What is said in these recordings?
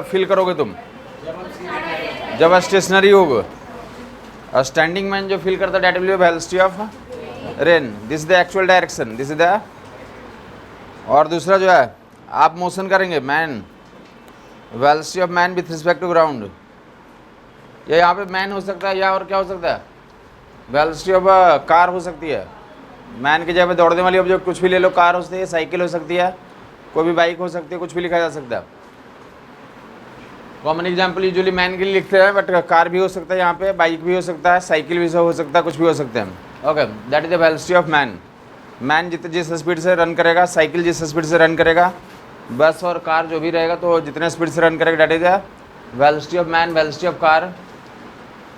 Feel करोगे तुम? जब स्टेशनरी होगा। स्टैंडिंग मैन जो फील करता है that will be velocity of rain. This is the actual direction, this is the. और दूसरा जो है आप मोशन करेंगे man, velocity of man with respect to ground. ये यहाँ पे मैन हो सकता है या और क्या हो सकता है? वेलोसिटी ऑफ कार हो सकती है। मैन की जगह पे दौड़ने वाली ऑब्जेक्ट कुछ भी ले लो, कार हो सकती है, साइकिल हो सकती है, कोई भी बाइक हो सकती है, कुछ भी लिखा जा सकता है। कॉमन एग्जाम्पल यूजुअली मैन के लिए लिखते हैं, बट कार भी हो सकता है, यहाँ पे बाइक भी हो सकता है, साइकिल भी हो सकता है, कुछ भी हो सकते हैं। Okay, that is the velocity of man. Man जिस स्पीड से रन करेगा, साइकिल जिस स्पीड से रन करेगा, बस और कार जो भी रहेगा तो जितने स्पीड से रन करेगा, that is the velocity of man, velocity of car.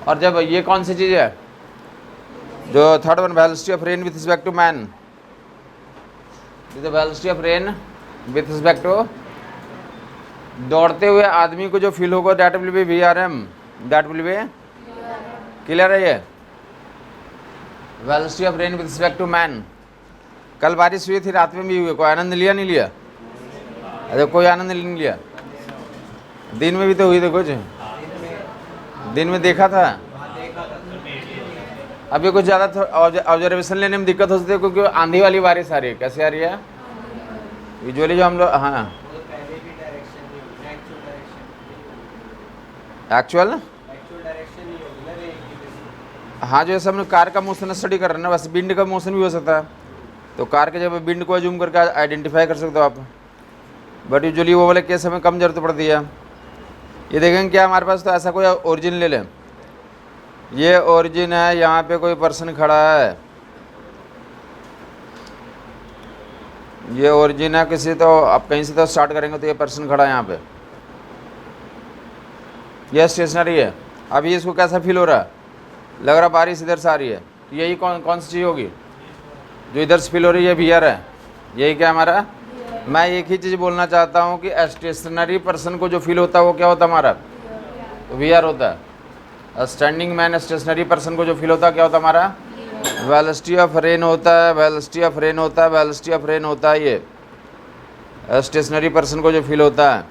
और जब ये कौन सी चीज़ है जो third one, velocity of rain with respect to man, the velocity of rain with respect to, दौड़ते हुए आदमी को जो फील होगा that will be VRM, that will be. Clear है ये? Velocity of rain with respect to man. कल बारिश हुई थी, रात में भी हुई, कोई आनंद लिया नहीं लिया? अरे कोई आनंद नहीं लिया। दिन में भी तो हुई थी कुछ, दिन में देखा था। अभी कुछ ज़्यादा ऑब्जर्वेशन लेने में दिक्कत हो सकती है क्योंकि आंधी वाली बारिश आ रही है। कैसे आ रही है यूजुअली जो हम लोग? हाँ, एक्चुअल हाँ, जो ऐसा हम लोग कार का मोशन स्टडी कर रहे हैं ना, वैसे विंड का मोशन भी हो सकता है। तो कार के जब विंड को अज्यूम करके आइडेंटिफाई कर सकते हो आप, बट यूजुअली वो वाले केस हमें कम जरूरत पड़ती है। ये देखेंगे क्या हमारे पास, तो ऐसा कोई ओरिजिन ले लें, ये ओरिजिन है, यहाँ पे कोई पर्सन खड़ा है, ये ओरिजिन है किसी, तो आप कहीं से तो स्टार्ट करेंगे तो ये पर्सन खड़ा है यहाँ पे, ये स्टेशनरी है। अभी इसको कैसा फील हो रहा है? लग रहा बारिश इधर से आ रही है। यही कौन सी चीज़ होगी जो इधर से फील हो रही है? VR है। यही क्या हमारा? मैं एक ही चीज़ बोलना चाहता हूँ कि स्टेशनरी पर्सन को जो फील होता है वो क्या होता है हमारा? VR होता है। स्टैंडिंग मैन स्टेशनरी पर्सन को जो फील होता है क्या होता है हमारा? वेलोसिटी ऑफ रेन होता है, वेलोसिटी ऑफ रेन होता है, वेलोसिटी ऑफ रेन होता है। ये स्टेशनरी पर्सन को जो फील होता है।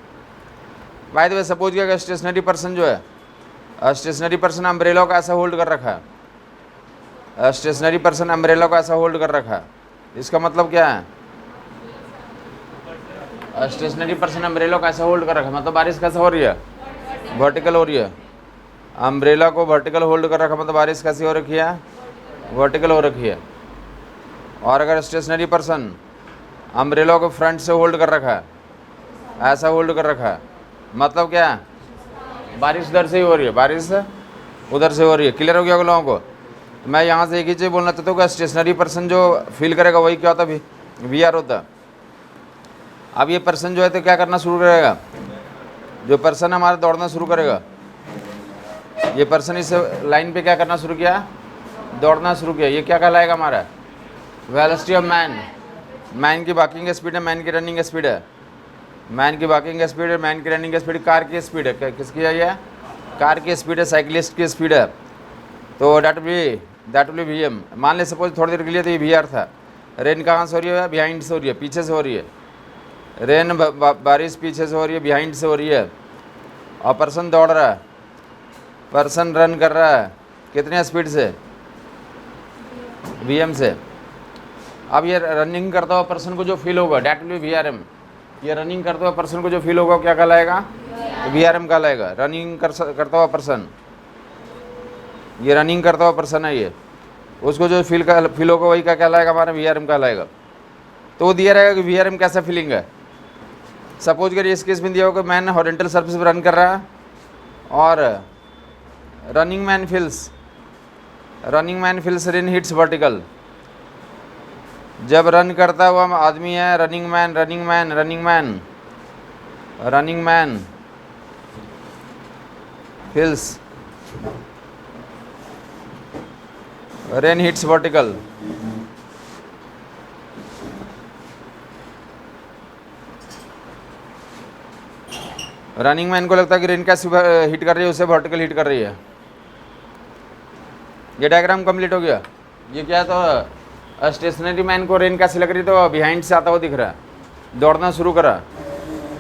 बाय द वे सपोज किया कि स्टेशनरी पर्सन जो है, स्टेशनरी पर्सन अम्ब्रेला को ऐसा होल्ड कर रखा है, स्टेशनरी पर्सन अम्ब्रेला को ऐसा होल्ड कर रखा है। इसका मतलब क्या है? स्टेशनरी पर्सन अम्ब्रेला को ऐसा होल्ड कर रखा है, मतलब बारिश कैसा हो रही है? वर्टिकल हो रही है। अम्ब्रेला को वर्टिकल होल्ड कर रखा, मतलब बारिश कैसी हो रखी है? वर्टिकल हो रखी है। और अगर स्टेशनरी पर्सन अम्ब्रेला को फ्रंट से होल्ड कर रखा है, ऐसा होल्ड कर रखा है, मतलब क्या है? बारिश उधर से ही हो रही है, बारिश उधर से हो रही है। क्लियर हो गया लोगों को? मैं यहाँ से एक ही चीज़ बोलना चाहता हूँ कि स्टेशनरी पर्सन जो फील करेगा वही क्या होता है? VR होता है। अब ये पर्सन जो है तो क्या करना शुरू करेगा? जो पर्सन हमारा दौड़ना शुरू करेगा, ये पर्सन इस लाइन पे क्या करना शुरू किया? दौड़ना शुरू किया। ये क्या कहलाएगा हमारा? Velocity of man. मैन की वॉकिंग स्पीड है, मैन की रनिंग स्पीड है। मैन की वॉकिंग स्पीड है, मैन की रनिंग स्पीड, कार की स्पीड है। किसकी है ये? कार की स्पीड है, साइकिलिस्ट की स्पीड है। तो दैट विल बी VM। मान ले सपोज थोड़ी देर के लिए तो ये VR था। रेन कहाँ से हो रही है? बिहाइंड से हो रही है, पीछे से हो रही है। रेन बारिश पीछे से हो रही है, बिहाइंड से हो रही है। और पर्सन दौड़ रहा है, पर्सन रन कर रहा है, कितने स्पीड से? VM से। अब ये रनिंग करता हुआ पर्सन को जो फील होगा दैट विल बी VRM। ये रनिंग करते हुए पर्सन को जो फील होगा क्या कहलाएगा? VRM कहलाएगा। रनिंग करता हुआ पर्सन, ये रनिंग करता हुआ पर्सन है, ये उसको जो फील होगा वही क्या कहलाएगा हमारा? VRM कहलाएगा। तो वो दिया रहेगा कि VRM कैसा फीलिंग है। सपोज करिए इस केस में दिया होगा मैन हॉरिजॉन्टल सरफेस पर रन कर रहा है और running man feels rain hits vertical. जब रन करता हुआ आदमी है, running man feels rain hits vertical. Running man को लगता है कि रेन कैसे हिट कर रही है, उसे वर्टिकल हिट कर रही है। ये डायग्राम कंप्लीट हो गया। ये क्या है? तो स्टेशनरी मैन को रेन कैसे लग रही है? तो बिहाइंड से आता हुआ दिख रहा है, दौड़ना शुरू करा।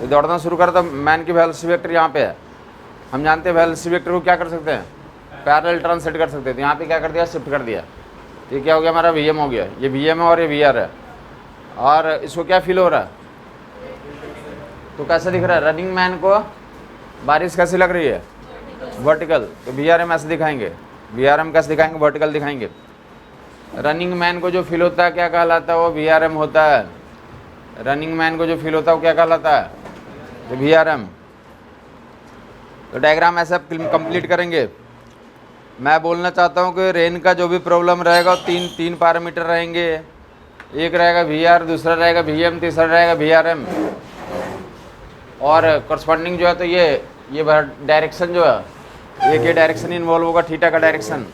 ये दौड़ना शुरू करा तो मैन की वेलोसिटी वेक्टर यहाँ पे है। हम जानते हैं वेलोसिटी वेक्टर को क्या कर सकते हैं, पैरेलल टर्न सेट कर सकते हैं। तो यहाँ पे क्या कर दिया, शिफ्ट कर दिया। तो ये क्या हो गया, हमारा वीएम हो गया। ये वीएम है और ये वीआर है। और इसको क्या फील हो रहा है, तो कैसा दिख रहा है, रनिंग मैन को बारिश कैसी लग रही है, वर्टिकल। तो वीआरएम ऐसे दिखाएंगे, वीआरएम कैसे दिखाएंगे, वर्टिकल दिखाएंगे। रनिंग मैन को जो फील होता है क्या कहलाता है, वो वीआरएम होता है। रनिंग मैन को जो फील होता है वो क्या कहलाता है, तो वीआरएम। तो डायग्राम ऐसे कंप्लीट करेंगे। मैं बोलना चाहता हूँ कि रेन का जो भी प्रॉब्लम रहेगा वो तीन पैरामीटर रहेंगे। एक रहेगा वीआर, दूसरा रहेगा वीएम, तीसरा रहेगा वीआरएम। और करस्पॉन्डिंग जो है तो ये डायरेक्शन जो है, एक ये डायरेक्शन इन्वॉल्व होगा, थीटा का डायरेक्शन,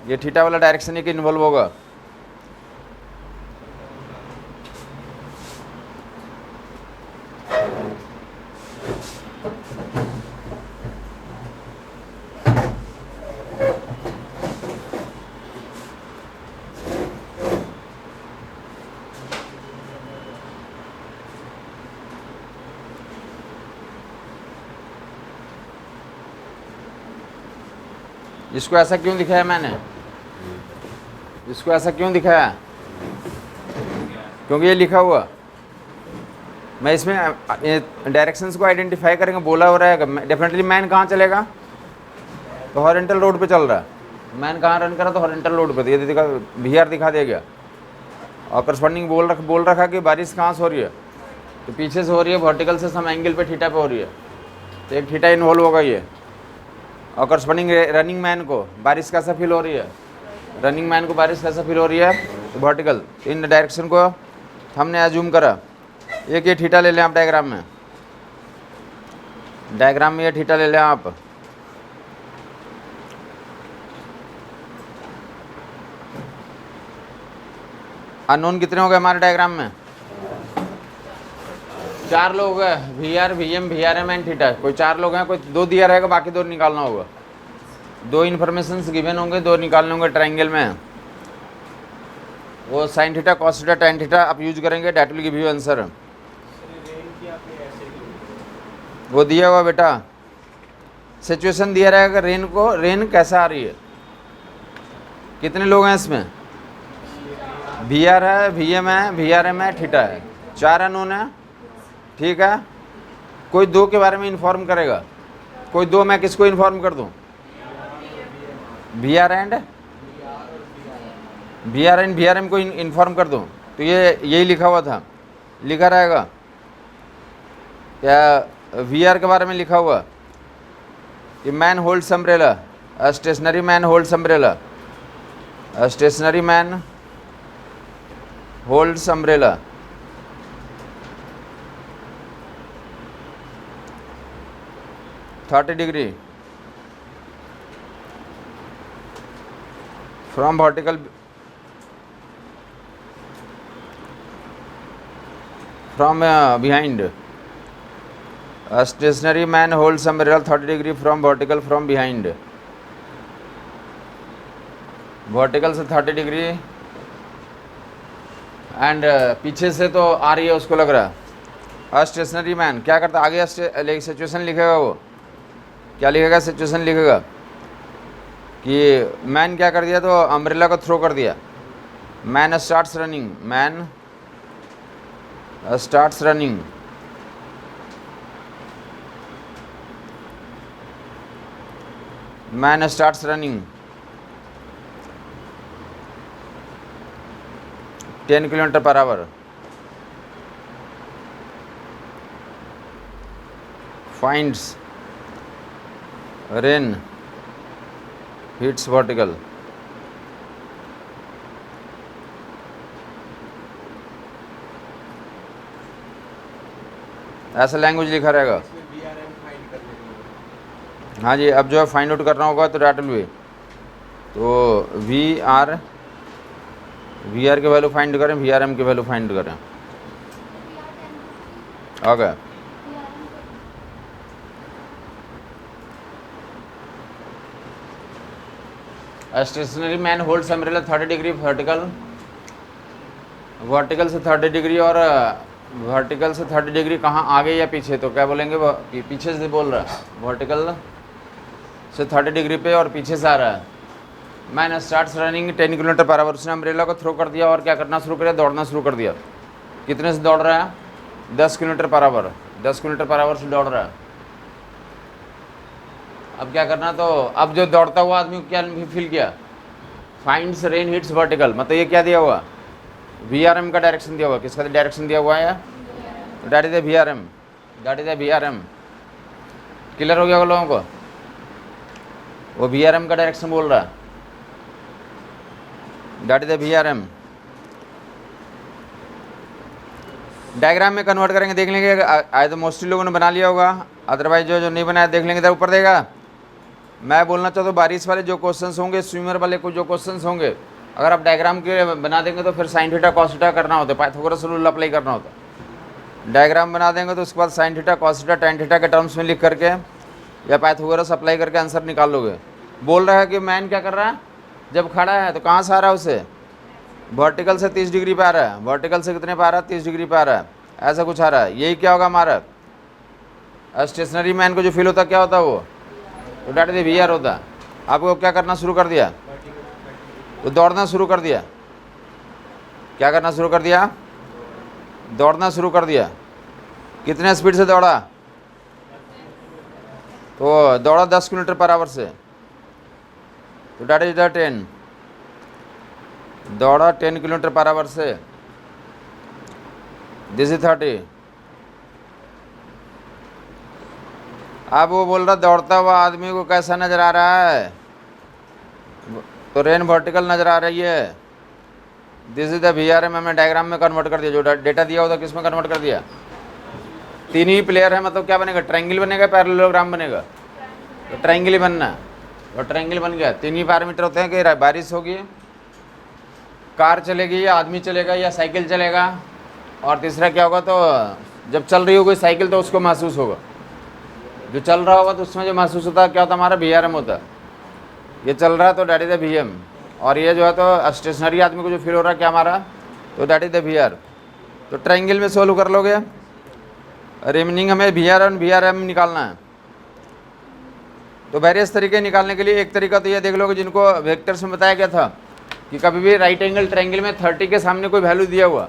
ये थीटा वाला डायरेक्शन एक इन्वॉल्व होगा। इसको ऐसा क्यों दिखाया मैंने, इसको ऐसा क्यों दिखाया, क्योंकि ये लिखा हुआ। मैं इसमें डायरेक्शंस को आइडेंटिफाई करेंगे, बोला हो रहेगा। डेफिनेटली मैन कहाँ चलेगा, तो हॉरिजॉन्टल रोड पे चल रहा है। मैन कहाँ रन करा, तो हॉरिजॉन्टल रोड पे। ये दिखा, वीआर दिखा दिया गया। और करस्पॉन्डिंग बोल रखा कि बारिश कहाँ से हो रही है, तो पीछे से हो रही है, वर्टिकल से सम एंगल पे थीटा पे हो रही है। तो एक थीटा इन्वॉल्व होगा ये। और करस्पॉन्डिंग रनिंग मैन को बारिश कैसा फील हो रही है, रनिंग मैन को बारिश कैसा फील हो रही है, तो वर्टिकल। इन डायरेक्शन को हमने एज्यूम करा। एक ये थीटा ले लें आप डायग्राम में, ये थीटा ले लें आप। अननोन कितने हो गए हमारे डायग्राम में, 4 लोग हैं, VR, VM, VRM and theta. कोई 4 लोग हैं, कोई 2 दिया रहेगा, बाकी 2 निकालना होगा। 2 इन्फॉर्मेशंस गिवन होंगे, 2 निकालने होंगे ट्रायंगल में। वो sine theta, cos theta, tan theta आप यूज करेंगे, that will give you answer. वो दिया हुआ बेटा, सिचुएशन दिया रहेगा रेन को, रेन कैसा आ रही है। कितने लोग हैं इसमें, वीआर है, वीएम है, वीआरएम है, थीटा है। 4 अननोन है, ठीक है। कोई 2 के बारे में इन्फॉर्म करेगा, कोई 2 मैं किसको इन्फॉर्म कर दूं, वीआर एंड वीआरएम को इन्फॉर्म कर दूं। तो ये यही लिखा हुआ था, लिखा रहेगा क्या, वीआर के बारे में लिखा हुआ कि man holds umbrella, stationary man holds umbrella, stationary man holds umbrella. Thirty degree from vertical, from behind. Stationary man holds umbrella 30 degree from vertical, from behind. Vertical से 30 डिग्री एंड पीछे से तो आ रही है, उसको लग रहा है। स्टेशनरी मैन क्या करता, आगे सिचुएशन लिखेगा, वो क्या लिखेगा, सिचुएशन लिखेगा कि मैन क्या कर दिया, तो अम्ब्रेला को थ्रो कर दिया। Man starts running, man starts running, man starts running 10 kilometre per hour. Finds rain hits vertical. ऐसा लैंग्वेज लिखा रहेगा। हाँ जी, अब जो है फाइंड आउट करना होगा तो डैट विल बी, तो वी आर के वैल्यू फाइंड करें, वीआरएम की वैल्यू फाइंड करें। Okay, stationary man holds umbrella 30 degree vertical, vertical से 30 डिग्री और वर्टिकल से 30 डिग्री कहाँ आगे या पीछे, तो क्या बोलेंगे, पीछे से बोल रहा है, वर्टिकल से 30 डिग्री पे और पीछे से आ रहा है। Man starts running 10 kilometre per hour, उसने अम्ब्रेला को थ्रो कर दिया और क्या करना शुरू किया, दौड़ना शुरू कर दिया। कितने से दौड़ रहा है, 10 kilometre per hour, 10 kilometre per hour से दौड़ रहा है। अब क्या करना, तो अब जो दौड़ता हुआ आदमी को क्या फील किया, फाइंड्स रेन हिट्स वर्टिकल, मतलब ये क्या दिया हुआ, VRM का डायरेक्शन दिया हुआ। किसका डायरेक्शन दिया हुआ है, that is the VRM, that is the VRM। Clear हो गया वो लोगों को, वो VRM का डायरेक्शन बोल रहा है, that is the VRM। Diagram में कन्वर्ट करेंगे, देख लेंगे, आए तो मोस्टली लोगों ने बना लिया होगा, अदरवाइज जो नहीं बनाया देख लेंगे, इधर ऊपर देगा। मैं बोलना चाहता हूँ बारिश वाले जो क्वेश्चंस होंगे, स्विमर वाले को जो क्वेश्चंस होंगे, अगर आप डायग्राम के बना देंगे तो फिर साइन थीटा कॉस थीटा करना होता है, पाइथागोरस रूल अप्लाई करना होता है। डायग्राम बना देंगे तो उसके बाद sign theta cos theta tan theta के टर्म्स में लिख करके या पाइथागोरस अप्लाई करके आंसर निकाल लोगे। बोल रहा है कि मैन क्या कर रहा है, जब खड़ा है तो कहाँ से आ रहा है उसे, वर्टिकल से 30 डिग्री पे आ रहा है, वर्टिकल से कितने पे आ रहा है, 30 डिग्री पे आ रहा है, ऐसा कुछ आ रहा है। यही क्या होगा हमारा स्टेशनरी मैन को जो फील होता है, क्या होता है वो, तो डेट इज VR होता है। आपको क्या करना शुरू कर दिया, तो दौड़ना शुरू कर दिया, क्या करना शुरू कर दिया, दौड़ना शुरू कर दिया। कितने स्पीड से दौड़ा, तो दौड़ा 10 किलोमीटर पर आवर से, तो डेट इज द 10, दौड़ा 10 किलोमीटर पर आवर से, दिस इज 30। अब वो बोल रहा दौड़ता हुआ आदमी को कैसा नज़र आ रहा है, तो रेन वर्टिकल नज़र आ रही है, दिस इज द VRM। हमने डायग्राम में कन्वर्ट कर दिया, जो डेटा दिया होता किस में कन्वर्ट कर दिया, तीन ही प्लेयर है, मतलब क्या बनेगा, ट्रायंगल बनेगा, पैरेललोग्राम बनेगा, तो ट्रायंगल ही बनना है, और ट्रायंगल बन गया। तीन ही पैरामीटर होते हैं कि बारिश होगी, कार चलेगी, या आदमी चलेगा, या साइकिल चलेगा, और तीसरा क्या होगा, तो जब चल रही होगी साइकिल तो उसको महसूस होगा, जो चल रहा होगा तो उसमें जो महसूस होता है क्या होता है, हमारा VRM होता है। ये चल रहा है तो डेट इज द VM, और ये जो है तो स्टेशनरी आदमी को जो फील हो रहा है क्या हमारा, तो डेट इज द VR। तो ट्रायंगल में सोल्व कर लोगे, रिमेनिंग हमें VR और VRM निकालना है। तो वेरियस तरीके निकालने के लिए एक तरीका तो ये देख लोगे, जिनको वेक्टर्स में बताया गया था कि कभी भी राइट एंगल ट्रायंगल में 30 के सामने कोई वैल्यू दिया हुआ,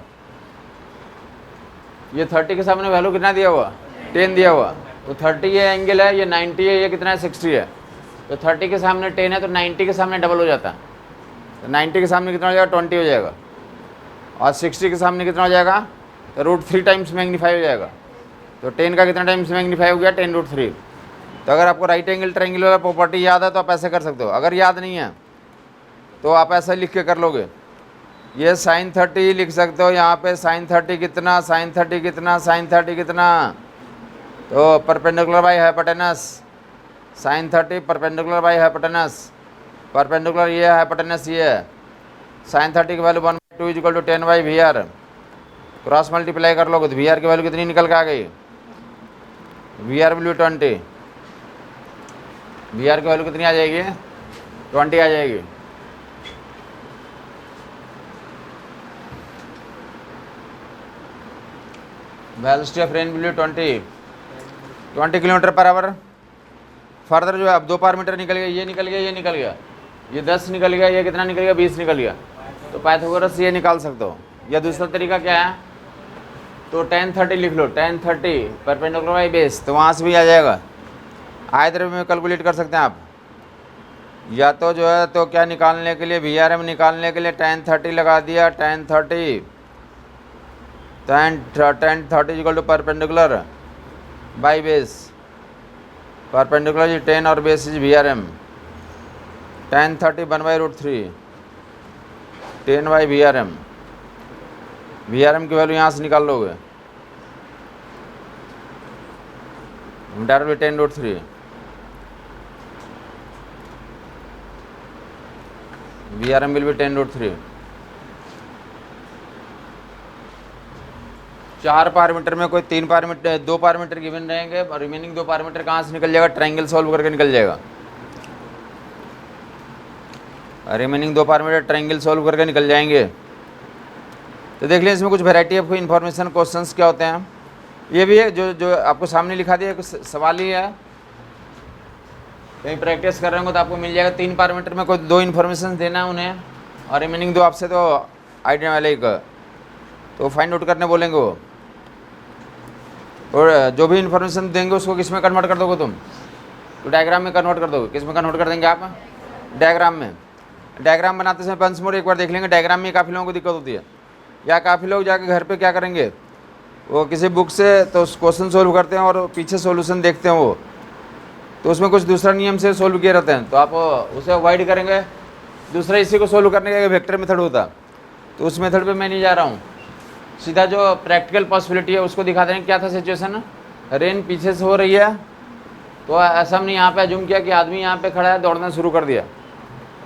ये 30 के सामने वैल्यू कितना दिया हुआ, 10 दिया हुआ, तो 30 ये एंगल है, ये 90 है, ये कितना है 60 है, तो 30 के सामने 10 है तो 90 के सामने डबल हो जाता है, तो 90 के सामने कितना हो जाएगा, 20 हो जाएगा, और 60 के सामने कितना हो जाएगा, तो √3 टाइम्स मैग्नीफाई हो जाएगा। तो 10 का कितना टाइम्स मैग्नीफाई हो गया, 10√3। तो अगर आपको राइट एंगल ट्रायंगल वाला प्रॉपर्टी याद है तो आप ऐसे कर सकते हो, अगर याद नहीं है तो आप ऐसा लिख के कर लोगे, ये sin 30 लिख सकते हो, यहाँ पे sin 30 कितना, sin 30 कितना, sin 30 कितना, तो perpendicular by hypotenuse, sin 30 perpendicular by hypotenuse, perpendicular ये है, हाइपोटेनस ये है, sin 30 की value 1/2 equal to 10/VR, cross multiply कर लोगे तो VR की वैल्यू कितनी निकल के आ गई, VR वैल्यू 20, VR की वैल्यू कितनी आ जाएगी, 20 आ जाएगी। Velocity of rain value 20 kilometre per hour. Further जो है अब 2 पैरामीटर निकल गया, ये निकल गया, ये निकल गया, ये 10 निकल गया, ये कितना निकल गया, 20 निकल गया, तो पाइथागोरस से ये निकाल सकते हो। या दूसरा तरीका क्या है, तो tan 30 लिख लो, tan 30 परपेंडिकुलर बाई बेस, तो वहाँ से भी आ जाएगा। आयतर में कैलकुलेट कर सकते हैं आप, या तो जो है तो क्या निकालने के लिए, VRM निकालने के लिए tan 30 लगा दिया, tan 30 equal to perpendicular by base, perpendicular is 10 और base is VRM, tan 30 1/√3 10/VRM, VRM की वैल्यू यहाँ से निकाल लोगे, directly 10√3, VRM will be 10√3। 4 parameter में कोई 3 पैरामीटर, 2 पैरामीटर गिवन रहेंगे, और रिमेनिंग 2 पैरामीटर कहाँ से निकल जाएगा, ट्रायंगल सॉल्व करके निकल जाएगा। रिमेनिंग 2 पैरामीटर ट्रायंगल सॉल्व करके निकल जाएंगे। तो देख लें इसमें कुछ वैरायटी ऑफ इन्फॉर्मेशन क्वेश्चंस क्या होते हैं। ये भी है जो जो आपको सामने लिखा दिया, कुछ सवाल ही है, कहीं प्रैक्टिस कर रहे होंगे तो आपको मिल जाएगा। 3 पैरामीटर में कोई 2 इन्फॉर्मेशन देना है उन्हें, और रिमेनिंग 2 आपसे तो आइडिया वाले का तो फाइंड आउट करने बोलेंगे वो। और जो भी इन्फॉर्मेशन देंगे उसको किस में कन्वर्ट कर दोगे तुम, तो डायग्राम में कन्वर्ट कर दोगे। किस में कन्वर्ट कर देंगे आप, डायग्राम में। डायग्राम बनाते समय वंस मोर एक बार देख लेंगे, डायग्राम में काफ़ी लोगों को दिक्कत होती है, या काफ़ी लोग जाके घर पे क्या करेंगे, वो किसी बुक से तो क्वेश्चन सोल्व करते हैं और पीछे सॉल्यूशन देखते हैं वो, तो उसमें कुछ दूसरा नियम से सोल्व किए रहते हैं, तो आप उसे अवॉइड करेंगे। दूसरा इसी को सोल्व करने का वेक्टर मेथड होता, तो उस मेथड पे मैं नहीं जा रहा हूँ। सीधा जो प्रैक्टिकल पॉसिबिलिटी है उसको दिखा देंगे। क्या था सिचुएशन, रेन पीछे से हो रही है, तो ऐसा हमने यहाँ पे जूम किया कि आदमी यहाँ पे खड़ा है, दौड़ना शुरू कर दिया।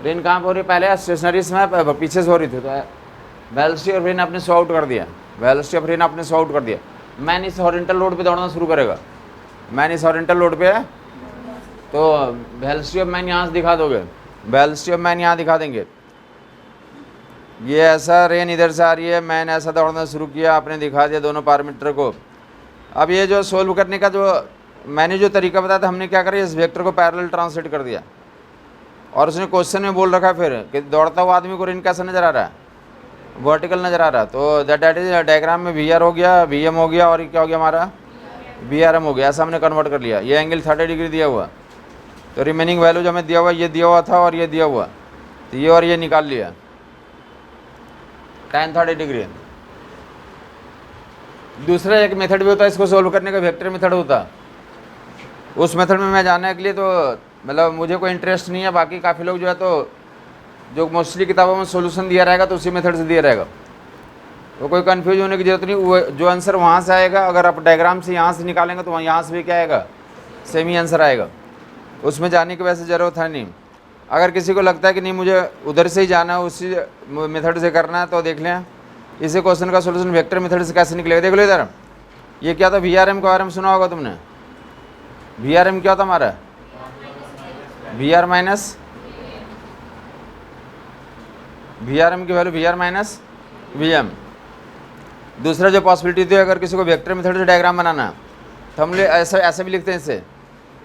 रेन कहाँ पे हो रही है, पहले स्टेशनरी में पीछे से हो रही थी, तो वेलोसिटी ऑफ रेन आपने सो आउट कर दिया, वेलोसिटी ऑफ रेन आपने सो आउट कर दिया। मैन इस हॉरिजॉन्टल लोड पे दौड़ना शुरू करेगा, मैन इस हॉरिजॉन्टल लोड पे है, तो वेलोसिटी ऑफ मैन यहाँ से दिखा दोगे, वेलोसिटी ऑफ मैन यहाँ दिखा देंगे। ये ऐसा रेन इधर से आ रही है, मैन ऐसा दौड़ना शुरू किया, आपने दिखा दिया दोनों पैरामीटर को। अब ये जो सोल्व करने का जो मैंने जो तरीका बताया था, हमने क्या करा, इस वेक्टर को पैरेलल ट्रांसलेट कर दिया, और उसने क्वेश्चन में बोल रखा है फिर कि दौड़ता हुआ आदमी को रेन कैसा नज़र आ रहा है, वर्टिकल नज़र आ रहा है। तो दैट इज डायग्राम में वी आर हो गया, वी एम हो गया, और क्या हो गया हमारा वी आर एम हो गया। ऐसा हमने कन्वर्ट कर लिया। ये एंगल 30 डिग्री दिया हुआ, तो रिमेनिंग वैल्यू जो हमें दिया हुआ, ये दिया हुआ था और ये दिया हुआ, तो ये और ये निकाल लिया, tan 30 डिग्री। दूसरा एक मेथड भी होता है इसको सोल्व करने का, वेक्टर मेथड होता। उस मेथड में मैं जानने के लिए तो मतलब मुझे कोई इंटरेस्ट नहीं है, बाकी काफ़ी लोग जो है तो जो मोस्टली किताबों में सॉल्यूशन दिया रहेगा तो उसी मेथड से दिया रहेगा, तो कोई कंफ्यूज होने की जरूरत नहीं। वो जो आंसर वहाँ से आएगा, अगर आप डायग्राम से यहाँ से निकालेंगे तो यहाँ से भी क्या आएगा, सेम ही आंसर आएगा, उसमें जाने की वैसे ज़रूरत है नहीं। अगर किसी को लगता है कि नहीं मुझे उधर से ही जाना है, उसी मेथड से करना है, तो देख लें इसी क्वेश्चन का सोल्यूशन वेक्टर मेथड से कैसे निकलेगा। देख लो इधर, ये क्या था, VRM के बारे में सुना होगा तुमने। VRM क्या था हमारा, VR माइनस VRM की वैल्यू VR माइनस VM। दूसरा जो पॉसिबिलिटी थी, अगर किसी को वेक्टर मेथड से डायग्राम बनाना, तो हम ऐसा ऐसे भी लिखते हैं इसे,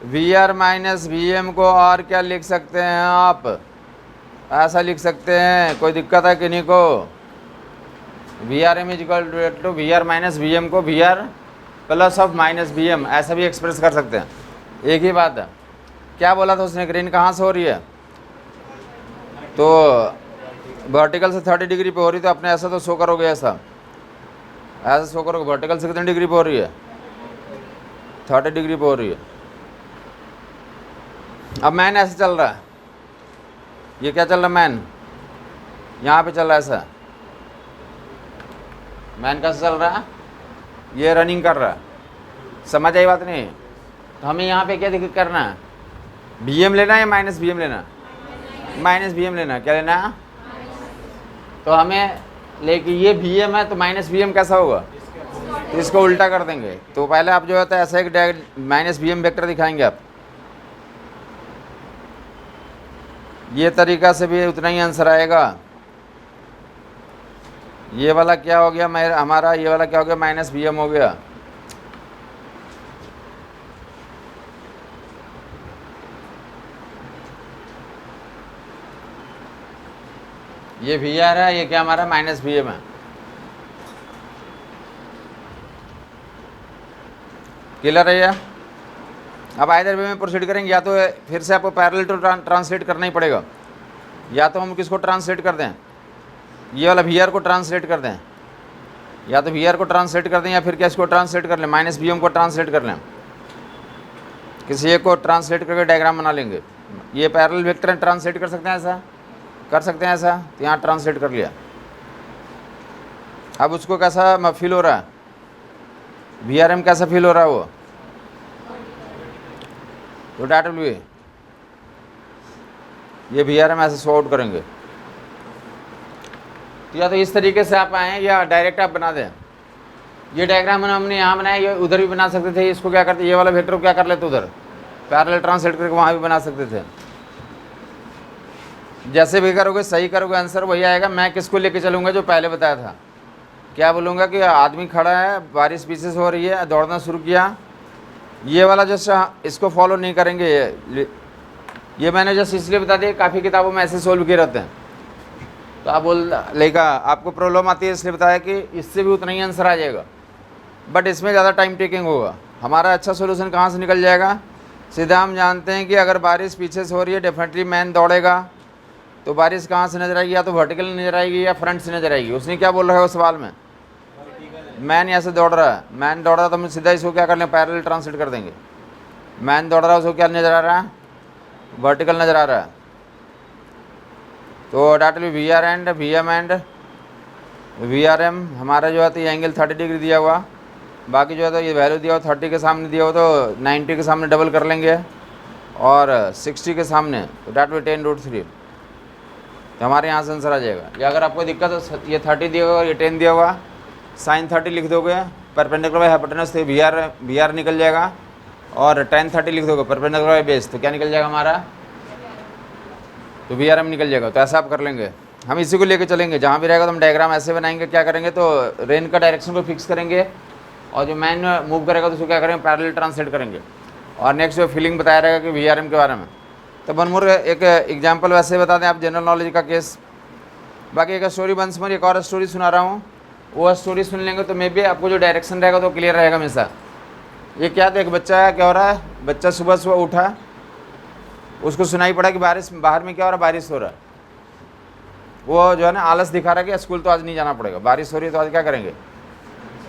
VR माइनस VM को और क्या लिख सकते हैं आप, ऐसा लिख सकते हैं, कोई दिक्कत है किन्हीं को। VRM is equal to VR minus VM को VR plus of minus VM, ऐसा भी एक्सप्रेस कर सकते हैं, एक ही बात है। क्या बोला था उसने, रेन कहाँ से हो रही है, तो वर्टिकल से 30 डिग्री पे हो रही, तो अपने ऐसा तो शो करोगे, ऐसा ऐसा शो करोगे, वर्टिकल से कितनी डिग्री पे हो रही है, 30 डिग्री पे हो रही है। अब मैन ऐसे चल रहा है, ये क्या चल रहा है, मैन यहाँ पे चल रहा है, ऐसा मैन कैसे चल रहा है, ये रनिंग कर रहा है, समझ आई बात नहीं। तो हमें यहाँ पे क्या करना है, VM लेना है या माइनस VM लेना, माइनस VM लेना, क्या लेना है, तो हमें लेकिन ये VM है तो माइनस VM कैसा होगा, तो इसको उल्टा कर देंगे। तो पहले आप जो है तो ऐसा एक माइनस VM वेक्टर दिखाएंगे आप, ये तरीका से भी उतना ही आंसर आएगा। ये वाला क्या हो गया हमारा, ये वाला क्या हो गया, माइनस VM हो गया। ये VR है, ये क्या हमारा माइनस VM है। क्लियर है ये। अब आइदर वे में प्रोसीड करेंगे, या तो फिर से आपको पैरेलल टू ट्रांसलेट करना ही पड़ेगा, या तो हम किसको ट्रांसलेट कर दें, ये वाला VR को ट्रांसलेट कर दें, या तो VR को ट्रांसलेट कर दें, या फिर क्या इसको ट्रांसलेट कर लें, माइनस VM को ट्रांसलेट कर लें, किसी एक को ट्रांसलेट करके डायग्राम बना लेंगे। ये पैरेलल वेक्टर ट्रांसलेट कर सकते हैं, ऐसा कर सकते हैं, ऐसा तो यहाँ ट्रांसलेट कर लिया। अब उसको कैसा फील हो रहा है, VRM कैसा फील हो रहा है वो, तो .w ये VRM ऐसे सो आउट करेंगे। तो या तो इस तरीके से आप आएँ या डायरेक्ट आप बना दें। ये डायग्राम हमने यहाँ बनाया, ये उधर भी बना सकते थे। इसको क्या करते, ये वाला वेक्टर को क्या कर लेते, उधर पैरेलल ट्रांसलेट करके वहाँ भी बना सकते थे। जैसे भी करोगे, सही करोगे, आंसर वही आएगा। मैं किसको लेके चलूँगा, जो पहले बताया था, क्या बोलूँगा कि आदमी खड़ा है, बारिश पीछे से हो रही है, दौड़ना शुरू किया, ये वाला जस्ट इसको फॉलो नहीं करेंगे। ये मैंने जस्ट इसलिए बता दिया, काफ़ी किताबों में ऐसे सोल्व किए रहते हैं। तो आप बोल लेगा आपको प्रॉब्लम आती है, इसलिए बताया कि इससे भी उतना ही आंसर आ जाएगा, बट इसमें ज़्यादा टाइम टेकिंग होगा। हमारा अच्छा सोल्यूशन कहाँ से निकल जाएगा? सीधा हम जानते हैं कि अगर बारिश पीछे से हो रही है, डेफिनेटली मैन दौड़ेगा, तो बारिश कहाँ से नजर आएगी? या तो वर्टिकल नजर आएगी या फ्रंट से नजर आएगी। उसने क्या बोल रहा है उस सवाल में? मैन यहाँ से दौड़ रहा है, मैन दौड़ रहा है, तो हम सीधा इसको क्या कर लें? पैरेलल ट्रांसलेट कर देंगे। मैन दौड़ रहा है, उसको क्या नज़र आ रहा है? वर्टिकल नज़र आ रहा है। तो that will B VR and VM and VRM हमारा जो है तो ये एंगल 30 डिग्री दिया हुआ, बाकी जो है तो ये वैल्यू दिया हो 30 के सामने दिया हो तो 90 के सामने डबल कर लेंगे, और 60 के सामने तो डैट विल 10√3, तो हमारे यहाँ से आंसर आ जाएगा। या अगर आपको दिक्कत हो, ये 30 दिया हुआ, ये 10 दिया हुआ, sin 30 लिख दोगे, परपेंडिकुलर बाय हाइपोटेनस से VR निकल जाएगा, और tan 30 लिख दोगे परपेंडिकुलर बाय बेस, तो क्या निकल जाएगा हमारा? तो VRM निकल जाएगा। तो ऐसा आप कर लेंगे, हम इसी को लेके चलेंगे। जहाँ भी रहेगा तो हम डायग्राम ऐसे बनाएंगे। क्या करेंगे तो रेन का डायरेक्शन को फिक्स करेंगे, और जो मैन मूव करेगा तो उसको क्या करेंगे? पैरेलल ट्रांसलेट करेंगे। और नेक्स्ट जो फीलिंग बताया रहेगा कि VRM के बारे में। तो वन मोर एक एग्जाम्पल वैसे बता दें आप, जनरल नॉलेज का केस। बाकी एक स्टोरी बंस में एक और स्टोरी सुना रहा हूँ, वो स्टोरी सुन लेंगे तो मे भी आपको जो डायरेक्शन रहेगा तो क्लियर रहेगा हमेशा। ये क्या था, एक बच्चा क्या हो रहा है, बच्चा सुबह सुबह उठा, उसको सुनाई पड़ा कि बारिश बाहर में क्या हो रहा है? बारिश हो रहा है। वो जो है ना आलस दिखा रहा है कि स्कूल तो आज नहीं जाना पड़ेगा, बारिश हो रही है तो आज क्या करेंगे?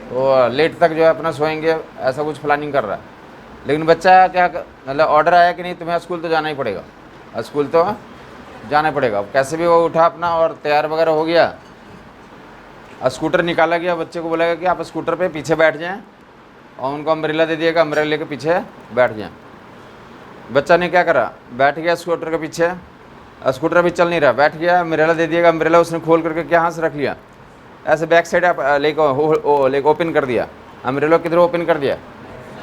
तो लेट तक जो है अपना सोएंगे, ऐसा कुछ प्लानिंग कर रहा है। लेकिन बच्चा क्या मतलब ऑर्डर आया कि नहीं तुम्हें स्कूल तो जाना ही पड़ेगा, स्कूल तो जाना पड़ेगा। अब कैसे भी वो उठा अपना और तैयार वगैरह हो गया, स्कूटर निकाला गया, बच्चे को बोला गया कि आप स्कूटर पे पीछे बैठ जाएं, और उनको अम्ब्रेला दे दिएगा, अम्ब्रेला के पीछे बैठ जाएं। बच्चा ने क्या करा, बैठ गया स्कूटर के पीछे, स्कूटर अभी चल नहीं रहा, बैठ गया, अम्ब्रेला दे दिएगा, अम्ब्रेला उसने खोल करके क्या हाथ से रख लिया, ऐसे बैक साइड आप लेक ओपन कर दिया, अम्ब्रेला किधर ओपन कर दिया?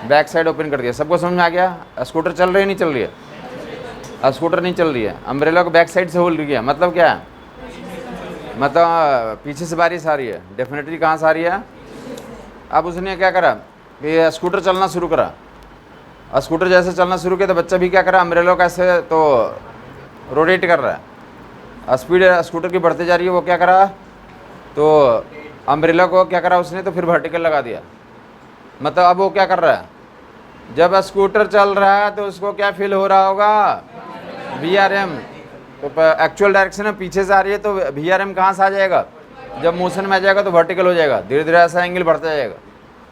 बैक साइड ओपन कर दिया। सबको समझ में आ गया? स्कूटर चल रही है नहीं चल रही है? स्कूटर नहीं चल रही है, अम्ब्रेला को बैक साइड से होल्ड किया। मतलब क्या है? मतलब पीछे से बारिश आ रही है, डेफिनेटली कहाँ से आ रही है? अब उसने क्या करा कि स्कूटर चलना शुरू करा, स्कूटर जैसे चलना शुरू किया तो बच्चा भी क्या करा, अम्ब्रेला को ऐसे तो रोटेट कर रहा है, स्पीड स्कूटर की बढ़ते जा रही है। वो क्या करा तो अम्ब्रेला को क्या करा उसने, तो फिर वर्टिकल लगा दिया। मतलब अब वो क्या कर रहा है, जब स्कूटर चल रहा है तो उसको क्या फील हो रहा होगा? VRM। तो एक्चुअल डायरेक्शन में पीछे से आ रही है तो VRM कहाँ से आ जाएगा? जब मोशन में आ जाएगा तो वर्टिकल हो जाएगा, धीरे धीरे ऐसा एंगल बढ़ता जाएगा,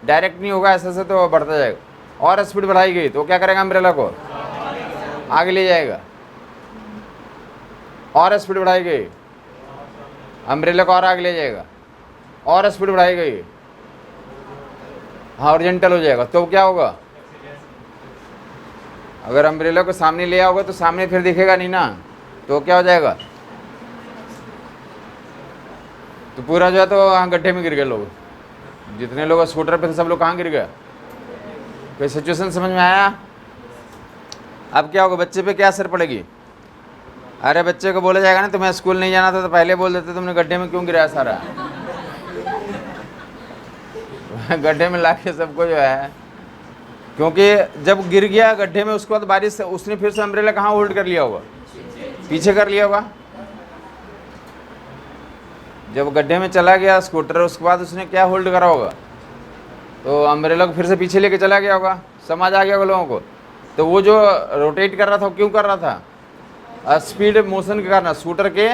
डायरेक्ट नहीं होगा ऐसे से, तो बढ़ता जाएगा। और स्पीड बढ़ाई गई तो क्या करेगा? अम्ब्रेला को आगे ले जाएगा, और स्पीड बढ़ाई गई, अम्ब्रेला को और आगे ले जाएगा, और स्पीड बढ़ाई गई, हॉरिजॉन्टल हो जाएगा। तो क्या होगा? अगर अम्ब्रेला को सामने ले आओगे तो सामने फिर दिखेगा नहीं ना, तो क्या हो जाएगा? तो पूरा जो है तो वहाँ गड्ढे में गिर गए लोग, जितने लोग स्कूटर पे थे सब लोग कहाँ गिर गए? कोई सिचुएशन समझ में आया? अब क्या होगा, बच्चे पे क्या असर पड़ेगी? अरे बच्चे को बोला जाएगा ना तुम्हें स्कूल नहीं जाना था तो पहले बोल देते, तुमने गड्ढे में क्यों गिराया सारा? गड्ढे में लाके सबको जो है, क्योंकि जब गिर गया गड्ढे में उसके बाद बारिश से उसने फिर से अम्ब्रेला कहाँ होल्ड कर लिया होगा? पीछे कर लिया होगा। जब गड्ढे में चला गया स्कूटर, उसके बाद उसने क्या होल्ड करा होगा? तो अम्ब्रेला को फिर से पीछे लेके चला गया होगा। समझ आ गया होगा लोगों को? तो वो जो रोटेट कर रहा था क्यों कर रहा था? स्पीड मोशन के कारण, स्कूटर के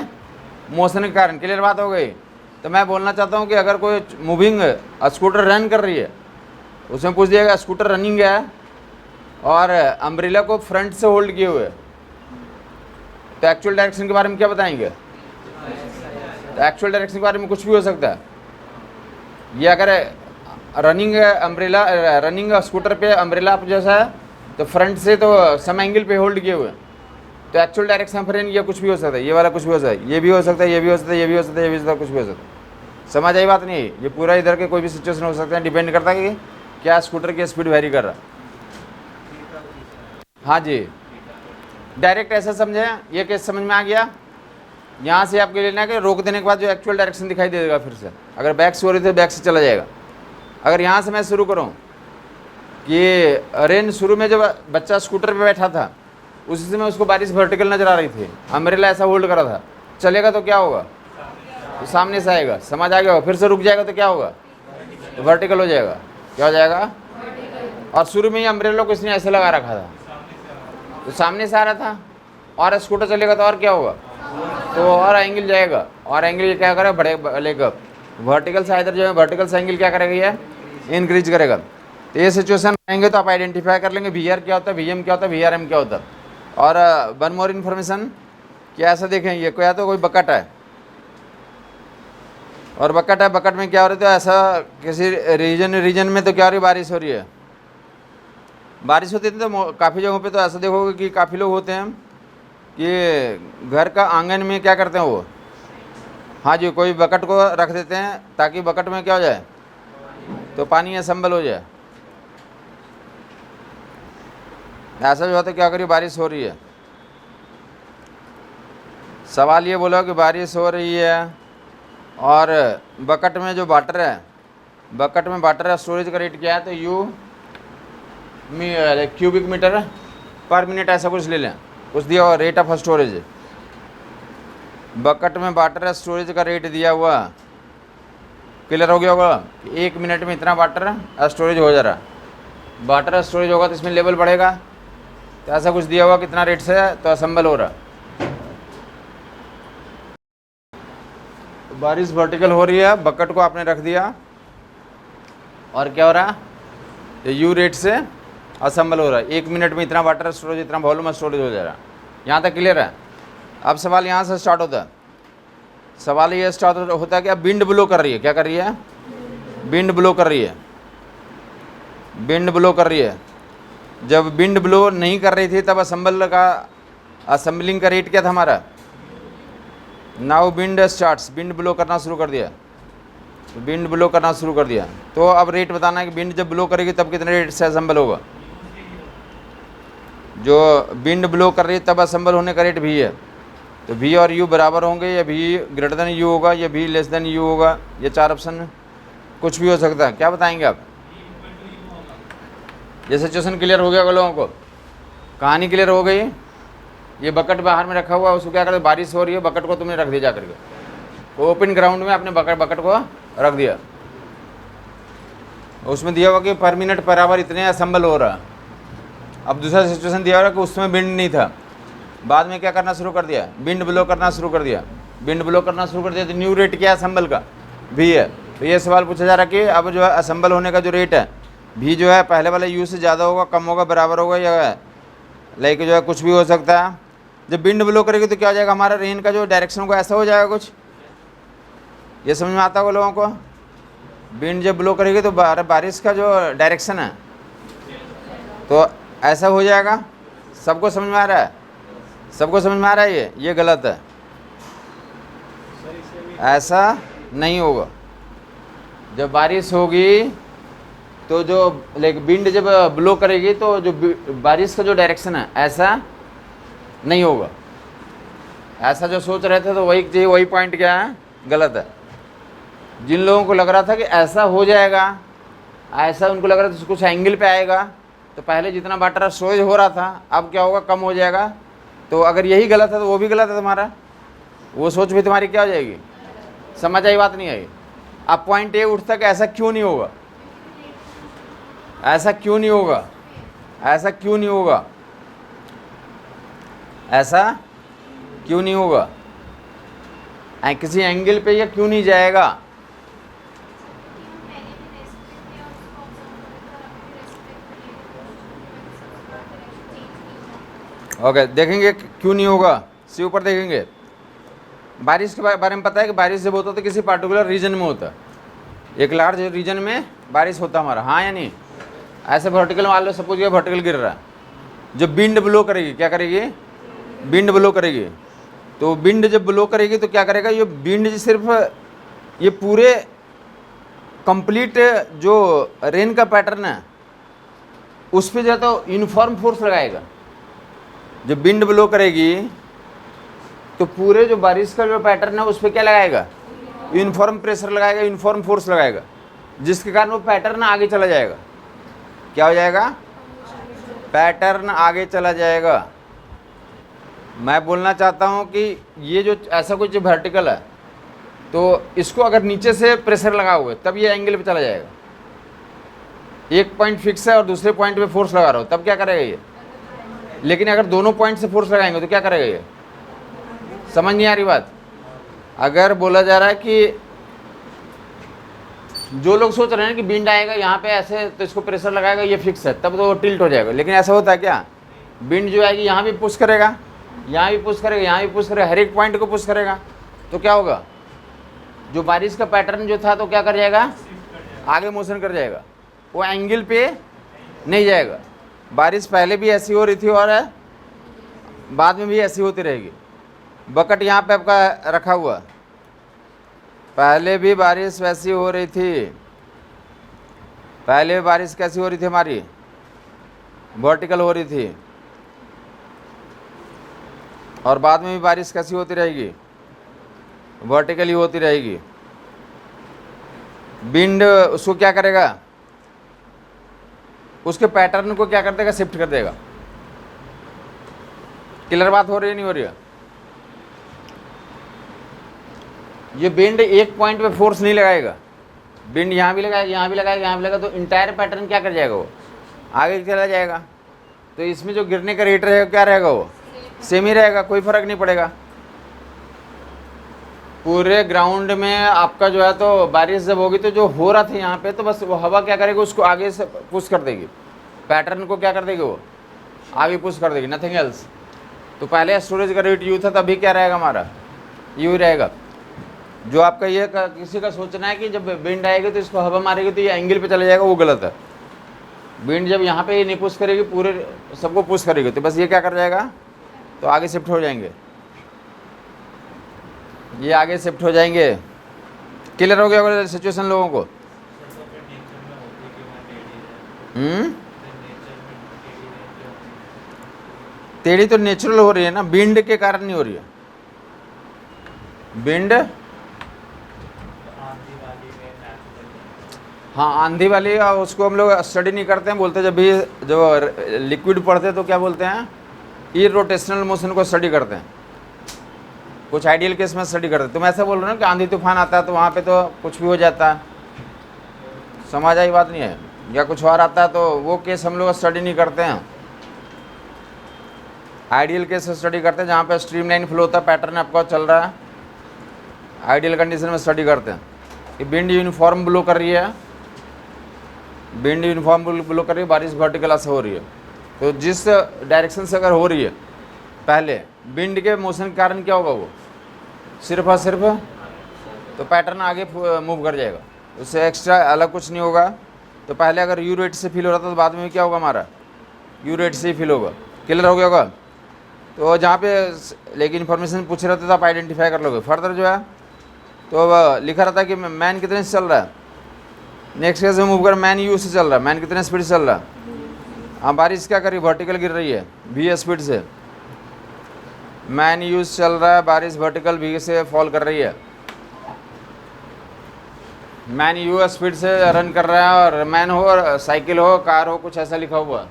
मोशन के कारण। क्लियर बात हो गई? तो मैं बोलना चाहता हूँ कि अगर कोई मूविंग स्कूटर रन कर रही है, उसमें पूछ दिएगा स्कूटर रनिंग है और अम्ब्रेला को फ्रंट से होल्ड किए हुए, तो एक्चुअल डायरेक्शन के बारे में क्या बताएंगे? तो एक्चुअल डायरेक्शन के बारे में कुछ भी हो सकता है। ये अगर रनिंग अम्ब्रेला, रनिंग स्कूटर पे अम्ब्रेला जैसा है तो फ्रंट से तो सम एंगल पे होल्ड किए हुए, तो एक्चुअल डायरेक्शन फ्रेंड ये कुछ भी हो सकता है, ये वाला कुछ भी हो सकता है, ये भी हो सकता है, ये भी हो सकता है, ये भी हो सकता है, ये भी हो सकता है, कुछ भी हो सकता है। समझ आई बात? नहीं, ये पूरा इधर के कोई भी सिचुएशन हो सकता है, डिपेंड करता है कि क्या स्कूटर की स्पीड वेरी कर रहा है। हाँ जी, डायरेक्ट ऐसा समझे, ये केस समझ में आ गया? यहाँ से आपके लेना है कि रोक देने के बाद जो एक्चुअल डायरेक्शन दिखाई दे देगा फिर से। अगर बैक से हो रही तो बैक से चला जाएगा। अगर यहाँ से मैं शुरू करूँ कि रेन शुरू में जब बच्चा स्कूटर पे बैठा था उसी समय उसको बारिश वर्टिकल नज़र आ रही थी, अम्ब्रेला ऐसा होल्ड करा था, चलेगा तो क्या होगा, तो सामने से आएगा, समझ आ गया होगा। फिर से रुक जाएगा तो क्या होगा, तो वर्टिकल हो जाएगा। क्या हो जाएगा? और शुरू में ही अम्ब्रेला को इसने ऐसे लगा रखा था तो सामने से आ रहा था, और स्कूटर चलेगा तो और क्या होगा, तो और एंगल जाएगा। और एंगल क्या करेगा, बढ़े लेगा वर्टिकल से, इधर जो है वर्टिकल से एंगल क्या करेगा, ये इंक्रीज करेगा। तो ये सिचुएशन आएंगे तो आप आइडेंटिफाई कर लेंगे वी आर क्या होता है, वी एम क्या होता है, वी आर एम क्या होता है। और वन मोर इन्फॉर्मेशन कि ऐसा देखें, ये कोई या तो कोई बकेट है और बकेट है, बकेट में क्या हो रही है, तो ऐसा किसी रीजन में तो क्या हो रही है, बारिश हो रही है। बारिश होती है तो काफ़ी जगहों पे तो ऐसा देखोगे कि काफ़ी लोग होते हैं कि घर का आंगन में क्या करते हैं वो, हाँ जी, कोई बकेट को रख देते हैं ताकि बकेट में क्या हो जाए, तो पानी असम्बल हो जाए। ऐसा जो होता है क्या करिए, बारिश हो रही है, सवाल ये बोला कि बारिश हो रही है और बकेट में जो वाटर है, बकेट में वाटर है, स्टोरेज का रेट क्या है, तो u cubic metre per minute ऐसा कुछ ले लें, कुछ दिया हुआ रेट ऑफ स्टोरेज। बकेट में वाटर है, स्टोरेज का रेट दिया हुआ, क्लियर हो गया होगा, 1 मिनट में इतना वाटर स्टोरेज हो जा रहा, वाटर स्टोरेज होगा तो इसमें लेवल बढ़ेगा, तो ऐसा कुछ दिया हुआ कितना रेट से तो असम्बल हो रहा। तो बारिश वर्टिकल हो रही है, बकेट को आपने रख दिया और क्या हो रहा, तो यू रेट से असम्बल हो रहा है, 1 मिनट में इतना वाटर स्टोरेज, इतना वॉल्यूम स्टोरेज हो जा रहा है। यहाँ तक क्लियर है? अब सवाल यहाँ से स्टार्ट होता है, सवाल ये स्टार्ट होता है कि अब विंड ब्लो कर रही है, क्या कर रही है, विंड ब्लो कर रही है, विंड ब्लो कर रही है। जब विंड ब्लो नहीं कर रही थी तब असेंबलिंग का रेट क्या था हमारा, now wind starts, wind blow करना शुरू कर दिया, विंड ब्लो करना शुरू कर दिया। तो अब रेट बताना है कि विंड जब ब्लो करेगी तब कितने रेट से असेंबल होगा। जो विंड ब्लो कर रही है तब असेंबल होने का रेट भी है, तो वी और यू बराबर होंगे, या वी ग्रेटर देन यू होगा, या वी लेस देन यू होगा, ये 4 ऑप्शन में कुछ भी हो सकता है। क्या बताएंगे आप? ये सिचुएशन क्लियर हो गया लोगों को, कहानी क्लियर हो गई। ये बकेट बाहर में रखा हुआ है, उसको क्या करते, बारिश हो रही है, बकेट को तुमने रख दिया, जा करके ओपन ग्राउंड में अपने बकेट को रख दिया, उसमें दिया हुआ कि पर मिनट पर आवर इतने असेंबल हो रहा। अब दूसरा सिचुएशन दिया हुआ कि उसमें विंड नहीं था, बाद में क्या करना शुरू कर दिया, विंड ब्लो करना शुरू कर दिया, विंड ब्लो करना शुरू कर दिया, तो न्यू रेट क्या है असेंबल का, भी है। तो ये सवाल पूछा जा रहा है कि अब जो है असेंबल होने का जो रेट है, भी जो है पहले वाले यू से ज़्यादा होगा, कम होगा, बराबर होगा, या लाइक जो है कुछ भी हो सकता है। जब विंड ब्लो करेगी तो क्या हो जाएगा, हमारा रेन का जो डायरेक्शन होगा ऐसा हो जाएगा कुछ, ये समझ में आता होगा लोगों को। विंड जब ब्लो करेगी तो बारिश का जो डायरेक्शन है तो ऐसा हो जाएगा। सबको समझ में आ रहा है? सबको समझ में आ रहा है? ये गलत है, ऐसा नहीं होगा। जब बारिश होगी तो जो लाइक विंड जब ब्लो करेगी तो जो बारिश का जो डायरेक्शन है ऐसा नहीं होगा। ऐसा जो सोच रहे थे तो वही पॉइंट क्या है, गलत है। जिन लोगों को लग रहा था कि ऐसा हो जाएगा, ऐसा उनको लग रहा था कुछ एंगल पे आएगा, तो पहले जितना वाटर स्टोरेज हो रहा था अब क्या होगा, कम हो जाएगा। तो अगर यही गलत है तो वो भी गलत है तुम्हारा, वो सोच भी तुम्हारी क्या हो जाएगी, समझ आई बात नहीं आई। अब पॉइंट ये उठता कि ऐसा क्यों नहीं होगा, ऐसा क्यों नहीं होगा, ऐसा क्यों नहीं होगा, ऐसा क्यों नहीं होगा, किसी एंगल पे ये क्यों नहीं जाएगा। ओके, देखेंगे क्यों नहीं होगा, सी ऊपर देखेंगे। बारिश के बारे में पता है कि बारिश जब होता है तो किसी पार्टिकुलर रीजन में होता है, एक लार्ज रीजन में बारिश होता है हमारा, हाँ या नहीं। ऐसे वर्टिकल मान लो, सपोज ये वर्टिकल गिर रहा है, जब विंड ब्लो करेगी, क्या करेगी, विंड ब्लो करेगी, तो विंड जब ब्लो करेगी तो क्या करेगा, ये विंड सिर्फ ये पूरे कंप्लीट जो रेन का पैटर्न है उस पर जो है तो यूनिफॉर्म फोर्स लगाएगा। जब विंड ब्लो करेगी तो पूरे जो बारिश का जो पैटर्न है उस पर क्या लगाएगा, यूनिफॉर्म प्रेशर लगाएगा, यूनिफॉर्म फोर्स लगाएगा, जिसके कारण वो पैटर्न आगे चला जाएगा। क्या हो जाएगा, पैटर्न आगे चला जाएगा। मैं बोलना चाहता हूँ कि ये जो ऐसा कुछ वर्टिकल है तो इसको अगर नीचे से प्रेशर लगा हुआ है तब ये एंगल पे चला जाएगा। एक पॉइंट फिक्स है और दूसरे पॉइंट पे फोर्स लगा रहा हो तब क्या करेगा ये, लेकिन अगर दोनों पॉइंट से फोर्स लगाएंगे तो क्या करेगा ये, समझ नहीं आ रही बात। अगर बोला जा रहा है कि जो लोग सोच रहे हैं कि बिंड आएगा यहाँ पे ऐसे तो इसको प्रेशर लगाएगा ये फिक्स है तब तो वो टिल्ट हो जाएगा, लेकिन ऐसा होता है क्या, बिंड जो आएगी यहाँ भी पुश करेगा, यहाँ भी पुश करेगा, यहाँ भी पुश करेगा, हर एक पॉइंट को पुश करेगा, तो क्या होगा, जो बारिश का पैटर्न जो था तो क्या कर जाएगा, आगे मोशन कर जाएगा, वो एंगल पे नहीं जाएगा। बारिश पहले भी ऐसी हो रही थी और बाद में भी ऐसी होती रहेगी। बकेट यहाँ पे आपका रखा हुआ, पहले भी बारिश वैसी हो रही थी, पहले बारिश कैसी हो रही थी हमारी, वर्टिकल हो रही थी, और बाद में भी बारिश कैसी होती रहेगी, वर्टिकल ही होती रहेगी। विंड उसको क्या करेगा, उसके पैटर्न को क्या कर देगा, शिफ्ट कर देगा। क्लियर बात हो रही है नहीं हो रही है। ये विंड एक पॉइंट पे फोर्स नहीं लगाएगा, विंड यहाँ भी लगाएगा, यहाँ भी लगाएगा, यहाँ भी लगाएगा, तो इंटायर पैटर्न क्या कर जाएगा, वो आगे चला जाएगा। तो इसमें जो गिरने का रेट रहेगा क्या रहेगा, वो सेम ही रहेगा, कोई फर्क नहीं पड़ेगा। पूरे ग्राउंड में आपका जो है तो बारिश जब होगी तो जो हो रहा था यहाँ पे तो बस वो हवा क्या करेगी, उसको आगे से पुश कर देगी, पैटर्न को क्या कर देगी, वो आगे पुश कर देगी, नथिंग एल्स। तो पहले स्टोरेज का रेट यू था, तभी क्या रहेगा हमारा, यू ही रहेगा। जो आपका ये किसी का सोचना है कि जब विंड आएगी तो इसको हवा मारेगी तो ये एंगल पे चला जाएगा, वो गलत है। विंड जब यहाँ पे नहीं पुश करेगी, पूरे सबको पुश करेगी, तो बस ये क्या कर जाएगा, तो आगे शिफ्ट हो जाएंगे, ये आगे शिफ्ट हो जाएंगे। क्लियर हो गया सिचुएशन लोगों को। टेढ़ी तो नेचुरल हो रही है ना, विंड के कारण नहीं हो रही है। विंड हाँ आंधी वाली, उसको हम लोग स्टडी नहीं करते हैं, बोलते जब भी जब लिक्विड पढ़ते हैं तो क्या बोलते हैं, इरोटेशनल मोशन को स्टडी करते हैं, कुछ आइडियल केस में स्टडी करते हैं। तुम ऐसा बोल रहे हो कि आंधी तूफान आता है तो वहाँ पे तो कुछ भी हो जाता है, समझ आई बात नहीं है, या कुछ और आता है तो वो केस हम लोग स्टडी नहीं करते हैं। आइडियल केस स्टडी करते हैं जहाँ पे स्ट्रीमलाइन फ्लो होता है, पैटर्न आपका चल रहा है, आइडियल कंडीशन में स्टडी करते हैं कि विंड यूनिफॉर्म ब्लो कर रही है, विंड यूनिफॉर्म ब्लो कर रही है, बारिश वर्टिकल ऐसे हो रही है। तो जिस डायरेक्शन से अगर हो रही है, पहले विंड के मोशन के कारण क्या होगा, वो सिर्फ और सिर्फ तो पैटर्न आगे मूव कर जाएगा, उससे एक्स्ट्रा अलग कुछ नहीं होगा। तो पहले अगर यू रेट से फील हो रहा था तो बाद में क्या होगा, हमारा यू रेट से ही फील होगा। क्लियर हो गया होगा। तो जहाँ पे लेकिन इन्फॉर्मेशन पूछ रहे थे तो आप आइडेंटिफाई कर लोगे। फर्दर जो है तो अब लिखा रहता है कि मैन कितने से चल रहा है, नेक्स्ट केस में मूव कर, मैन यू से चल रहा है, मैन कितने स्पीड से चल रहा है। हाँ बारिश क्या करी, वर्टिकल गिर रही है वी स्पीड से, मैन यू से चल रहा है, बारिश वर्टिकल वी से फॉल कर रही है। मैन यू स्पीड से रन कर रहा है, और मैन हो और साइकिल हो कार हो कुछ ऐसा लिखा हुआ।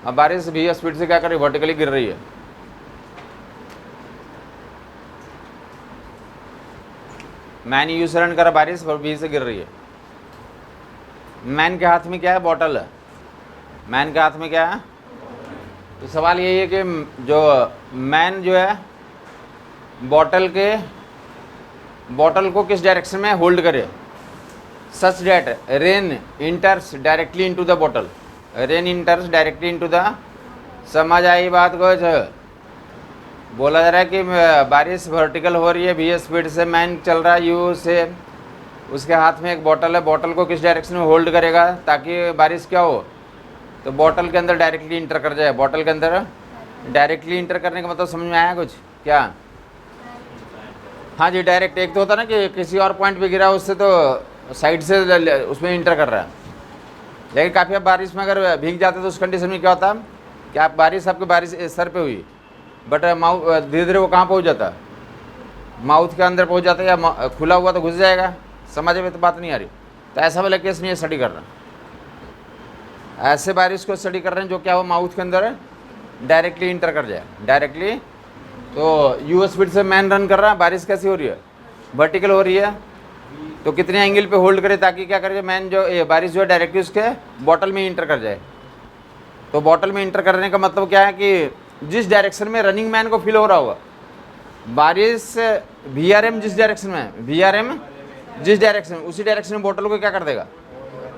अब बारिश वी स्पीड से क्या कर रही है, वर्टिकली गिर रही है। मैन यू से रन कर रहा है, बारिश वी से गिर रही है। मैन के हाथ में क्या है, बॉटल है, मैन के हाथ में क्या है। तो सवाल यही है कि जो मैन जो है बॉटल को किस डायरेक्शन में होल्ड करे, such that rain इंटर्स directly into the bottle, rain इंटर्स directly into the. समझ आई बात कुछ। बोला जा रहा है कि बारिश वर्टिकल हो रही है, वी स्पीड से मैन चल रहा है यू से, उसके हाथ में एक बॉटल है, बॉटल को किस डायरेक्शन में होल्ड करेगा ताकि बारिश क्या हो, तो बॉटल के अंदर डायरेक्टली इंटर कर जाए। बॉटल के अंदर डायरेक्टली इंटर करने का मतलब समझ में आया कुछ क्या। हाँ जी डायरेक्ट, एक तो होता ना कि किसी और पॉइंट पे गिरा उससे तो साइड से उसमें इंटर कर रहा है, लेकिन काफ़ी आप बारिश में अगर भीग जाते तो उस कंडीशन में क्या होता कि आप बारिश आपकी बारिश सर पे हुई बट माउथ धीरे धीरे वो कहाँ पहुँच जाता है, माउथ के अंदर पहुँच जाता है, या खुला हुआ तो घुस जाएगा। समझ में तो बात नहीं आ रही। तो ऐसा वाला केस नहीं है स्टडी कर रहा, ऐसे वायरस को स्टडी कर रहे हैं जो क्या वो माउथ के अंदर डायरेक्टली इंटर कर जाए डायरेक्टली। तो यू स्पीड से मैन रन कर रहा है, बारिश कैसी हो रही है, वर्टिकल हो रही है। तो कितने एंगल पे होल्ड करे ताकि क्या करे, मैन जो ये बारिश जो है डायरेक्टली उसके बॉटल में इंटर कर जाए। तो बॉटल में इंटर करने का मतलब क्या है कि जिस डायरेक्शन में रनिंग मैन को फील हो रहा होगा, बारिश VRM जिस डायरेक्शन में है, VRM जिस डायरेक्शन में, उसी डायरेक्शन में बॉटल को क्या कर देगा,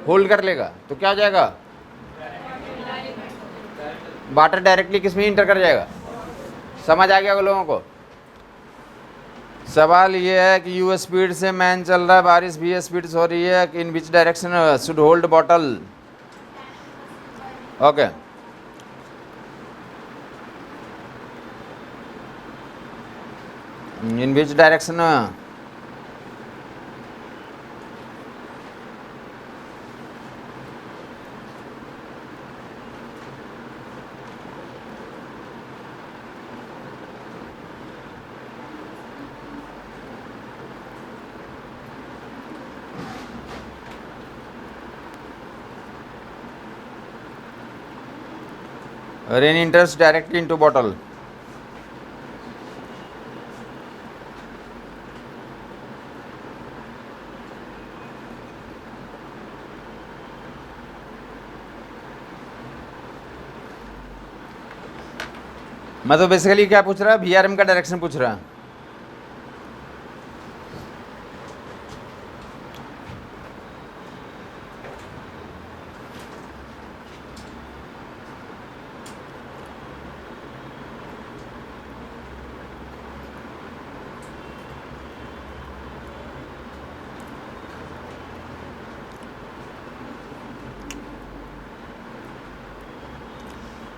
होल्ड कर लेगा। तो क्या हो जाएगा, वाटर डायरेक्टली किस में इंटर कर जाएगा। समझ आ गया लोगों को। सवाल ये है कि U स्पीड से मैन चल रहा है, बारिश V स्पीड से हो रही है, कि in which direction should hold bottle. Okay, in which direction, rain enters directly into bottle। मैं तो बेसिकली क्या पूछ रहा है, VRM का डायरेक्शन पूछ रहा है।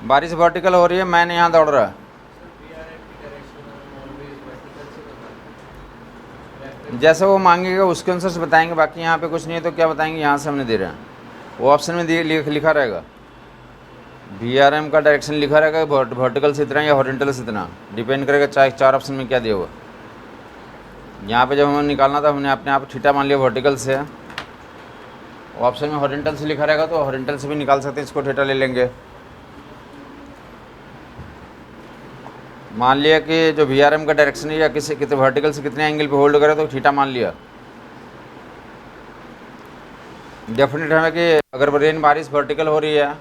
बारिश वर्टिकल हो रही है, मैंने यहाँ दौड़ रहा है। जैसे वो मांगेगा उसके अनुसार से बताएंगे, बाकी यहाँ पे कुछ नहीं है तो क्या बताएंगे, यहाँ से हमने दे रहे हैं। वो ऑप्शन में लिखा रहेगा, VRM का डायरेक्शन लिखा रहेगा, वर्टिकल से इतना या हॉरिजॉन्टल से इतना, डिपेंड करेगा चाहे 4 ऑप्शन में क्या दिया हुआ। यहाँ पे जब हमें निकालना था हमने अपने आप थीटा मान लिया वर्टिकल से, ऑप्शन में हॉरिजॉन्टल से लिखा रहेगा तो हॉरिजॉन्टल से भी निकाल सकते हैं, इसको थीटा ले लेंगे। मान लिया कि जो VRM का डायरेक्शन है या कितने वर्टिकल से कितने एंगल पे होल्ड करे तो थीटा मान लिया। डेफिनेट है कि अगर रेन बारिश वर्टिकल हो रही है,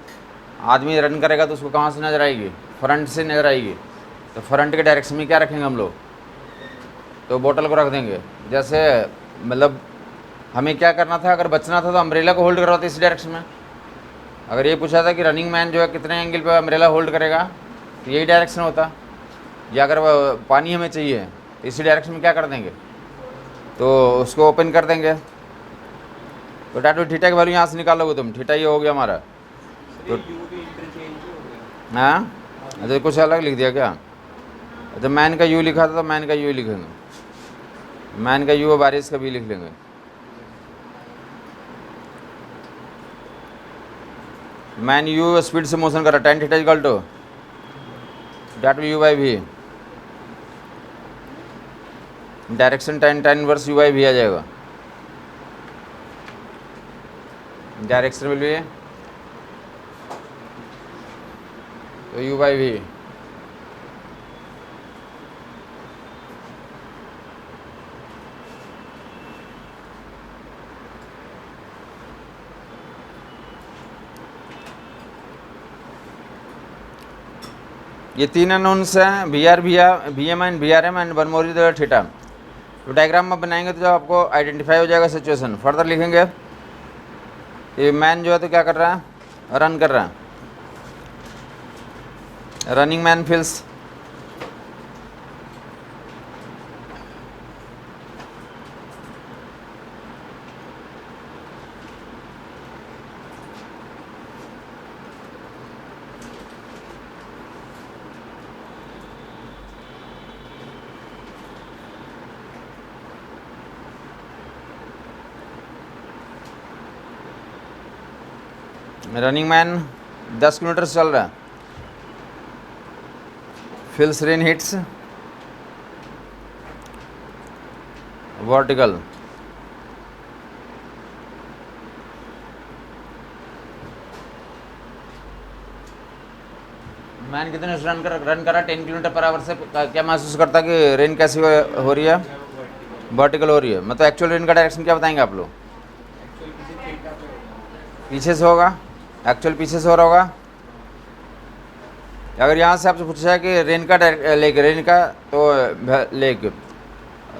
आदमी रन करेगा तो उसको कहाँ से नज़र आएगी, फ्रंट से नज़र आएगी। तो फ्रंट के डायरेक्शन में क्या रखेंगे हम लोग, तो बोतल को रख देंगे। जैसे मतलब हमें क्या करना था, अगर बचना था तो अम्ब्रेला को होल्ड करवाते इस डायरेक्शन में। अगर ये पूछा था कि रनिंग मैन जो है कितने एंगल पे अम्ब्रेला होल्ड करेगा, तो यही डायरेक्शन होता। या अगर पानी हमें चाहिए तो इसी डायरेक्शन में क्या कर देंगे, तो उसको ओपन कर देंगे। तो डाटो थीटा की वैल्यू यहाँ से निकालोगे तुम, थीटा ये हो गया हमारा। तो हाँ, अच्छा कुछ अलग लिख दिया क्या। अच्छा मैन का यू लिखा था तो मैन का यू लिखेंगे, मैन का यू बारिश का भी लिख लेंगे। मैन यू स्पीड से मोशन कर रहा है, tan theta equal to that u by v, direction tan inverse u by v आ जाएगा। डायरेक्शन विल बी तो यू बाई भी। ये 3 अननोन्स हैं, VM and VRM and one more is theta. तो डायग्राम में बनाएंगे तो जब आपको आइडेंटिफाई हो जाएगा सिचुएशन। फर्दर लिखेंगे ये मैन जो है तो क्या कर रहा है, रन कर रहा है, running man feels running man 10 kilometre से चल रहा है, fills rain hits vertical. Man कितने रन करा 10 किलोमीटर पर आवर से क्या महसूस करता कि रेन कैसी हो रही है? वर्टिकल हो रही है। मतलब एक्चुअल रेन का डायरेक्शन क्या बताएंगे आप लोग? पीछे से होगा, एक्चुअल पीछे से हो रहा होगा। अगर यहाँ से आपसे पूछा है कि रेन का तो लेक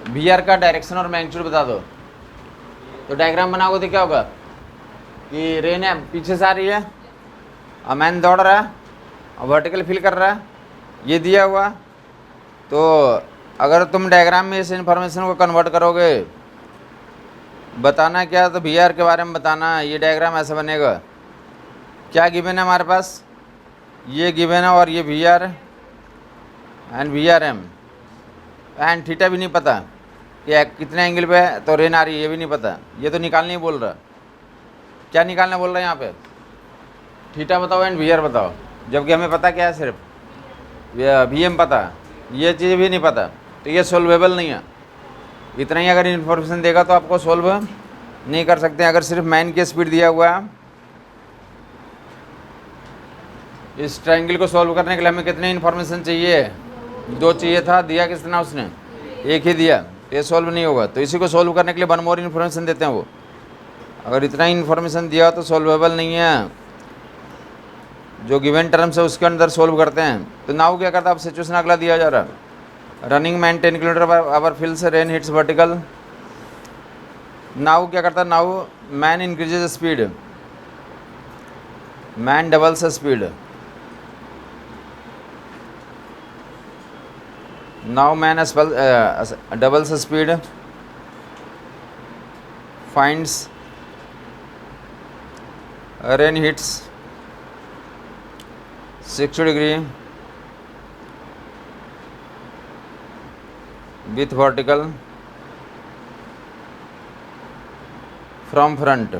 वी आर का डायरेक्शन और मैग्नीट्यूड बता दो, तो डायग्राम बनाओगे तो क्या होगा कि रेन है पीछे से आ रही है और मैन दौड़ रहा है और वर्टिकल फील कर रहा है, ये दिया हुआ। तो अगर तुम डायग्राम में इस इन्फॉर्मेशन को कन्वर्ट करोगे, बताना क्या, तो वी आर के बारे में बताना। ये डायग्राम ऐसा बनेगा, क्या गिवन है हमारे पास, ये गिवन है और ये V R and V R M and theta भी नहीं पता कि कितने एंगल पे है तो रेन आ रही है, ये भी नहीं पता। ये तो निकालने ही बोल रहा, क्या निकालने बोल रहा है यहाँ पे? थीटा बताओ एंड वी आर बताओ, जबकि हमें पता क्या है, सिर्फ वी एम पता, ये चीज़ भी नहीं पता। तो ये सोल्वेबल नहीं है। इतना ही अगर इन्फॉर्मेशन देगा तो आपको सोल्व नहीं कर सकते। अगर सिर्फ मैन की स्पीड दिया हुआ है, इस ट्रायंगल को सॉल्व करने के लिए हमें कितनी इन्फॉर्मेशन चाहिए? 2 चाहिए था, दिया कितना उसने? 1 ही दिया। ये सॉल्व नहीं होगा। तो इसी को सॉल्व करने के लिए 1 मोर इन्फॉर्मेशन देते हैं वो। अगर इतना इन्फॉर्मेशन दिया तो सॉल्वेबल नहीं है। जो गिवन टर्म्स है उसके अंदर सॉल्व करते हैं। तो नाउ क्या करता है, अब सिचुएशन अगला दिया जा रहा है, running man 10 kilometre per hour feels rain hits vertical. Now क्या करता है, now man increases speed, man doubles speed. Now man doubles speed, finds rain hits 60 degree with vertical from front।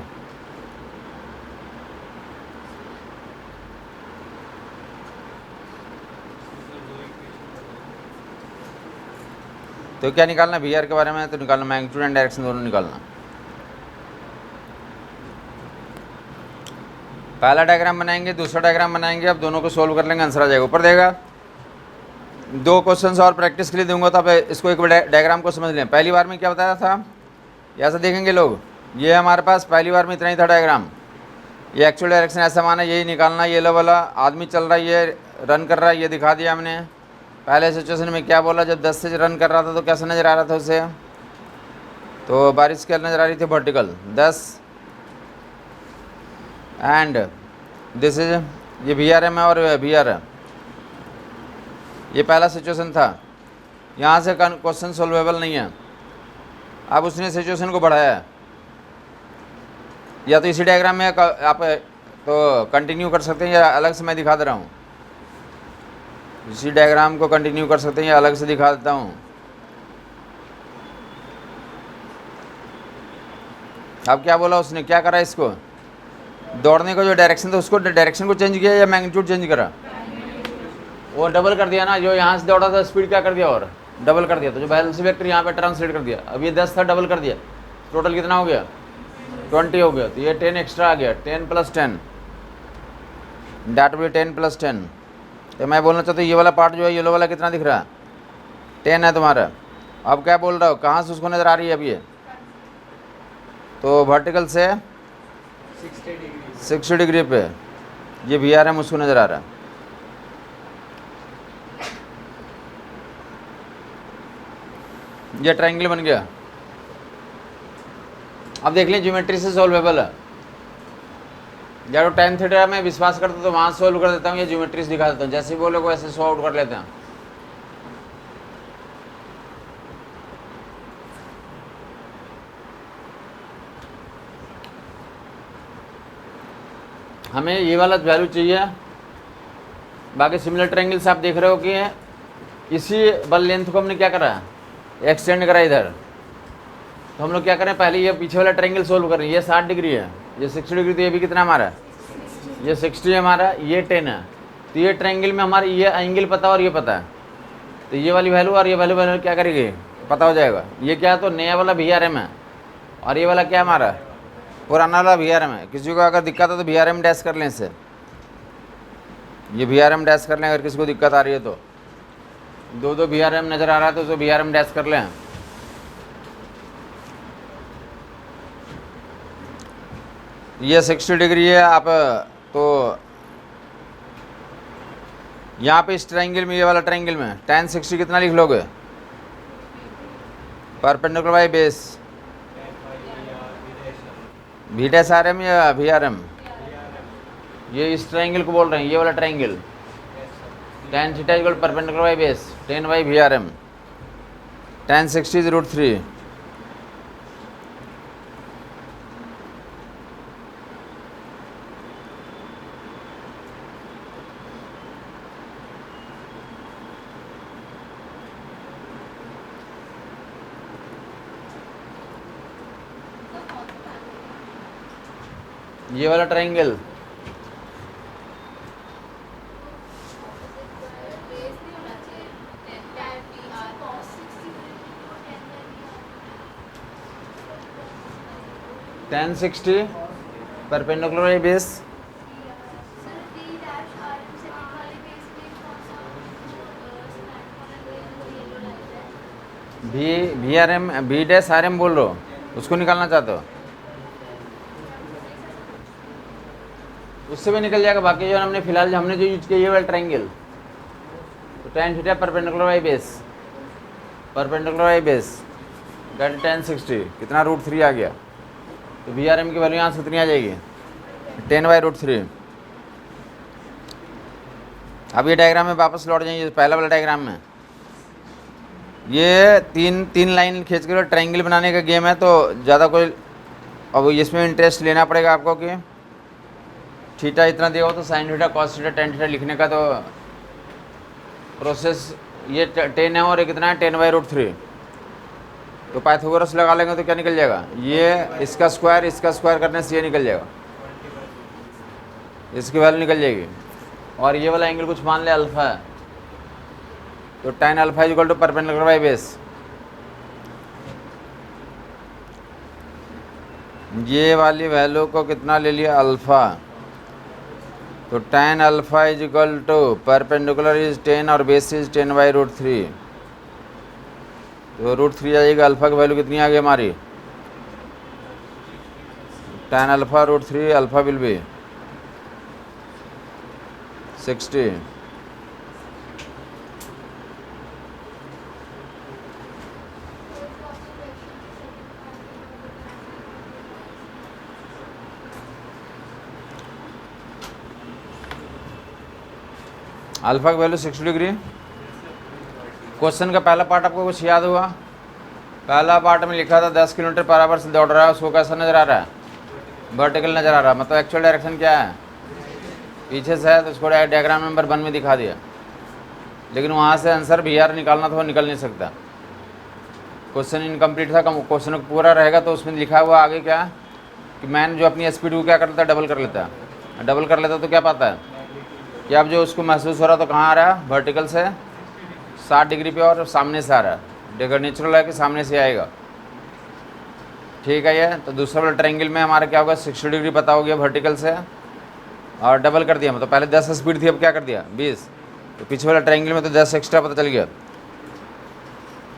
तो क्या निकालना वी आर के बारे में? तो निकालना मैग्नीट्यूड एंड डायरेक्शन दोनों निकालना। पहला डायग्राम बनाएंगे, दूसरा डायग्राम बनाएंगे, अब दोनों को सोल्व कर लेंगे, आंसर आ जाएगा। ऊपर देगा 2 क्वेश्चंस और प्रैक्टिस के लिए दूंगा, तो आप इसको एक डायग्राम को समझ लें। पहली बार में क्या बताया था, ऐसा देखेंगे लोग, ये हमारे पास पहली बार में इतना ही था डायग्राम। ये एक्चुअल डायरेक्शन ऐसा माना, यही निकालना। ये लो वाला आदमी चल रहा है, ये रन कर रहा है, ये दिखा दिया हमने। पहले सिचुएशन में क्या बोला, जब 10 से रन कर रहा था तो कैसा नज़र आ रहा था उसे? तो बारिश क्या नज़र आ रही थी? वर्टिकल 10। एंड दिस इज, ये वी आर एम है और वी आर है। ये पहला सिचुएशन था। यहाँ से क्वेश्चन सॉल्वेबल नहीं है। अब उसने सिचुएशन को बढ़ाया है, या तो इसी डायग्राम में आप तो कंटिन्यू कर सकते हैं, या अलग से मैं दिखा दे रहा हूँ। इसी डायग्राम को कंटिन्यू कर सकते हैं या अलग से दिखा देता हूँ। अब क्या बोला उसने, क्या करा इसको? दौड़ने का जो डायरेक्शन था उसको डायरेक्शन को चेंज किया या मैग्नीट्यूड चेंज करा? वो डबल कर दिया ना। जो यहाँ से दौड़ा था स्पीड क्या कर दिया और डबल कर दिया। तो जो बैलेंस वेक्टर यहाँ पे ट्रांसलेट कर दिया। अब ये 10 था, डबल कर दिया, टोटल कितना हो गया? 20 हो गया। तो ये 10 एक्स्ट्रा आ गया, 10 + 10, डैट विल 10 + 10। तो मैं बोलना चाहता हूँ ये वाला पार्ट जो है, येलो वाला कितना दिख रहा है? 10 है तुम्हारा। अब क्या बोल रहा हो, कहाँ से उसको नज़र आ रही है अब ये? तो वर्टिकल से 60 डिग्री पे ये वी आर एम उसको नज़र आ रहा है। ये ट्रायंगल बन गया। अब देख लें ज्योमेट्री से सॉल्वेबल है। जब tan थीटा में विश्वास करता तो वहाँ सॉल्व कर देता हूँ, ये ज्योमेट्री से दिखा देता हूँ। जैसे ही बोलोगे वैसे सॉल्व आउट कर लेते हैं। हमें ये वाला वैल्यू चाहिए। बाकी सिमिलर ट्रायंगल से आप देख रहे हो कि इसी बल लेंथ को हमने क्या करा, एक्सटेंड करा इधर। तो हम लोग क्या करें, पहले ये पीछे वाला ट्रायंगल सोल्व करें। ये 60 डिग्री है, ये 60 डिग्री। तो ये भी कितना हमारा, ये 60 है हमारा, ये 10 है। तो ये ट्रायंगल में हमारा ये एंगल पता और ये पता है। तो ये वाली वैल्यू और ये वैल्यू वैल्यू क्या करेगी, पता हो जाएगा। ये क्या है, तो नया वाला VRM है और ये वाला क्या हमारा पुराना वाला VRM है। किसी को अगर दिक्कत है तो VRM डैश कर लें इससे, ये VRM डैश कर लें। अगर किसी को दिक्कत आ रही है तो दो VRM नज़र आ रहा है तो उसको VRM डैश कर लें। ये 60 डिग्री है। आप तो यहाँ पे इस ट्रायंगल में, ये वाला ट्रायंगल में tan 60 कितना लिख लोगे, perpendicular by base V dash RM या VRM, ये इस ट्रायंगल को बोल रहे हैं, ये वाला triangle tan theta equal perpendicular by base 10 by VRM, tan 60 is √3। ये वाला triangle tan 60 perpendicular by base VRM V dash RM बोल रहे हो, उसको निकालना चाहते हो, उससे भी निकल जाएगा। बाकी जो हमने फिलहाल हमने जो यूज किया ये वाला ट्रायंगल, तो tan theta perpendicular by base, perpendicular by base that tan 60 कितना √3 आ गया। तो VRM की वैल्यू यहाँ से कितनी आ जाएगी, 10 बाई √3। अब ये डायग्राम में वापस लौट जाएंगे, पहला वाला डायग्राम में ये तीन लाइन खींच कर ट्रायंगल बनाने का गेम है। तो ज़्यादा कोई अब इसमें इंटरेस्ट लेना पड़ेगा आपको कि थीटा इतना दिया हो तो sign theta cos theta tan theta लिखने का तो प्रोसेस ये 10 है और ये कितना है 10 बाई √3। तो पाइथागोरस लगा लेंगे तो क्या निकल जाएगा, ये इसका स्क्वायर करने से ये निकल जाएगा, इसकी वैल्यू निकल जाएगी। और ये वाला एंगल कुछ मान ले अल्फा है, तो tan alpha equal to perpendicular by base, ये वाली वैल्यू को कितना ले लिया अल्फा, तो tan alpha is equal to perpendicular is 10 और बेस इज 10 बाई √3। तो √3 आ जाएगा। अल्फा की वैल्यू कितनी आ गई हमारी, tan alpha √3 alpha will be 60। Alpha की वैल्यू 60 डिग्री। क्वेश्चन का पहला पार्ट आपको कुछ याद हुआ, पहला पार्ट में लिखा था 10 किलोमीटर पर आवर से दौड़ रहा है, उसको कैसा नज़र आ रहा है, वर्टिकल नज़र आ रहा है। मतलब एक्चुअल डायरेक्शन क्या है, पीछे से है, तो उसको डायग्राम नंबर 1 में दिखा दिया। लेकिन वहाँ से आंसर VR निकालना था, वो निकल नहीं सकता, क्वेश्चन इनकम्प्लीट था। क्वेश्चन पूरा रहेगा तो उसमें लिखा हुआ आगे क्या कि मैन जो अपनी स्पीड को क्या करता है, डबल कर लेता है। डबल कर लेता है तो क्या पाता है कि अब जो उसको महसूस हो रहा है तो कहाँ आ रहा है, वर्टिकल से 60 डिग्री पे और सामने से आ रहा है। देखो नेचुरल है कि सामने से आएगा, ठीक है। ये तो दूसरा वाला ट्रायंगल में हमारा क्या होगा, 60 डिग्री पता हो गया वर्टिकल से और डबल कर दिया। मतलब पहले 10 स्पीड थी, अब क्या कर दिया 20। तो पीछे वाला ट्रायंगल में तो 10 एक्स्ट्रा पता चल गया।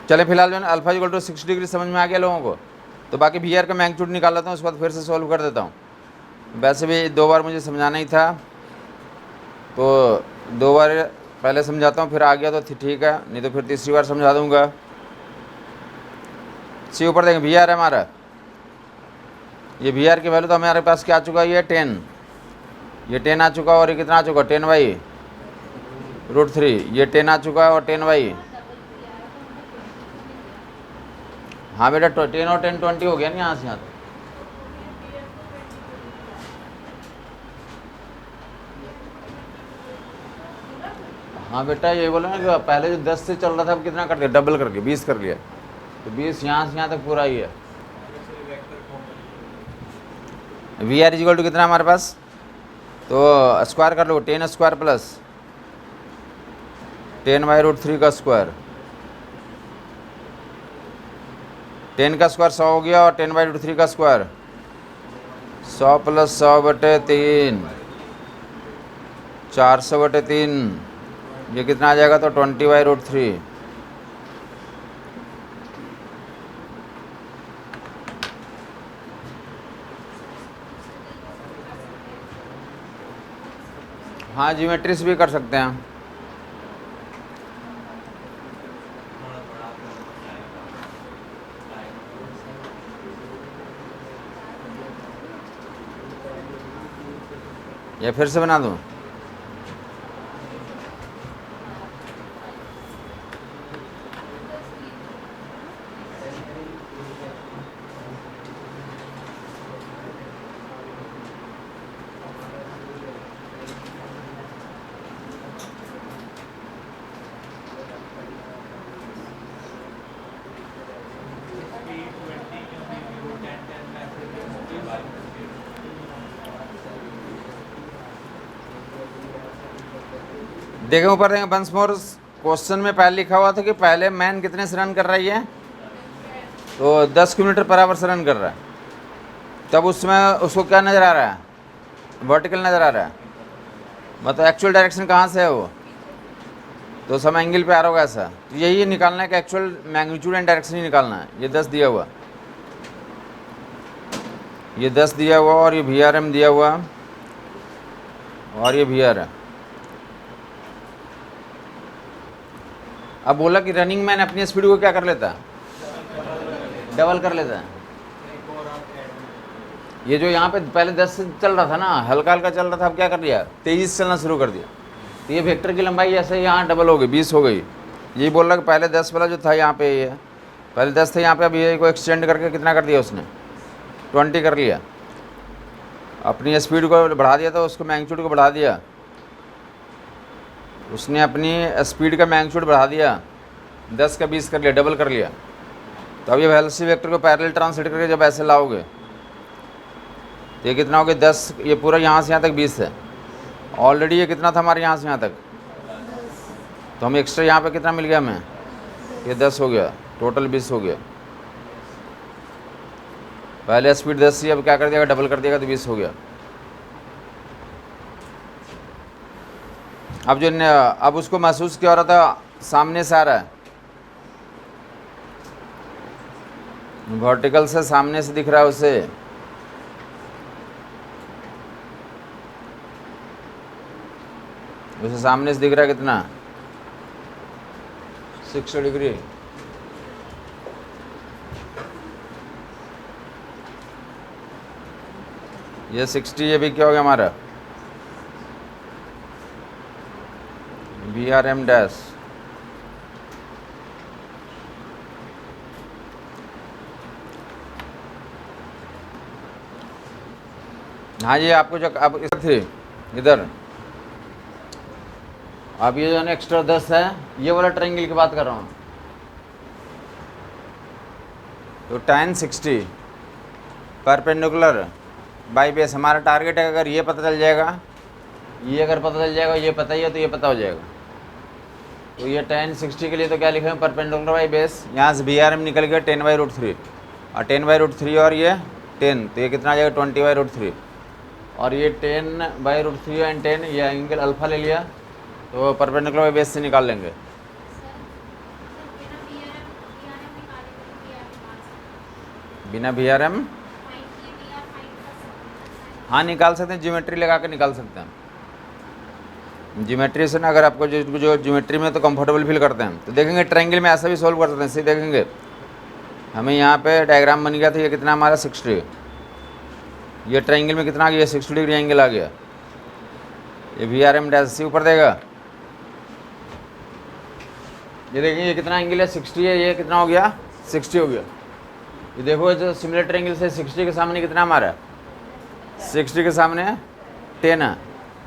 चले फिलहाल जो है अल्फा इक्वल टू 60 डिग्री समझ में आ गया लोगों को। तो बाकी VR का मैग्नीट्यूड निकाल लेता हूँ, उसके बाद फिर से सॉल्व कर देता हूँ। वैसे भी 2 बार मुझे समझाना ही था, तो 2 बार पहले समझाता हूँ, फिर आ गया तो ठीक है, नहीं तो फिर तीसरी बार समझा दूँगा। सी ऊपर देखें VR है हमारा, ये VR की वैल्यू तो हमारे पास क्या आ चुका है, ये 10, ये 10 आ चुका है। और ये कितना आ चुका है 10 बाई √3, ये 10 आ चुका है और 10 बाई, हाँ बेटा 10 और 10 20 हो गया ना यहाँ से यहाँ। हाँ बेटा ये बोला ना कि पहले जो 10 से चल रहा था अब कितना कर दिया, डबल करके 20 कर लिया। तो 20 यहाँ से यहाँ तक पूरा ही है। VR इक्वल टू कितना हमारे पास, तो स्क्वायर कर लो 10 स्क्वायर प्लस 10/√3 का स्क्वायर, 10 का स्क्वायर 100 हो गया और 10/√3 का स्क्वायर 100 + 100/3 400/3, ये कितना आ जाएगा? तो 20/√3। हाँ, ज्योमेट्री से भी कर सकते हैं। या फिर से बना दूँ? देखें ऊपर देखें, वंस मोर क्वेश्चन में पहले लिखा हुआ था कि पहले मैन कितने से रन कर रही है? तो 10 किलोमीटर पर आवर से रन कर रहा है। तब उसमें उसको क्या नज़र आ रहा है? वर्टिकल नज़र आ रहा है। मतलब एक्चुअल डायरेक्शन कहाँ से है वो? तो सब एंगल पे आ रहा होगा ऐसा। तो यही निकालना है कि एक्चुअल मैग्नीट्यूड एंड डायरेक्शन ही निकालना है। ये 10 दिया हुआ, ये 10 दिया हुआ और ये VRM दिया हुआ और ये VR है। अब बोला कि रनिंग मैन अपनी स्पीड को क्या कर लेता है? डबल कर लेता है। ये जो यहाँ पे पहले 10 से चल रहा था ना, हल्का हल्का चल रहा था, अब क्या कर दिया? तेज़ी से चलना शुरू कर दिया। तो ये वेक्टर की लंबाई ऐसे यहाँ डबल हो गई, 20 हो गई। ये बोल रहा कि पहले 10 वाला जो था यहाँ पे, ये पहले 10 था यहाँ पे, अब ये को एक्सटेंड करके कितना कर दिया उसने? 20 कर लिया। अपनी स्पीड को बढ़ा दिया, तो उसको मैग्नीट्यूड को बढ़ा दिया। उसने अपनी स्पीड का मैग्नीट्यूड बढ़ा दिया, 10 का 20 कर लिया, डबल कर लिया। तो अब ये वेलोसिटी वेक्टर को पैरेलल ट्रांसलेट करके जब ऐसे लाओगे तो ये कितना हो गया? 10। ये पूरा यहाँ से यहाँ तक 20 है। ऑलरेडी ये कितना था हमारे यहाँ से यहाँ तक? तो हम एक्स्ट्रा यहाँ पे कितना मिल गया हमें? ये 10 हो गया, टोटल 20 हो गया। पहले स्पीड 10 थी, अब क्या कर दिया? डबल कर दिया तो 20 हो गया। अब जो अब उसको महसूस क्या हो रहा था? सामने से आ रहा है, वर्टिकल से सामने से दिख रहा है उसे। उसे सामने से दिख रहा है कितना? 60 डिग्री। ये 60, ये भी क्या हो गया हमारा? VRM dash. हाँ, ये आपको जो अब इस थे इधर, अब ये जो है एक्स्ट्रा 10 है, ये वाला ट्रायंगल की बात कर रहा हूँ। तो tan 60 परपेंडिकुलर बाई बेस, हमारा टारगेट है। अगर ये पता चल जाएगा, ये अगर पता चल जाएगा, ये पता ही है, तो ये पता हो जाएगा। तो ये tan 60 के लिए तो क्या लिखा है? Perpendicular by base. यहाँ से VRM निकल गया 10/√3 और 10/√3 और ये 10, तो ये कितना आ जाएगा? 20/√3। और ये 10/√3 एंड 10, ये एंगल अल्फा ले लिया, तो परपेंडिकुलर बाई बेस से निकाल लेंगे। बिना VRM हाँ निकाल सकते हैं, ज्योमेट्री लगा के निकाल सकते हैं। ज्योमेट्री से ना, अगर आपको जो ज्योमेट्री में तो कंफर्टेबल फील करते हैं, तो देखेंगे ट्रायंगल में ऐसा भी सॉल्व कर सकते हैं। इसे देखेंगे, हमें यहाँ पे डायग्राम बन गया था, ये कितना हमारा 60, ये ट्रायंगल में कितना आ गया? 60 डिग्री एंगल आ गया। ये VRM डैश सी ऊपर देगा, ये देखेंगे ये कितना एंगल है? 60 है। ये कितना हो गया? 60 हो गया। ये देखो, जो सिमिलर ट्रायंगल से 60 के सामने कितना हमारा? 60 के सामने 10 है।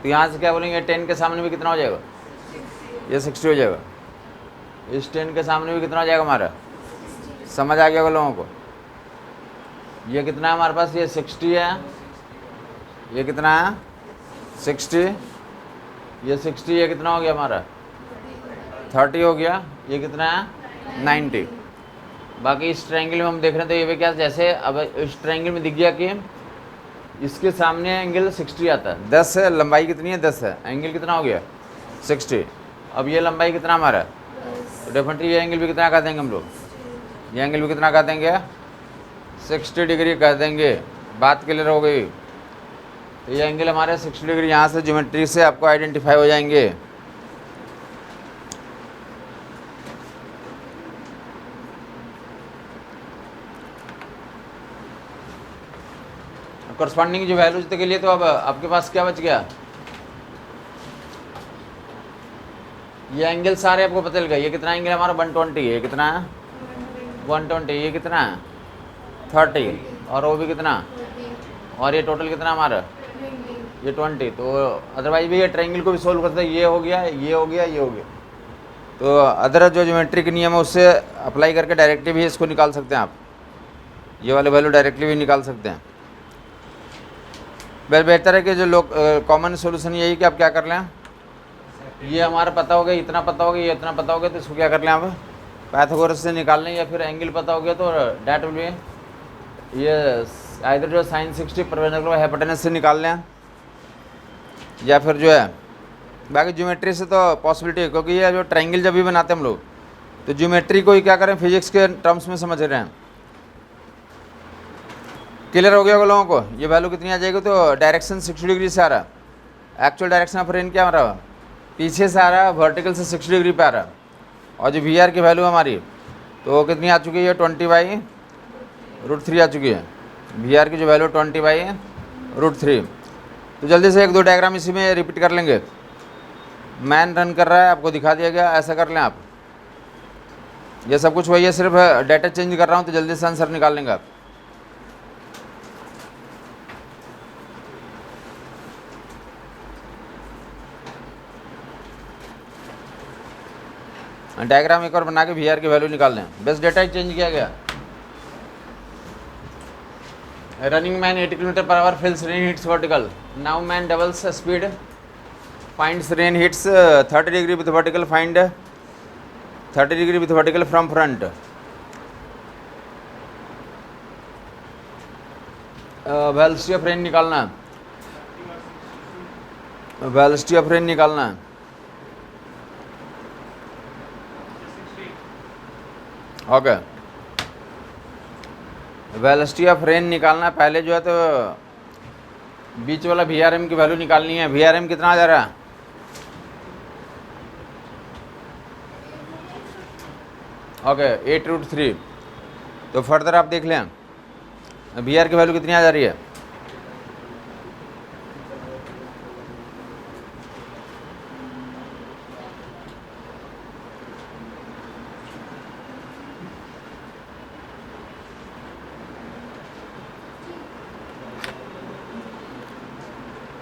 तो यहाँ से क्या बोलेंगे? 10 के सामने भी कितना हो जाएगा? ये 60 हो जाएगा। इस 10 के सामने भी कितना हो जाएगा हमारा? समझ आ गया होगा लोगों को? ये कितना है हमारे पास? ये 60 है। ये कितना है? 60। ये 60, ये कितना हो गया हमारा? 30 हो गया, ये कितना है 90। बाकी इस ट्रायंगल में हम देख रहे हैं तो ये भी क्या, जैसे अब इस ट्रायंगल में दिख गया कि इसके सामने एंगल 60 आता है, 10 है, लंबाई कितनी है 10 है, एंगल कितना हो गया 60। अब ये लंबाई कितना हमारा, तो डेफिनेटली ये एंगल भी कितना कर देंगे हम लोग, ये एंगल भी कितना कर देंगे 60 डिग्री कर देंगे। बात क्लियर हो गई। तो ये एंगल हमारे 60 डिग्री यहाँ से ज्योमेट्री से आपको आइडेंटिफाई हो जाएंगे। करस्पॉन्डिंग जो वैल्यूज के लिए तो अब आपके पास क्या बच गया, ये एंगल सारे आपको पता चल गए। ये कितना एंगल हमारा 120 है, ये कितना है 120, ये कितना है 30, और वो भी कितना, और ये टोटल कितना हमारा ये 20। तो अदरवाइज भी ये ट्रायंगल को भी सोल्व करते हैं, ये हो गया, ये हो गया, ये हो गया। तो अदर जो ज्योमेट्रिक नियम है उससे अप्लाई करके डायरेक्टली भी इसको निकाल सकते हैं आप, ये वाले वैल्यू डायरेक्टली भी निकाल सकते हैं। बेहतर है कि जो लोग कॉमन सोल्यूशन यही कि आप क्या कर लें, ये हमारा पता हो गया, इतना पता हो गया, ये इतना पता हो गया, तो इसको क्या कर लें आप पाइथागोरस से निकाल लें, या फिर एंगल पता हो गया तो डैट विल बी ये आइदर जो sin 60 परपेंडिकुलर हाइपोटेनस से निकाल लें, या फिर जो है बाकी ज्योमेट्री से तो पॉसिबिलिटी है, क्योंकि ये जो ट्रायंगल जब भी बनाते हैं हम लोग तो ज्योमेट्री को ही क्या करें फिजिक्स के टर्म्स में समझ रहे हैं। क्लियर हो गया होगा लोगों को। ये वैल्यू कितनी आ जाएगी, तो डायरेक्शन 60 डिग्री से आ रहा है, एक्चुअल डायरेक्शन ऑफ रेन क्या आ रहा है पीछे से आ रहा है, वर्टिकल से 60 डिग्री पे आ रहा है। और जो वी आर की वैल्यू हमारी तो कितनी आ चुकी है 20/√3 आ चुकी है, वी आर की जो वैल्यू 20/√3। तो जल्दी से एक दो डायग्राम इसी में रिपीट कर लेंगे। मैन रन कर रहा है, आपको दिखा दिया गया, ऐसा कर लें आप। ये सब कुछ वही है, सिर्फ डाटा चेंज कर रहा हूँ, तो जल्दी से आंसर निकाल लेंगे आप। डायग्राम एक और बना के वी आर की वैल्यू निकाल लें। बस डेटा चेंज किया गया। Running man 80 km/h fills rain hits vertical. Now man doubles speed, finds rain hits 30 degree with vertical, find 30 degree with vertical from front. Velocity of rain निकालना है, velocity of rain निकालना है। Okay, velocity of rain निकालना है। पहले जो है तो बीच वाला VRM की वैल्यू निकालनी है। VRM कितना आ जा रहा है, ओके 8√3। तो फर्दर आप देख लें VR की वैल्यू कितनी आ जा रही है,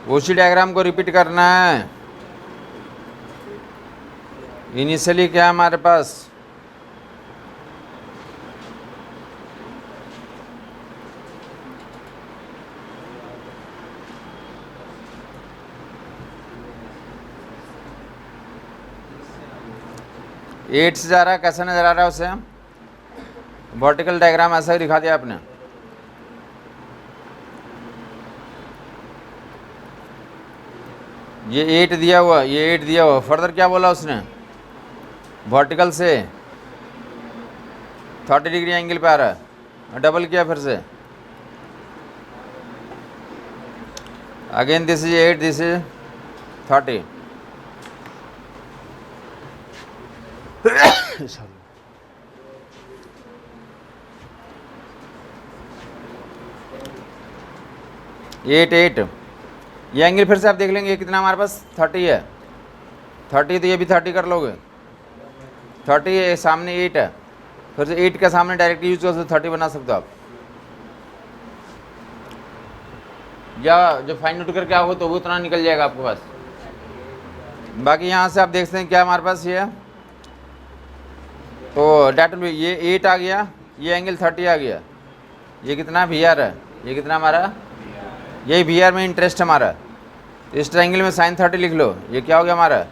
उसी डायग्राम को रिपीट करना है। इनिशियली क्या है हमारे पास, एट से जा रहा है, कैसे नजर आ रहा है उसे, वर्टिकल डायग्राम ऐसा ही दिखा दिया आपने। ये 8 दिया हुआ, ये 8 दिया हुआ, फर्दर क्या बोला उसने, वर्टिकल से 30 डिग्री एंगल पे आ रहा है, डबल किया फिर से, again this is 8, this is 30। Eight eight, ये एंगल फिर से आप देख लेंगे, ये कितना हमारे पास 30 है, 30, तो ये भी 30 कर लोगे, 30 है, सामने 8 है, फिर से 8 के सामने डायरेक्ट यूज कर सकते 30 बना सकते हो आप, या जो फाइंड आउट करके आओगे तो वो उतना निकल जाएगा आपके पास। बाकी यहाँ से आप देख सकते हैं क्या हमारे पास ये है, तो डेट विल बी ये 8 आ गया, ये एंगल 30 आ गया, ये कितना VR है, ये कितना हमारा, यही VR में इंटरेस्ट हमारा। इस ट्रायंगल में sin 30 लिख लो, ये क्या हो गया हमारा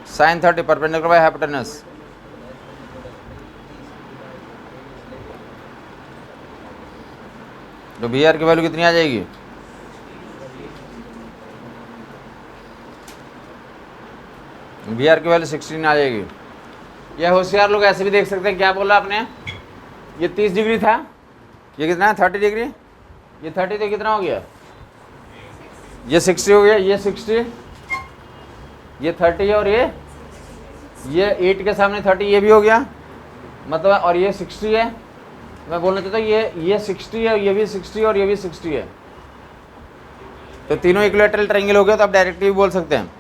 साइन 30 परपेंडिकुलर बाय हाइपोटेनस। तो बी आर की वैल्यू कितनी आ जाएगी? बी आर की वैल्यू 16 आ जाएगी। यह होशियार लोग ऐसे भी देख सकते हैं। क्या बोला आपने? ये 30 डिग्री था, ये कितना है? 30 डिग्री। ये 30 तो कितना हो गया? ये 60 हो गया, ये 60, ये 30 और ये 8 के सामने 30, ये भी हो गया मतलब, और ये 60 है। मैं बोलना चाहता हूँ ये 60 है, ये भी 60 और ये भी 60 है। तो तीनों इक्विलैटरल ट्रायंगल हो गया। तो आप डायरेक्टली भी बोल सकते हैं।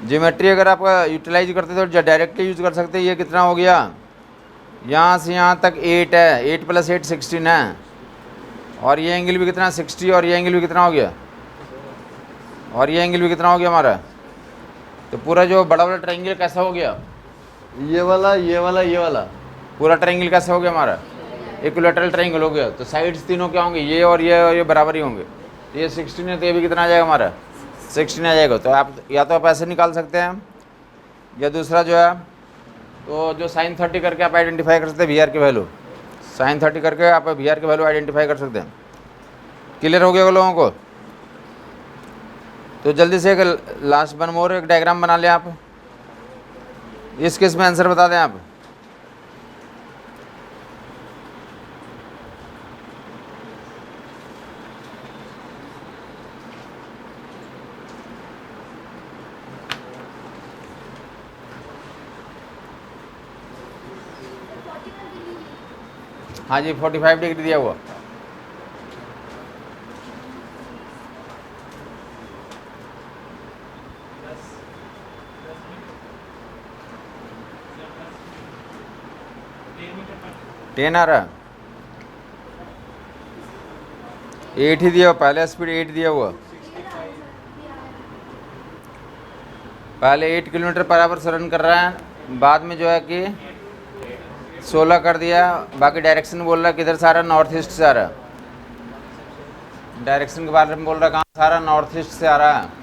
ज्योमेट्री अगर आप यूटिलाइज करते तो डायरेक्टली यूज कर सकते हैं। ये कितना हो गया? यहाँ से यहाँ तक 8 है, 8 + 8 16 है, और ये एंगल भी कितना? 60, और ये एंगल भी कितना हो गया? और ये एंगल भी कितना हो गया हमारा? तो पूरा जो बड़ा बड़ा ट्रायंगल कैसा हो गया? ये वाला, ये वाला, ये वाला पूरा ट्रायंगल कैसा हो गया हमारा? इक्विलैटरल ट्रायंगल हो गया। तो साइड्स तीनों क्या होंगे? ये और ये बराबर ही होंगे। तो ये 16 है, तो ये भी कितना आ जाएगा हमारा? 16 आ जाएगा। तो आप या तो आप ऐसे निकाल सकते हैं, या दूसरा जो है तो जो साइन 30 करके आप आइडेंटिफाई कर सकते हैं वी आर की वैल्यू। साइन 30 करके आप वी आर की वैल्यू आइडेंटिफाई कर सकते हैं। क्लियर हो गया लोगों को? तो जल्दी से एक लास्ट वन मोर एक डायग्राम बना लें आप। इस केस में आंसर बता दें आप। हाँ जी, 45 डिग्री दिया हुआ। टेन आ रहा, 8 ही दिया हुआ। पहले स्पीड 8 दिया हुआ, पहले 8 किलोमीटर पर आवर से रन कर रहा है। बाद में जो है कि 16 कर दिया। बाकी डायरेक्शन बोल रहा है किधर से आ रहा है? नॉर्थ ईस्ट से आ रहा है। डायरेक्शन के बारे में बोल रहा है कहाँ से आ रहा है? नॉर्थ ईस्ट से आ रहा है।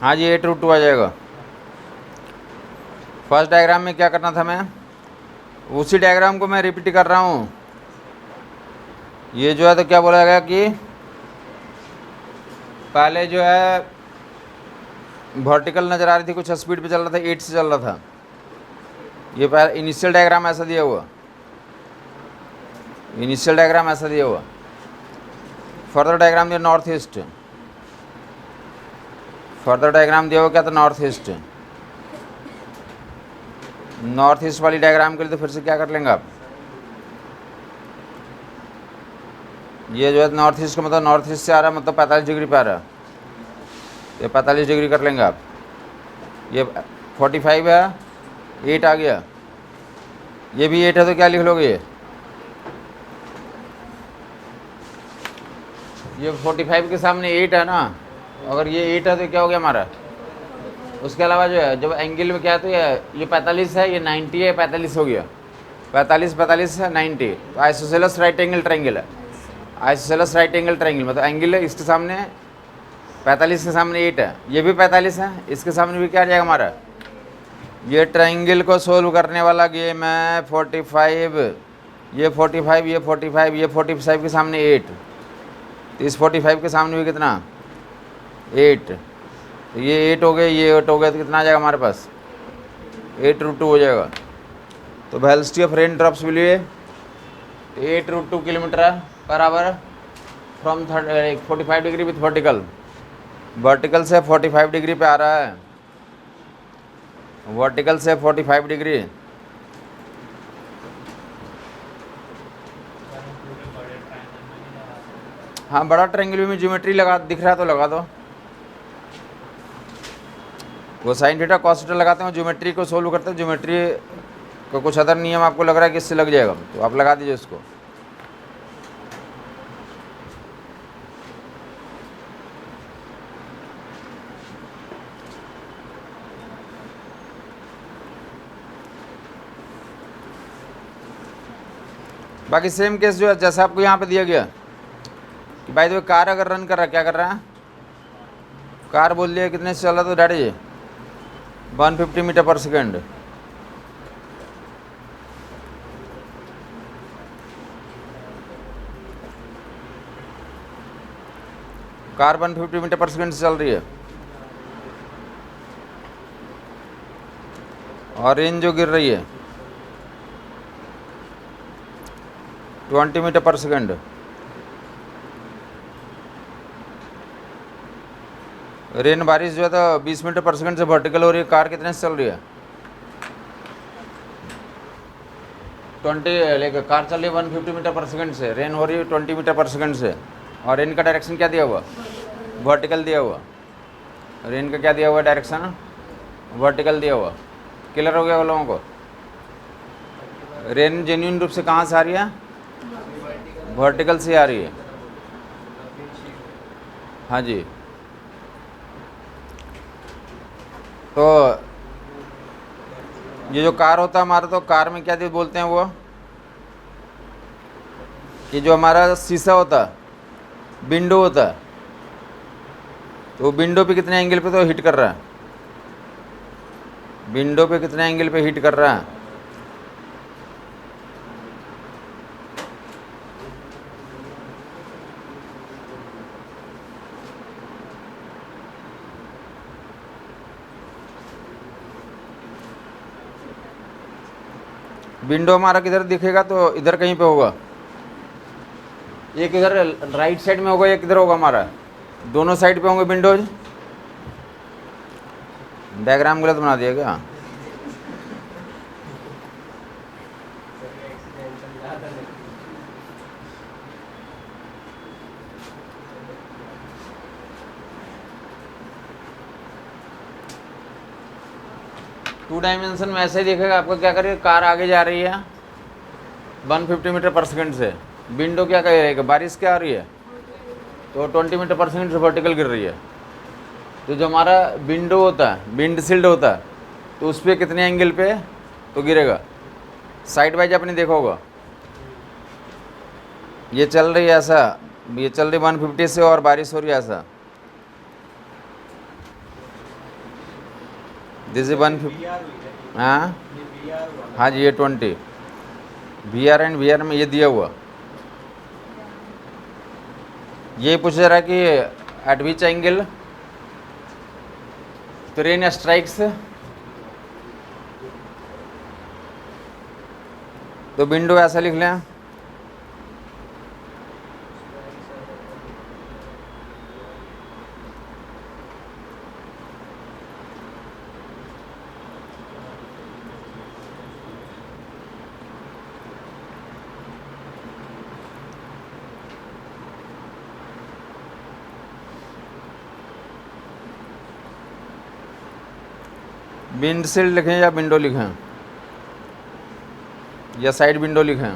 हाँ जी, 8√2 आ जाएगा। फर्स्ट डायग्राम में क्या करना था? मैं उसी डायग्राम को मैं रिपीट कर रहा हूँ। ये जो है तो क्या बोला गया कि पहले जो है वर्टिकल नज़र आ रही थी, कुछ स्पीड पे चल रहा था, 8 से चल रहा था। ये पहले इनिशियल डायग्राम ऐसा दिया हुआ, इनिशियल डायग्राम ऐसा दिया हुआ। फर्दर डायग्राम दिया नॉर्थ ईस्ट, फर्दर डायग्राम दिया हुआ क्या? तो नॉर्थ ईस्ट। नॉर्थ ईस्ट वाली डायग्राम के लिए तो फिर से क्या कर लेंगे आप? ये जो है नॉर्थ ईस्ट का मतलब नॉर्थ ईस्ट से आ रहा है, मतलब 45 डिग्री पे आ रहा है। ये 45 डिग्री कर लेंगे आप। ये 45 है, 8 आ गया। ये भी 8 है, तो क्या लिख लोगे? ये 45 के सामने 8 है ना। अगर ये 8 है तो क्या हो गया हमारा? उसके अलावा जो है जब एंगल में क्या है तो ये 45 है, ये 90 है, 45 हो गया। 45 45 है 90। तो आइसोसेलेस राइट एंगल ट्रायंगल है। आइसोसेलेस राइट एंगल ट्रायंगल मतलब एंगल है, इसके सामने 45 के सामने 8 है, ये भी 45 है, इसके सामने भी क्या आ जाएगा हमारा? ये ट्रायंगल को सोल्व करने वाला गेम है। 45, ये 45, ये 45, ये 45 के सामने 8, तो इस 45 के सामने भी कितना? 8। तो ये 8 हो गए, ये 8 हो गया, तो कितना आ जाएगा हमारे पास? 8√2 हो जाएगा। तो velocity of rain drops will be 8√2 kilometre per hour from 45 degree with vertical. Vertical से 45 डिग्री पे आ रहा है, वर्टिकल से 45 डिग्री। हाँ, बड़ा ट्रायंगल में ज्योमेट्री लगा दिख रहा है तो लगा दो। वो साइन थीटा कॉस थीटा लगाते हैं, ज्योमेट्री को सोल्व करते हैं, ज्योमेट्री को कुछ अदर नियम आपको लग रहा है कि इससे लग जाएगा तो आप लगा दीजिए उसको। बाकी सेम केस जो है जैसा आपको यहाँ पे दिया गया कि भाई तो कार अगर रन कर रहा है, क्या कर रहा है, कार बोल दिया कितने से चल रहा, तो डैट जी 150 मीटर पर सेकेंड। कार 150 मीटर पर सेकेंड से चल रही है और रेन जो गिर रही है 20 मीटर पर सेकेंड। रेन बारिश जो है तो 20 मीटर पर सेकेंड से वर्टिकल हो रही है। कार कितने से चल रही है 20, लेकर कार चल रही है 150 मीटर पर सेकेंड से, रेन हो रही है 20 मीटर पर सेकेंड से। और रेन का डायरेक्शन क्या दिया हुआ, वर्टिकल दिया हुआ। रेन का क्या दिया हुआ डायरेक्शन, वर्टिकल दिया हुआ। क्लियर हो गया वो लोगों को। रेन जेन्युइन रूप से कहाँ से आ रही है, वर्टिकल से आ रही है। हाँ जी, तो ये जो कार होता है हमारा, तो कार में क्या बोलते हैं वो कि जो हमारा शीशा होता है, विंडो होता है, तो विंडो पे कितने एंगल पे तो हिट कर रहा है, विंडो पे कितने एंगल पे हिट कर रहा है। विंडो हमारा किधर दिखेगा, तो इधर कहीं पे होगा, एक इधर राइट साइड में होगा, एक इधर होगा हमारा, दोनों साइड पे होंगे विंडोज। डायग्राम गलत बना दिया क्या, टू डायमेंशन में ऐसे ही दिखेगा आपको। क्या करिए, कार आगे जा रही है 150 मीटर पर सेकेंड से, विंडो क्या कह रही है, बारिश क्या आ रही है तो 20 मीटर पर सेकेंड से वर्टिकल गिर रही है। तो जो हमारा विंडो होता है, विंडशील्ड होता है, तो उस पर कितने एंगल पे तो गिरेगा, साइड वाइज आपने देखा होगा। ये चल रही है ऐसा, ये चल रही 150 से और बारिश हो रही है ऐसा, दिस इज 150। हाँ हाँ जी, ये 20 VR एंड VR में ये दिया हुआ। ये पूछ रहा है कि एट विच एंगल तो रेन स्ट्राइक्स, तो विंडो ऐसा लिख लें, विंडशील्ड लिखें या विंडो लिखें या साइड विंडो लिखें।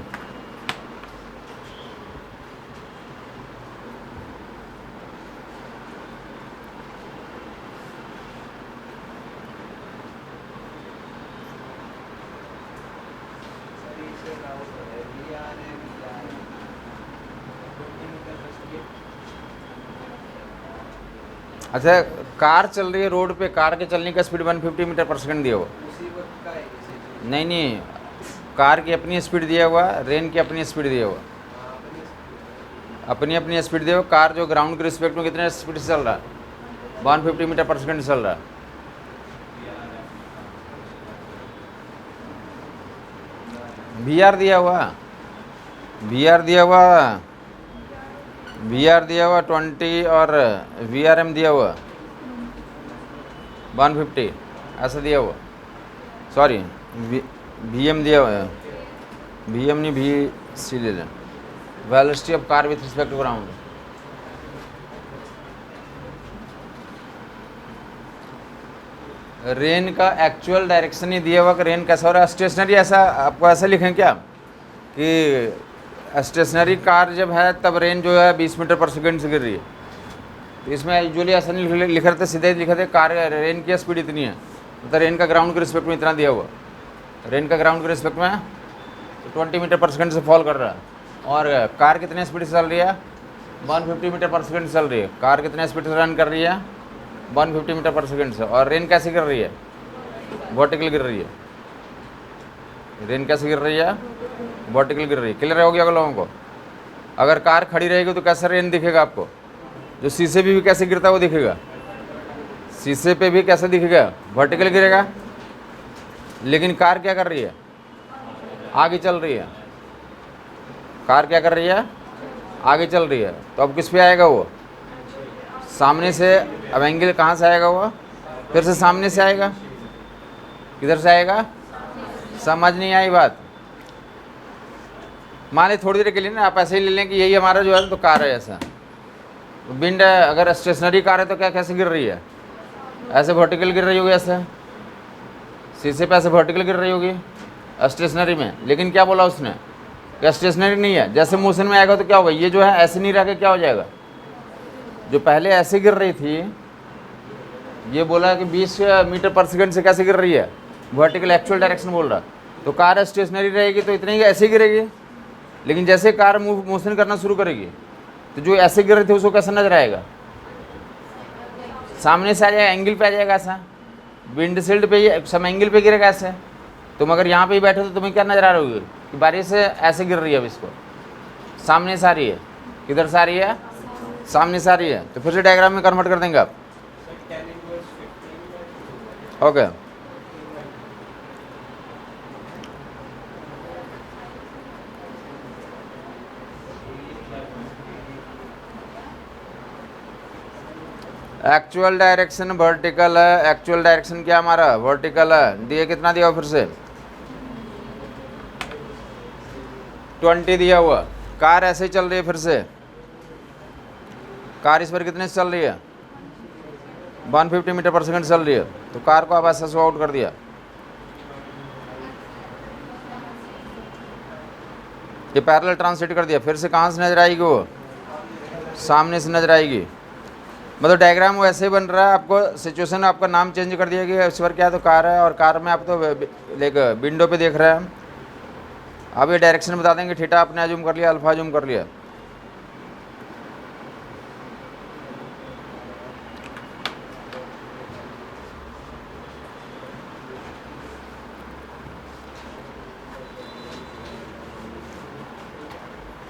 अच्छा, कार चल रही है रोड पे, कार के चलने का स्पीड 150 मीटर पर सेकंड दिया हुआ। नहीं नहीं, कार की अपनी स्पीड दिया हुआ, रेन की अपनी स्पीड दिया हुआ, अपनी अपनी स्पीड दिया हुआ। कार जो ग्राउंड के रिस्पेक्ट में कितने स्पीड से चल रहा है, 150 मीटर पर सेकंड चल रहा है। VR दिया हुआ, VR दिया हुआ, VR दिया हुआ 20 और VRM दिया हुआ 150 ऐसा दिया हुआ। सॉरी, VM दिया हुआ है, VM नहीं VC ले लें, velocity of car with respect to ground. Rain का एक्चुअल डायरेक्शन ही दिया हुआ कि रेन कैसा हो रहा है। स्टेशनरी ऐसा आपको ऐसा लिखें क्या कि स्टेशनरी कार जब है तब रेन जो है 20 मीटर पर सेकंड से गिर रही है। तो इसमें यूजुअली ऐसा नहीं लिख रहे थे, सीधे लिखे थे कार रेन की स्पीड इतनी है, मतलब रेन का ग्राउंड के रिस्पेक्ट में इतना दिया हुआ। रेन का ग्राउंड के रिस्पेक्ट में 20 मीटर पर सेकंड से फॉल कर रहा है। और कार कितने स्पीड से चल रही है? 150 मीटर पर सेकंड से चल रही है। कार कितने स्पीड से रन कर रही है? 150 मीटर पर सेकंड से। और रेन कैसे गिर रही है? वर्टिकल गिर रही है। रेन कैसे गिर रही है? वर्टिकल गिर रही है। क्लियर हो गया लोगों को? अगर कार खड़ी रहेगी तो कैसा रेन दिखेगा आपको? जो शीशे भी कैसे गिरता है वो दिखेगा। शीशे पे भी कैसे दिखेगा? वर्टिकल गिरेगा। लेकिन कार क्या कर रही है? आगे चल रही है। कार क्या कर रही है? आगे चल रही है। तो अब किस पे आएगा वो? सामने से। अब एंगल कहाँ से आएगा वो? फिर से सामने से आएगा। किधर से आएगा? समझ नहीं आई बात? मान ली थोड़ी देर के लिए ना आप ऐसे ही ले लें कि यही हमारा जो है तो कार है ऐसा। विंड है, अगर स्टेशनरी कार है तो क्या कैसे गिर रही है? ऐसे वर्टिकल गिर रही होगी, ऐसे शीशे पे ऐसे वर्टिकल गिर रही होगी स्टेशनरी में। लेकिन क्या बोला उसने? क्या स्टेशनरी नहीं है। जैसे मोशन में आएगा तो क्या होगा? ये जो है ऐसे नहीं रह के क्या हो जाएगा? जो पहले ऐसे गिर रही थी, ये बोला कि 20 मीटर पर सेकंड से कैसे गिर रही है? वर्टिकल एक्चुअल डायरेक्शन बोल रहा। तो कार स्टेशनरी रहेगी तो इतनी ही ऐसे गिरेगी। लेकिन जैसे कार मोशन करना शुरू करेगी तो जो ऐसे गिर रहे थे उसको कैसा नजर आएगा? सामने से आ जाएगा, एंगल पे आ जाएगा ऐसा। विंडशील्ड पे सब एंगल पे गिरेगा ऐसे। तुम अगर यहाँ पे ही बैठे तो तुम्हें क्या नजर आ रही होगी कि बारिश से ऐसे गिर रही है। अब इसको सामने से आ रही है। किधर से आ रही है? सामने से आ रही है। तो फिर से डायग्राम में कन्वर्ट कर देंगे आप। ओके। एक्चुअल डायरेक्शन वर्टिकल है। एक्चुअल डायरेक्शन क्या हमारा? वर्टिकल है। दिए कितना दिया हुआ? फिर से 20 दिया हुआ। कार ऐसे ही चल रही है। फिर से कार इस पर कितने से चल रही है? 150 मीटर पर सेकंड चल रही है। तो कार को आप ऐसा शो आउट कर दिया। ये पैरेलल ट्रांसलेट कर दिया। फिर से कहाँ से नजर आएगी वो? सामने से नजर आएगी। मतलब डायग्राम वैसे ही बन रहा है। आपको सिचुएशन आपका नाम चेंज कर दिया कि इस पर क्या है तो कार है, और कार में आप तो लाइक विंडो पे देख रहे हैं। अब ये डायरेक्शन बता देंगे। थीटा आपने अज्यूम कर लिया, अल्फा अज्यूम कर लिया।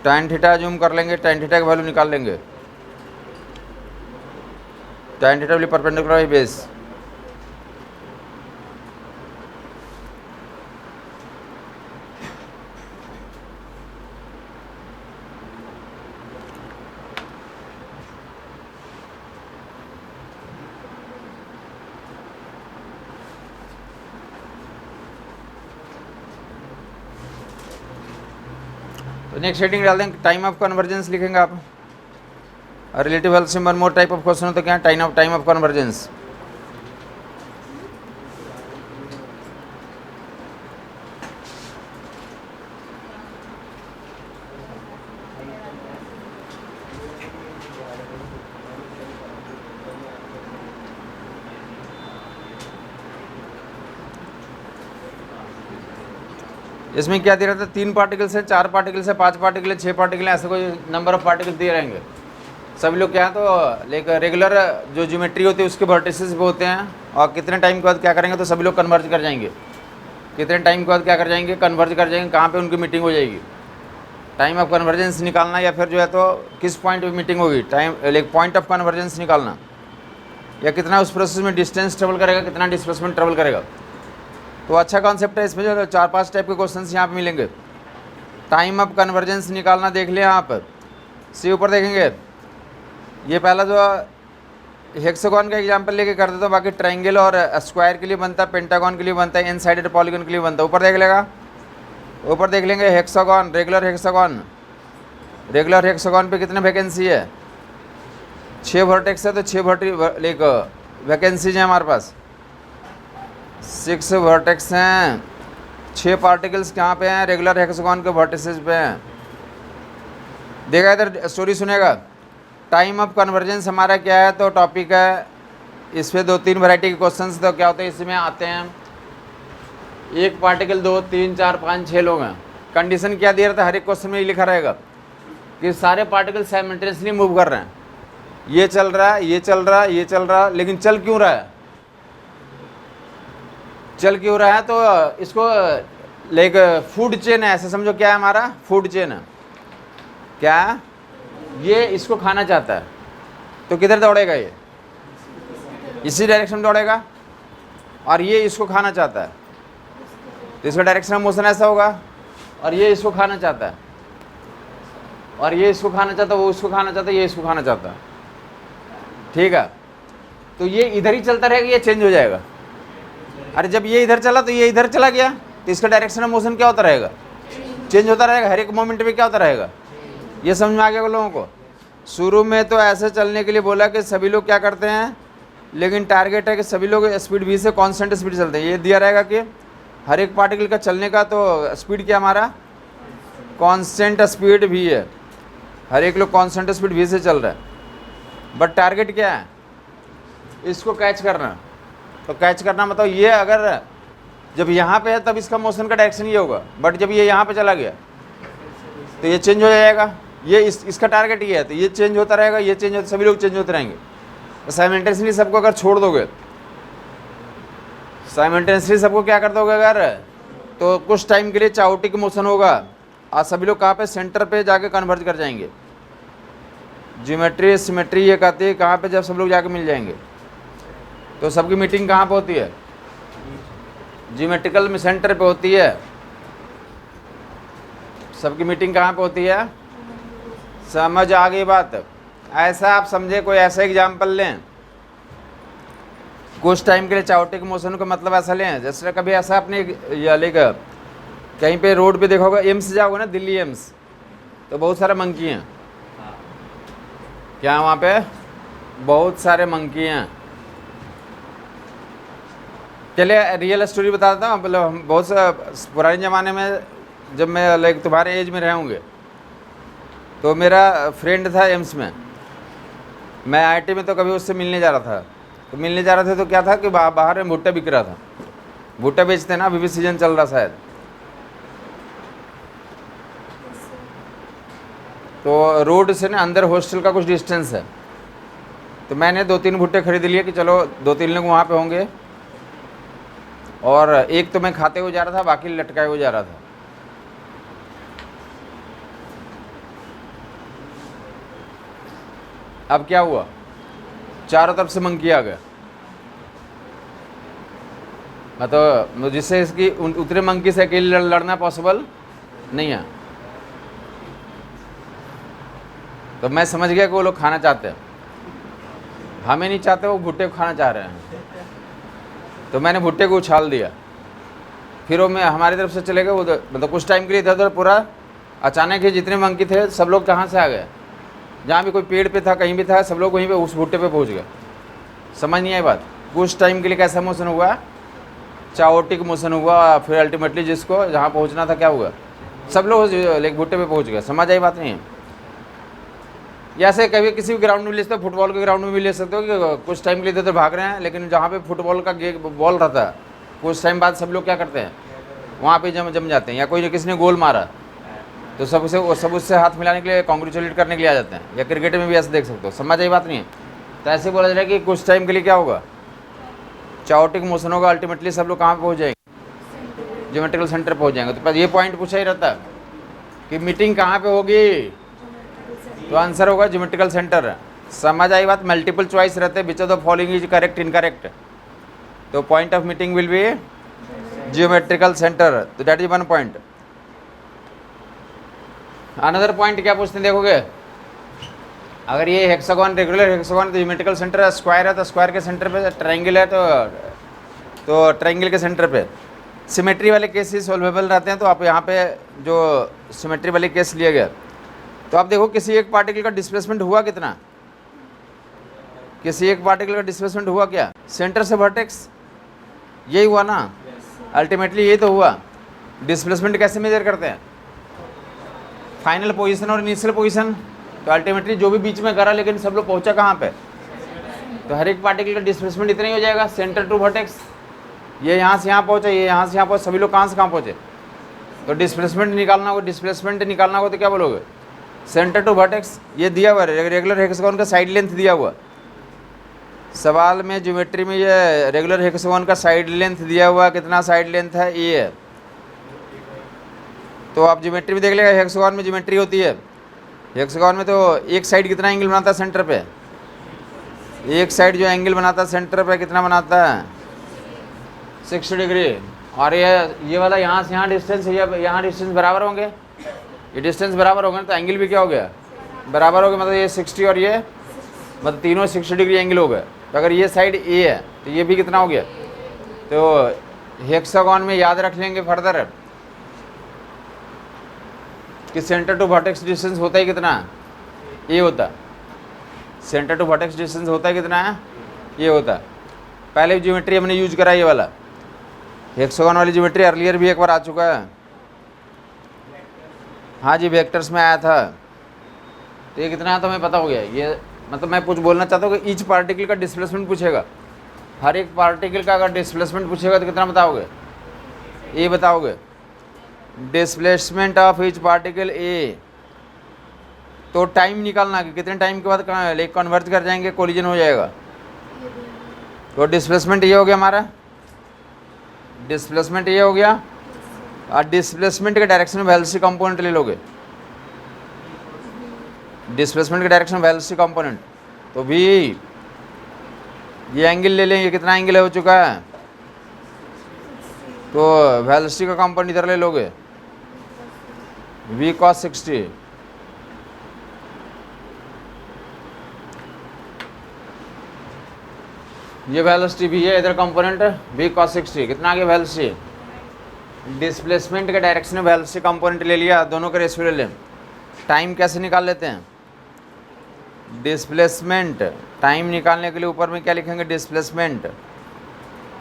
tan थीटा अज्यूम कर लेंगे। tan थीटा की वैल्यू निकाल लेंगे। tan theta will perpendicular by base. तो नेक्स्ट हेडिंग डाल देंगे। टाइम ऑफ कन्वर्जेंस लिखेंगे आप। रिलेटिव हेल्थ से one more type of question हो तो क्या? Time of convergence. इसमें क्या दे रहा था? 3 पार्टिकल्स है, 4 पार्टिकल्स है, 5 पार्टिकल है, 6 पार्टिकल है, ऐसे कोई नंबर ऑफ पार्टिकल दिए रहेंगे। सभी लोग क्या है तो लाइक रेगुलर जो ज्योमेट्री होती है उसके वर्टिसेस पे होते हैं। और कितने टाइम के बाद क्या करेंगे तो सभी लोग कन्वर्ज कर जाएंगे। कितने टाइम के बाद क्या कर जाएंगे? कन्वर्ज कर जाएंगे। कहाँ पे उनकी मीटिंग हो जाएगी? टाइम ऑफ कन्वर्जेंस निकालना, या फिर जो है तो किस पॉइंट पे मीटिंग होगी, time like point of convergence निकालना, या कितना उस प्रोसेस में डिस्टेंस ट्रेवल करेगा, कितना डिस्प्लेसमेंट ट्रेवल करेगा। तो अच्छा कॉन्सेप्ट है। इसमें जो 4-5 टाइप के क्वेश्चंस यहाँ पे मिलेंगे। टाइम ऑफ कन्वर्जेंस निकालना देख लिया आप। सी ऊपर देखेंगे। ये पहला जो हेक्सागोन का एग्जांपल लेके कर देता हूँ, बाकी ट्रायंगल और स्क्वायर के लिए बनता है, पेंटागन के लिए बनता है, इन साइडेड पॉलीगन के लिए बनता है। ऊपर देख लेगा। ऊपर देख लेंगे hexagon, regular hexagon. Regular hexagon पे कितने वैकेंसी है? 6 वर्टेक्स है तो 6 लाइक वैकेंसीज हैं हमारे पास। 6 वर्टेक्स हैं, 6 पार्टिकल्स कहाँ पे हैं? रेगुलर हेक्सागोन के वर्टिसेस पे हैं। देखा इधर स्टोरी सुनेगा। टाइम ऑफ कन्वर्जेंस हमारा क्या है? तो टॉपिक है, इस पे 2-3 वैरायटी के क्वेश्चंस तो क्या होते हैं इसमें आते हैं। एक पार्टिकल 2, 3, 4, 5, 6 लोग हैं। कंडीशन क्या दिया रहता है? हर एक क्वेश्चन में ये लिखा रहेगा कि सारे पार्टिकल साइमल्टेनियसली मूव कर रहे हैं। ये चल रहा है, ये चल रहा है, ये चल रहा है, लेकिन चल क्यों रहा है? चल क्यों रहा है? तो इसको लाइक फूड चेन है, ऐसे समझो। क्या है हमारा? फूड चेन है। क्या? ये इसको खाना चाहता है, तो किधर दौड़ेगा? ये इसी डायरेक्शन में दौड़ेगा। और ये इसको खाना चाहता है, तो इसका डायरेक्शन ऑफ मोशन ऐसा होगा। और ये इसको खाना चाहता है, और ये इसको खाना चाहता है, वो इसको खाना चाहता है, ये इसको खाना चाहता है। ठीक है, तो ये इधर ही चलता रहेगा, ये चेंज हो जाएगा। अरे जब ये इधर चला तो ये इधर चला गया, तो इसका डायरेक्शन ऑफ मोशन क्या होता रहेगा? चेंज होता रहेगा। हर एक मोमेंट में क्या होता रहेगा? ये समझ में आ गया लोगों को? शुरू में तो ऐसे चलने के लिए बोला कि सभी लोग क्या करते हैं, लेकिन टारगेट है कि सभी लोग स्पीड v से कांस्टेंट स्पीड चलते हैं। ये दिया रहेगा कि हर एक पार्टिकल का चलने का तो स्पीड क्या हमारा? कांस्टेंट स्पीड v है। हर एक लोग कांस्टेंट स्पीड v से चल रहा है। बट टारगेट क्या है? इसको कैच करना। तो कैच करना मतलब ये, अगर जब यहाँ पे है तब इसका मोशन का डायरेक्शन ये होगा, बट जब ये यहाँ पे चला गया तो ये चेंज हो जाएगा। ये इसका टारगेट ये है, तो ये चेंज होता रहेगा, ये चेंज होता, सभी लोग चेंज होते रहेंगे। तो साइमल्टेनियसली सबको अगर छोड़ दोगे, साइमल्टेनियसली सबको क्या कर दोगे अगर, तो कुछ टाइम के लिए चाओटिक मोशन होगा और सभी लोग कहाँ पे? सेंटर पे जाके कन्वर्ज कर जाएंगे। ज्योमेट्री सिमेट्री ये कहती है कहाँ पे? जब सब लोग जाके मिल जाएंगे। तो सबकी मीटिंग कहाँ पे होती है? ज्योमेट्रिकल में सेंटर पे होती है। सबकी मीटिंग कहाँ पे होती है? समझ आ गई बात? ऐसा आप समझे, कोई ऐसा एग्जाम्पल लें, कुछ टाइम के लिए चाओटिक मोशन का मतलब ऐसा लें, जैसे कभी ऐसा अपने या लेगा कहीं पे रोड पे देखा होगा, एम्स जाओगे ना, दिल्ली एम्स, तो बहुत सारे मंकी हैं। क्या वहाँ पे? बहुत सारे मंकी हैं। चलिए रियल स्टोरी बताता हूँ। मतलब हम बहुत सा पुराने ज़माने में, जब मैं लाइक तुम्हारे एज में रहे होंगे, तो मेरा फ्रेंड था एम्स में। मैं आईटी में तो कभी उससे मिलने जा रहा था, तो मिलने जा रहे थे तो क्या था कि बाहर में भुट्टा बिक रहा था। भुट्टा बेचते ना, अभी भी सीजन चल रहा शायद। तो रोड से ना अंदर हॉस्टल का कुछ डिस्टेंस है, तो मैंने 2-3 भुट्टे खरीद लिए कि चलो 2-3 लोग वहाँ पे होंगे, और एक तो मैं खाते हुए जा रहा था, बाकी लटकाए हुए जा रहा था। अब क्या हुआ? चारों तरफ से मंकी आ गया। मतलब जिससे इसकी उतने मंकी से अकेले लड़ना पॉसिबल नहीं है। तो मैं समझ गया कि वो लोग खाना चाहते हैं, हमें नहीं चाहते, वो भुट्टे को खाना चाह रहे हैं। तो मैंने भुट्टे को उछाल दिया, फिर वो मैं हमारी तरफ से चले गए। वो मतलब कुछ टाइम के लिए इधर उधर पूरा अचानक ही जितने मंकी थे सब लोग कहाँ से आ गए? जहाँ भी कोई पेड़ पे था, कहीं भी था, सब लोग वहीं पे उस भुट्टे पे पहुँच गए। समझ नहीं आई बात? कुछ टाइम के लिए कैसा मोशन हुआ? चाओटिक मोशन हुआ। फिर अल्टीमेटली जिसको जहाँ पहुँचना था क्या हुआ? सब लोग लेक भुट्टे पे पहुँच गए। समझ आई बात? नहीं? या ऐसे कभी किसी भी ग्राउंड में ले सकते हो, फुटबॉल के ग्राउंड में भी ले सकते हो कि कुछ टाइम के लिए इधर भाग रहे हैं, लेकिन जहाँ पे फुटबॉल का बॉल रहता है, कुछ टाइम बाद सब लोग क्या करते हैं? वहाँ पे जम जाते हैं। या कोई किसी ने गोल मारा तो सब उससे हाथ मिलाने के लिए, कॉन्ग्रेचुलेट करने के लिए आ जाते हैं। या क्रिकेट में भी ऐसे देख सकते हो। समझ आई बात? नहीं है? तो ऐसे बोला जा रहा है कि कुछ टाइम के लिए क्या होगा? चाओटिक मोशन होगा। अल्टीमेटली सब लोग कहाँ पहुँच जाएंगे? ज्योमेट्रिकल सेंटर पहुँच जाएंगे। तो ये पॉइंट पूछा ही रहता है कि मीटिंग कहाँ पे होगी, तो आंसर होगा ज्योमेट्रिकल सेंटर। समझ आई बात? मल्टीपल चॉइस रहते हैं, which of the following is correct incorrect. तो point of meeting will be geometrical centre. तो that is one point. Another point क्या पूछते हैं देखोगे? अगर ये हेक्सागोन, रेगुलर हेक्सागोन, तो ज्योमेट्रिकल सेंटर है। स्क्वायर है तो स्क्वायर के सेंटर पे, ट्रायंगल है तो ट्रायंगल के सेंटर पे। सिमेट्री वाले केसेस सॉल्वेबल रहते हैं, तो आप यहाँ पे जो सिमेट्री वाले केस लिए गए, तो आप देखो किसी एक पार्टिकल का डिस्प्लेसमेंट हुआ कितना? किसी एक पार्टिकल का डिस्प्लेसमेंट हुआ क्या? सेंटर से वर्टेक्स यही हुआ ना, अल्टीमेटली यही तो हुआ। डिस्प्लेसमेंट कैसे मेजर करते हैं? फाइनल पोजीशन और इनिशियल पोजीशन। तो अल्टीमेटली जो भी बीच में करा, लेकिन सब लोग पहुंचा कहाँ पे? तो हर एक पार्टिकल का डिस्प्लेसमेंट इतना ही हो जाएगा, सेंटर टू वर्टेक्स। ये यहाँ से यहाँ पहुँचा, ये यहाँ से यहाँ पहुँचा, सभी लोग कहाँ से कहाँ पहुँचे? तो डिस्प्लेसमेंट निकालना होगा, डिस्प्लेसमेंट निकालना होगा तो क्या बोलोगे? Centre to vertex. ये दिया हुआ है रेगुलर हेक्सागोन का साइड लेंथ दिया हुआ, सवाल में ज्योमेट्री में ये रेगुलर हेक्सागोन का साइड लेंथ दिया हुआ, कितना साइड लेंथ है? ये है। तो आप ज्योमेट्री में देख लेगा, हेक्सागोन में ज्योमेट्री होती है, हेक्सागोन में तो एक साइड कितना एंगल बनाता है सेंटर पे? एक साइड जो एंगल बनाता है सेंटर पे कितना बनाता है? 60 डिग्री। और ये वाला यहाँ से यहाँ डिस्टेंस, यहाँ डिस्टेंस बराबर होंगे, ये डिस्टेंस बराबर होगा तो एंगल भी क्या हो गया? बराबर हो गया। मतलब ये 60 और ये मतलब तीनों 60 डिग्री एंगल हो गए। तो अगर ये साइड ए है तो ये भी कितना हो गया? तो हेक्सागोन में याद रख लेंगे फर्दर कि सेंटर टू वर्टेक्स डिस्टेंस होता है कितना? ये होता, सेंटर टू वर्टेक्स डिस्टेंस होता है कितना है? ये होता। पहले ज्योमेट्री हमने यूज करा ये वाला, हेक्सागोन वाली ज्योमेट्री अर्लियर भी एक बार आ चुका है। हाँ जी, वेक्टर्स में आया था। तो ये कितना है तो हमें पता हो गया। ये मतलब मैं कुछ बोलना चाहता हूँ कि ईच पार्टिकल का डिस्प्लेसमेंट पूछेगा, हर एक पार्टिकल का अगर डिस्प्लेसमेंट पूछेगा तो कितना बताओगे? ए बताओगे। Displacement of each particle A. तो टाइम निकालना कि कितने टाइम के बाद कन्वर्ज कर जाएंगे, कोलिजन हो जाएगा। तो डिस्प्लेसमेंट ये हो गया हमारा, डिस्प्लेसमेंट ये हो गया। और डिस्प्लेसमेंट के डायरेक्शन में वेलोसिटी कंपोनेंट ले लोगे, डिस्प्लेसमेंट के डायरेक्शन में वेलोसिटी कंपोनेंट। तो भी ये एंगल ले लें, ये कितना एंगल हो चुका है? तो वेलोसिटी का कंपोनेंट इधर ले लोगे, v cos 60। ये वेलोसिटी भी है, इधर कंपोनेंट v cos 60। कितना आ गया वेलोसिटी? डिस्प्लेसमेंट के डायरेक्शन में वेलोसिटी कंपोनेंट ले लिया, दोनों का रेशियो ले लें। टाइम कैसे निकाल लेते हैं? डिस्प्लेसमेंट टाइम निकालने के लिए ऊपर में क्या लिखेंगे? डिस्प्लेसमेंट।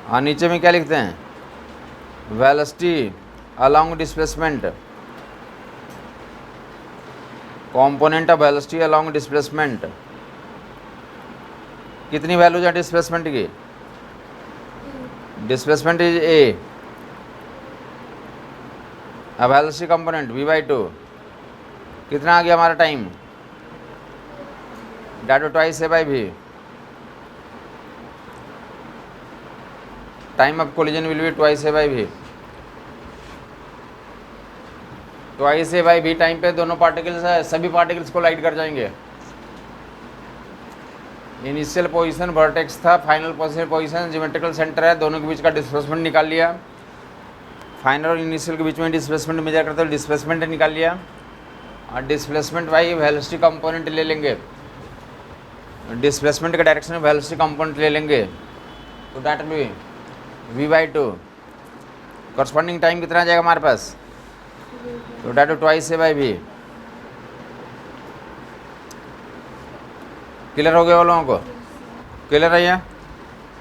और नीचे में क्या लिखते हैं? Velocity along displacement, component of velocity along displacement. कितनी वैल्यूज है डिस्प्लेसमेंट की? Displacement is a, velocity component v/2। कितना आ गया हमारा time? That twice a by v. Time of collision will be twice a by v. Twice a by v time पे दोनों particles है, सभी पार्टिकल्स को लाइट कर जाएंगे। इनिशियल पोजीशन वर्टेक्स था, फाइनल पोजीशन ज्योमेट्रिकल सेंटर है, दोनों के बीच का डिस्प्लेसमेंट निकाल लिया। फाइनल और इनिशियल के बीच में डिस्प्लेसमेंट मेजर करते हुए डिस्प्लेसमेंट निकाल लिया। और डिस्प्लेसमेंट बाई वेलोसिटी कंपोनेंट ले लेंगे, डिस्प्लेसमेंट के डायरेक्शन में वेलोसिटी कंपोनेंट ले लेंगे। तो that will be v/2। Corresponding time कितना आ जाएगा हमारे पास? तो डेट ट्वाइस ए बाई भी। क्लियर हो गया वो लोगों को? क्लियर है ये?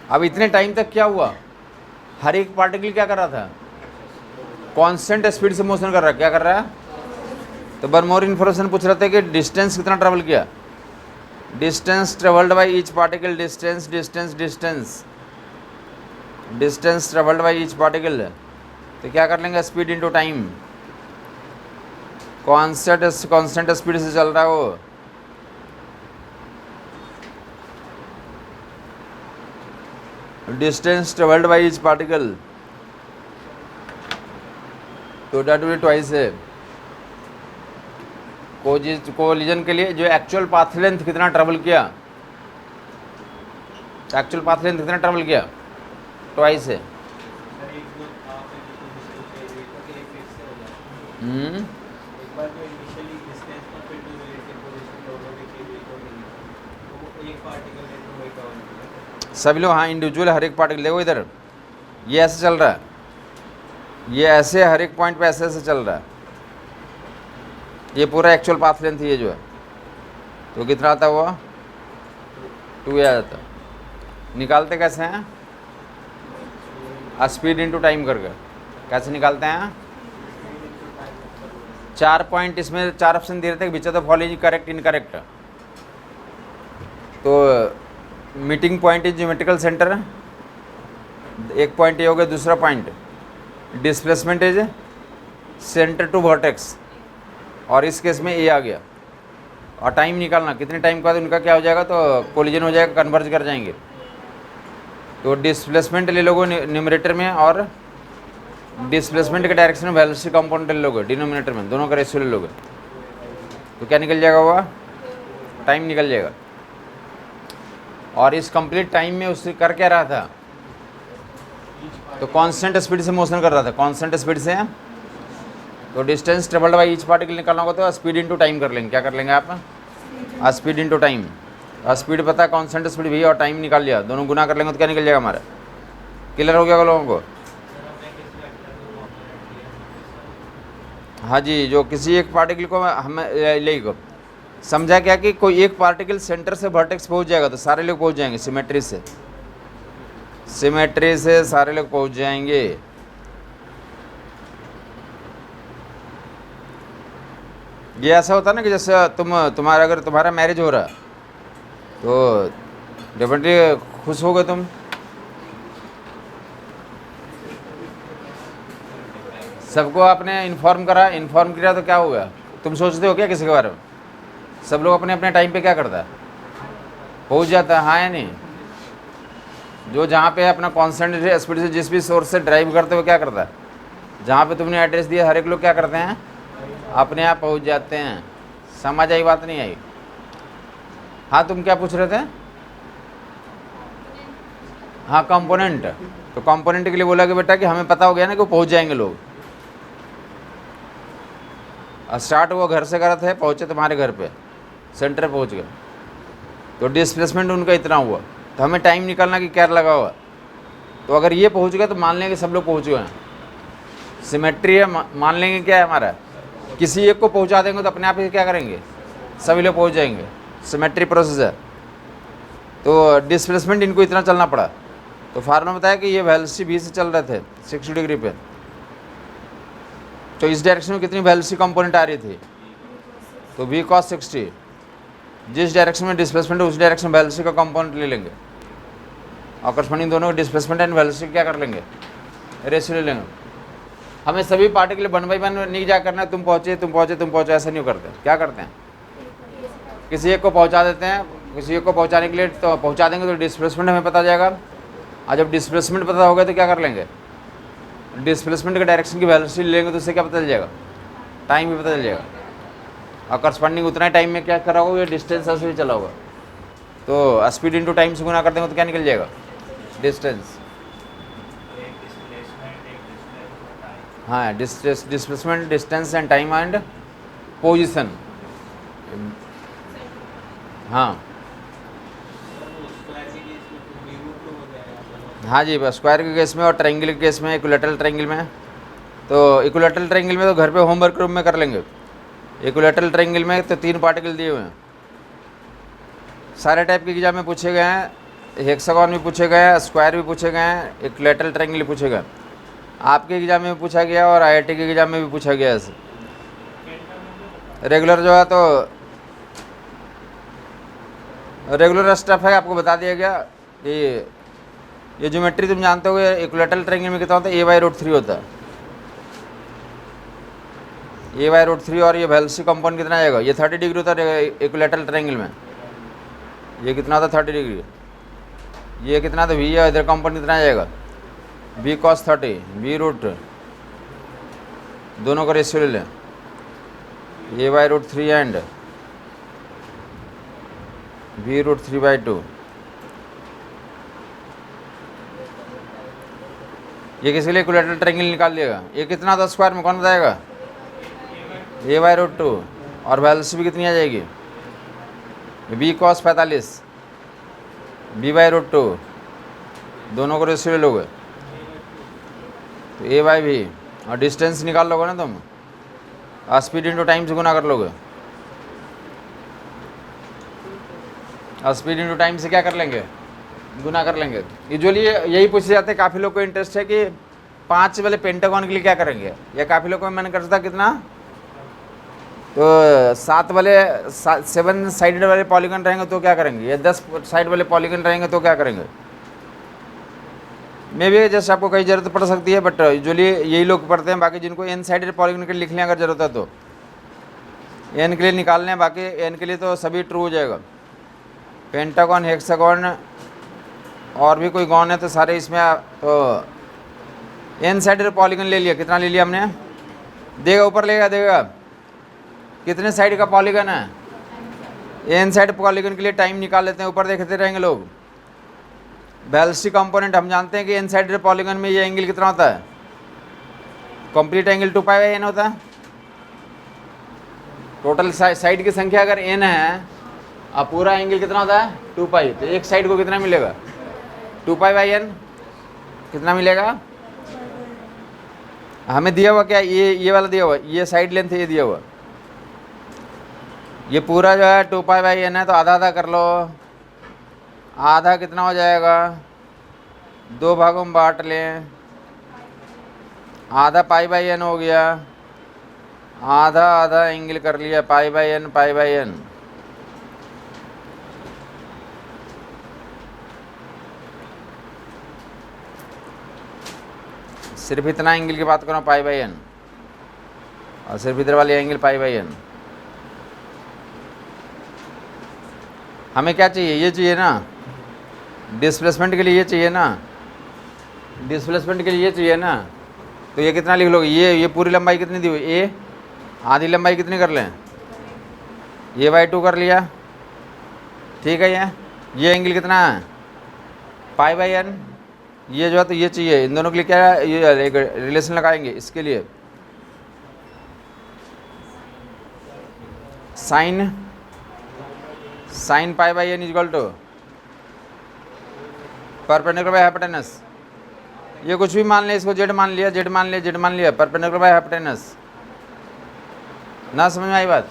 अब इतने टाइम तक क्या हुआ? हर एक पार्टिकल क्या कर रहा था? कांस्टेंट स्पीड से मोशन कर रहा है। क्या कर रहा है? तो वन मोर इन्फॉर्मेशन पूछ रहे थे कि डिस्टेंस कितना ट्रेवल किया? Distance travelled by each particle, distance distance distance distance travelled by each particle. तो क्या कर लेंगे? Speed into time. Constant speed से चल रहा है वो। Distance travelled by each particle, तो डेट विल ट्वाइस है। कोलिजन के लिए जो एक्चुअल पाथ लेंथ कितना ट्रेवल किया? एक्चुअल पाथ लेंथ कितना ट्रेवल किया? ट्वाइस है। सभी लोग हाँ इंडिविजुअल हर एक पार्टिकल देखो इधर, ये ऐसे चल रहा है, ये ऐसे हर एक पॉइंट पे ऐसे ऐसे चल रहा है। ये पूरा एक्चुअल पाथ लेंथ ये जो है, तो कितना आता है वो? 2a आ जाता है। निकालते कैसे हैं? स्पीड इंटू टाइम करके कैसे निकालते हैं? 4 पॉइंट, इसमें 4 ऑप्शन दे रहे थे, which of the following correct incorrect. तो meeting point is geometrical centre, एक पॉइंट ये हो गया। दूसरा point displacement is centre to vertex, और इस केस में ए आ गया। और टाइम निकालना, कितने टाइम के बाद उनका क्या हो जाएगा, तो कोलिजन हो जाएगा, कन्वर्ज कर जाएंगे। तो डिस्प्लेसमेंट ले लोगे न्यूमरेटर में, और डिस्प्लेसमेंट के डायरेक्शन में वेलोसिटी कंपोनेंट ले लोगे डिनोमिनेटर में, दोनों का रेशियो ले लोगे। तो क्या निकल जाएगा, हुआ टाइम निकल जाएगा। और इस कंप्लीट टाइम में उससे कर क्या रहा था, तो कांस्टेंट स्पीड से मोशन कर रहा था, कांस्टेंट स्पीड से। तो distance travelled by each particle निकालना होगा तो स्पीड इनटू टाइम कर लेंगे। क्या कर लेंगे आप, स्पीड इनटू टाइम। स्पीड पता है, कांस्टेंट स्पीड भी, और टाइम निकाल लिया, दोनों गुना कर लेंगे तो क्या निकल जाएगा हमारा। क्लियर हो गया लोगों को? हाँ जी, जो किसी एक पार्टिकल को हमें लेगा, समझा क्या कि कोई एक पार्टिकल सेंटर से वर्टेक्स पहुंच जाएगा तो सारे लोग पहुंच जाएंगे, सिमेट्री से, सिमेट्री से सारे लोग पहुंच जाएंगे। ये ऐसा होता है ना कि जैसे तुम्हारा अगर तुम्हारा मैरिज हो रहा तो डेफिनेटली खुश हो गए तुम, सबको आपने इन्फॉर्म किया तो क्या होगा, तुम सोचते हो क्या किसी के बारे में? सब लोग अपने अपने टाइम पे क्या करता है, पहुंच जाता है, हाँ या नहीं? जो जहाँ पे अपना कॉन्स्टेंट स्पीड से जिस भी सोर्स से ड्राइव करते हुए क्या करता है, जहाँ पे तुमने एड्रेस दिया हर एक लोग क्या करते हैं, अपने आप पहुँच जाते हैं। समझ आई बात नहीं आई? हाँ, तुम क्या पूछ रहे थे? हाँ, कंपोनेंट। तो कंपोनेंट के लिए बोला कि बेटा कि हमें पता हो गया ना कि वो पहुँच जाएंगे लोग। स्टार्ट वो घर से कर रहे थे, पहुँचे तुम्हारे घर पे, सेंटर पहुँच गए, तो डिस्प्लेसमेंट उनका इतना हुआ, तो हमें टाइम निकालना कि क्या लगा हुआ। तो अगर ये पहुँच गए तो मान लेंगे सब लोग पहुँच गए हैं, सिमेट्री है, मान लेंगे क्या है हमारा, किसी एक को पहुँचा देंगे तो अपने आप ही क्या करेंगे, सभी लोग पहुँच जाएंगे, सिमेट्री प्रोसेस है। तो डिस्प्लेसमेंट इनको इतना चलना पड़ा। तो फार्मूला बताया कि ये वेलोसिटी भी से चल रहे थे 60 डिग्री पे, तो इस डायरेक्शन में कितनी वेलोसिटी कंपोनेंट आ रही थी, तो v cos 60, जिस डायरेक्शन में डिस्प्लेसमेंट है उस डायरेक्शन में वेलोसिटी का कंपोनेंट ले लेंगे, और करस्पॉन्डिंग दोनों डिस्प्लेसमेंट एंड वेलोसिटी क्या कर लेंगे, रेशियो ले लेंगे। हमें सभी पार्टिकल 1 बाई 1 नहीं जा करना है, तुम पहुँचे ऐसा नहीं करते। क्या करते हैं, किसी एक को पहुँचा देते हैं, किसी एक को पहुँचाने के लिए तो पहुँचा देंगे तो डिस्प्लेसमेंट हमें पता जाएगा, और जब डिस्प्लेसमेंट पता होगा तो क्या कर लेंगे, डिस्प्लेसमेंट के डायरेक्शन की वेलोसिटी लेंगे तो उससे क्या पता चल जाएगा, टाइम भी पता चल जाएगा। और करस्पॉन्डिंग उतना टाइम में क्या करा होगा, ये डिस्टेंस ऐसे ही चला होगा, तो स्पीड इंटू टाइम से गुना कर देंगे तो क्या निकल जाएगा, डिस्टेंस। हाँ, displacement, distance and time and position. हाँ हाँ जी, बस स्क्वायर के केस में और ट्रायंगल के केस में, इक्विलैटरल ट्रायंगल में, तो इक्विलैटरल ट्रायंगल में तो घर पे होमवर्क रूम में कर लेंगे। इक्विलैटरल ट्रायंगल में तो 3 पार्टिकल दिए हुए हैं, सारे टाइप के एग्जाम में पूछे गए हैं, हेक्सागोन भी पूछे गए हैं, स्क्वायर भी पूछे गए हैं, इक्विलैटरल ट्रायंगल भी पूछे गए। आपके एग्जाम में भी पूछा गया और IIT के एग्जाम में भी पूछा गया ऐसे। रेगुलर जो है तो रेगुलर स्टफ है, आपको बता दिया गया कि ये ज्योमेट्री तुम जानते हो, इक्विलैटरल ट्रायंगल में कितना होता है, a/√3 होता है, a/√3। और ये वेलोसिटी कंपोनेंट कितना आएगा, ये 30 डिग्री होता है इक्विलैटरल ट्रायंगल में, ये कितना था 30 डिग्री, ये कितना था v है, इधर कंपोनेंट कितना आएगा v cos 30, v√, दोनों का रेशियो ले लें, a/√3 एंड v√3/2। ये किसी लिए इक्विलैटरल ट्रायंगल निकाल लिएगा, ये कितना था स्क्वायर में, कौन बताएगा, a/√2, और वेलोसिटी भी कितनी आ जाएगी, v cos 45, v/√2, दोनों को रेशियो ले लोगे तो a/v, और डिस्टेंस निकाल लोगे ना तुम, स्पीड इंटू टाइम से गुना कर लोगे, स्पीड इंटू टाइम से क्या कर लेंगे, गुना कर लेंगे। यूजुअली यही पूछे जाते हैं, काफ़ी लोग को इंटरेस्ट है कि 5 वाले पेंटागन के लिए क्या करेंगे, या काफ़ी लोग को मन करता कितना, तो 7 वाले 7 साइडेड वाले पॉलीगन रहेंगे तो क्या करेंगे, या 10 साइड वाले पॉलीगन रहेंगे तो क्या करेंगे। मे भी जैसे आपको कहीं ज़रूरत पड़ सकती है, बट यूजुअली यही लोग पढ़ते हैं। बाकी जिनको एन साइडेड पॉलीगन के लिए लिख लें अगर ज़रूरत है तो एन के लिए निकाल लें, बाकी एन के लिए तो सभी ट्रू हो जाएगा। पेंटागन, हेक्सागन और भी कोई गॉन है तो सारे इसमें तो एन साइडेड पॉलीगन ले लिया। कितना ले लिया हमने, देगा ऊपर लेगा, देगा कितने साइड का पॉलीगन है, एन साइड पॉलीगन के लिए टाइम निकाल लेते हैं, ऊपर देखते रहेंगे लोग। वेलोसिटी कंपोनेंट हम जानते हैं कि एन साइडेड पॉलीगन में ये एंगल कितना होता है, कंप्लीट एंगल 2π/n होता है। टोटल साइड की संख्या अगर n है और पूरा एंगल कितना होता है 2π, तो एक साइड को कितना मिलेगा 2π/n कितना मिलेगा। हमें दिया हुआ क्या, ये वाला दिया हुआ, ये साइड लेंथ ये दिया हुआ, ये पूरा जो है 2π/n है, तो आधा आधा कर लो। आधा कितना हो जाएगा, 2 भागों में बांट लें, आधा π/n हो गया, आधा आधा एंगल कर लिया π/n। सिर्फ इतना एंगल की बात करो π/n, और सिर्फ इधर वाले एंगल π/n। हमें क्या चाहिए, ये चाहिए ना, डिस्प्लेसमेंट के लिए ये चाहिए ना, डिस्प्लेसमेंट के लिए ये चाहिए ना। तो ये कितना लिख लोगे, ये पूरी लंबाई कितनी दी हुई, ए आधी लंबाई कितनी कर लें, a/2 कर लिया, ठीक है। ये एंगल कितना है π/n, ये जो है तो ये चाहिए। इन दोनों के लिए क्या है, ये एक रिलेशन लगाएंगे इसके लिए, sine π/n equal to perpendicular by hypotenuse. ये कुछ भी मान लिया, इसको जेड मान लिया, जेड मान लिया, जेड मान लिया, परपेंडिकुलर बाय हाइपोटेनस। ना समझ में आई बात।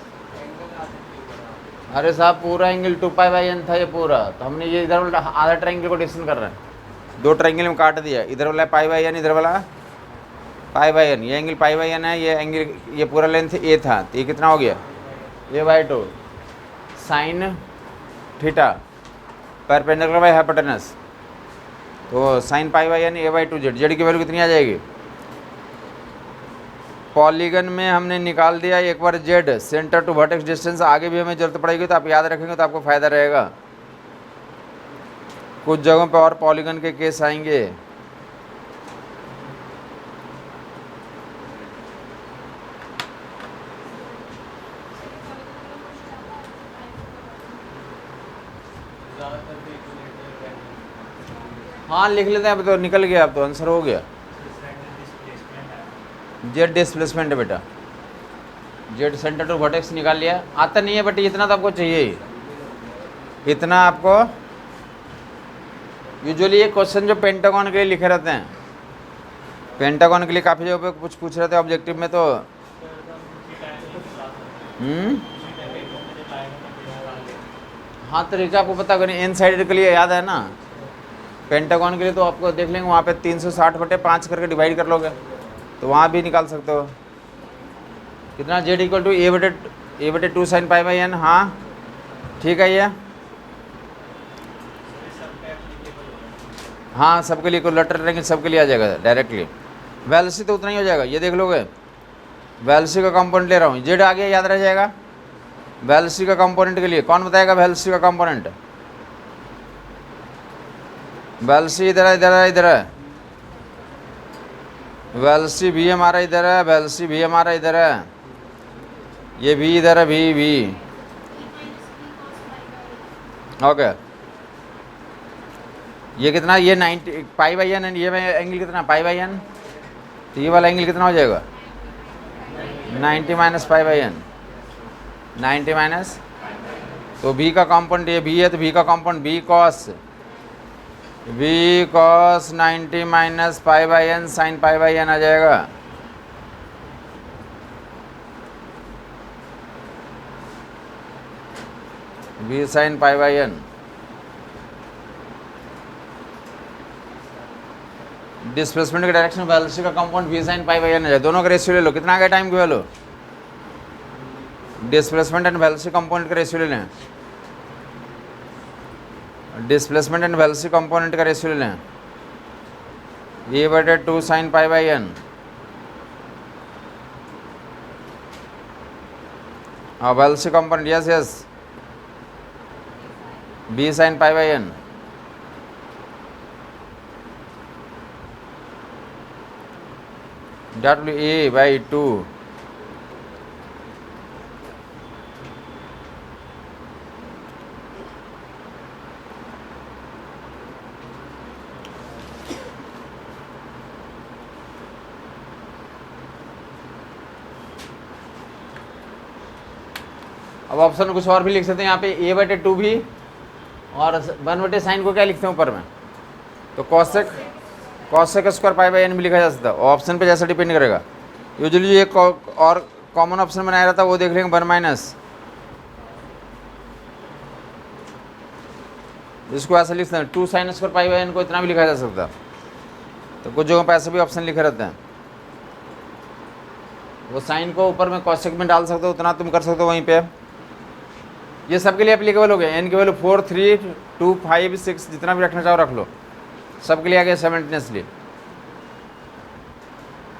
अरे साहब पूरा एंगल 2π/n था ये पूरा, तो हमने ये इधर वाला आधा ट्रायंगल को डिस्टेंस कर रहे हैं, 2 ट्रायंगल में काट दिया, इधर वाला π/n, इधर वाला π/n। ये एंगल π/n है, ये एंगल ये पूरा लेंथ ए था, तो ये कितना हो गया a/2 sine theta perpendicular by hypotenuse. तो sine π/n a/2 Z, Z की वैल्यू कितनी आ जाएगी। पॉलीगन में हमने निकाल दिया एक बार Z, centre to vertex distance. आगे भी हमें जरूरत पड़ेगी तो आप याद रखेंगे तो आपको फ़ायदा रहेगा। कुछ जगहों पे और पॉलीगन के केस आएंगे। हाँ लिख लेते हैं, अब तो निकल गया, अब तो आंसर हो गया। जेड डिस्प्लेसमेंट है बेटा, जेड सेंटर टू वर्टेक्स निकाल लिया। आता नहीं है बट इतना तो आपको चाहिए, इतना आपको। यूजुअली ये क्वेश्चन जो पेंटागन के लिए लिखे रहते हैं, पेंटागन के लिए काफ़ी जगह पे कुछ पूछ रहे थे ऑब्जेक्टिव में, तो हाँ तरीका आपको पता करें। एन साइड के लिए याद है ना, पेंटागन के लिए तो आपको देख लेंगे वहाँ पे 360/5 करके डिवाइड कर लोगे तो वहाँ भी निकाल सकते हो। कितना Z equal to a/2 sign π/n। हाँ ठीक है ये, हाँ सबके लिए कोलेटर रहेंगे, सबके लिए आ जाएगा डायरेक्टली। वेलोसिटी तो उतना ही हो जाएगा, ये देख लोगे। वेलोसिटी का कंपोनेंट ले रहा हूँ, जेड आ गया, याद रह जाएगा। वेलोसिटी का कंपोनेंट के लिए कौन बताएगा वेलोसिटी का कंपोनेंट। वेलोसिटी इधर है, इधर है, इधर है। वेलोसिटी भी हमारा इधर है, वेलोसिटी भी हमारा इधर है, ये भी इधर है, भी ओके। ये कितना, ये 90 π/n है, ये एंगल कितना π/n, तो ये वाला एंगल कितना हो जाएगा 90 - π/n, 90 माइनस। तो v का कंपोनेंट ये v है, तो v का component v cos 90 - π/n sine π/n आ जाएगा। v sine π/n। डिस्प्लेसमेंट के डायरेक्शन वेलोसिटी का compound v sin pi by n है, दोनों का रेशियो ले लो, कितना आ गया टाइम की value, displacement and velocity component का रेशियो ले लें, डिस्प्लेसमेंट एंड वेलोसिटी कंपोनेंट का रेशियो ले लें, ये बटे 2 sin पाई बाई n, हाँ velocity component yes yes b sin pi by n, WA/2 अब ऑप्शन कुछ और भी लिख सकते हैं यहाँ पे, a/2 भी, और 1/sin को क्या लिखते हैं ऊपर में, तो cosec square pi by n भी लिखा जा सकता है, ऑप्शन पे जैसा डिपेंड करेगा। यूजुअली एक और कॉमन ऑप्शन बनाया रहता है, वो देख लेंगे 1 माइनस, इसको ऐसा लिख सकते हैं 2 sin square pi by n को इतना भी लिखा जा सकता है। तो कुछ जगहों पर ऐसे भी ऑप्शन लिखे रहते हैं, वो साइन को ऊपर में कॉसेक में डाल सकते हो, उतना तुम कर सकते हो वहीं पे। ये सबके लिए एप्लीकेबल हो गया, n की वैल्यू 4, 3, 2, 5, 6 जितना भी रखना चाहो रख लो, सबके लिए आ गया साइमल्टेनियसली।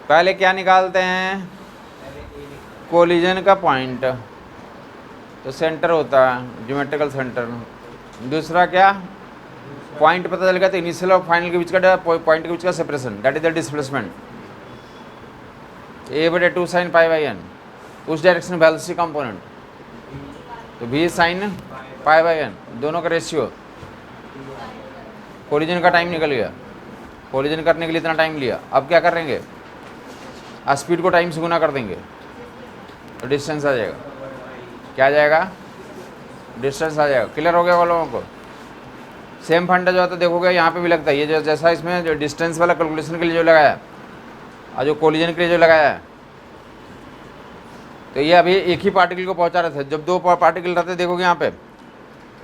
पहले क्या निकालते हैं, कोलिजन का पॉइंट, तो सेंटर होता है ज्योमेट्रिकल सेंटर। दूसरा क्या, पॉइंट पता चल गया तो इनिशियल और फाइनल के बीच का पॉइंट के बीच का separation, that is the displacement, a/2 sin pi by n, उस डायरेक्शन वेलोसिटी कंपोनेंट, तो v sin pi by n, दोनों का रेशियो। कोलिजन का टाइम निकल गया, कोलिजन करने के लिए इतना टाइम लिया, अब क्या करेंगे, स्पीड को टाइम से गुना कर देंगे तो डिस्टेंस आ जाएगा, क्या आ जाएगा, डिस्टेंस आ जाएगा। क्लियर हो गया वो लोगों को। सेम फंडा जो है तो देखोगे यहाँ पे भी लगता है, ये जो जैसा इसमें जो डिस्टेंस वाला कैलकुलेशन के लिए जो लगाया और जो कोलिजन के लिए जो लगाया है, तो ये अभी एक ही पार्टिकल को पहुँचा रहे थे। जब 2 पार्टिकल रहते देखोगे यहाँ पे,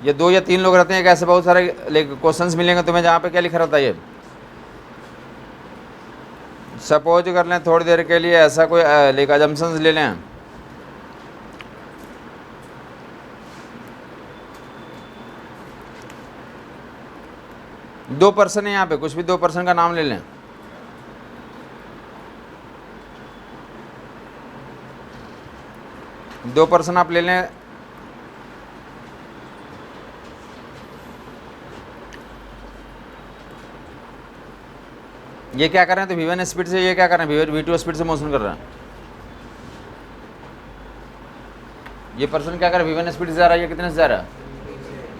ये 2 या 3 लोग रहते हैं, ऐसे बहुत सारे क्वेश्चंस मिलेंगे तुम्हें जहाँ पे क्या लिखा रहता है। ये सपोज कर लें थोड़ी देर के लिए ऐसा कोई अजम्पशंस ले लें, दो पर्सन है यहाँ पे, कुछ भी 2 पर्सन का नाम ले लें, दो पर्सन आप ले लें। ये क्या कर रहे हैं, तो v1 स्पीड से, ये क्या कर रहे हैं, v2 स्पीड से मोशन कर रहे हैं। ये पर्सन क्या कर रहा है, v1 स्पीड से जा रहा है, ये कितने से जा रहा है,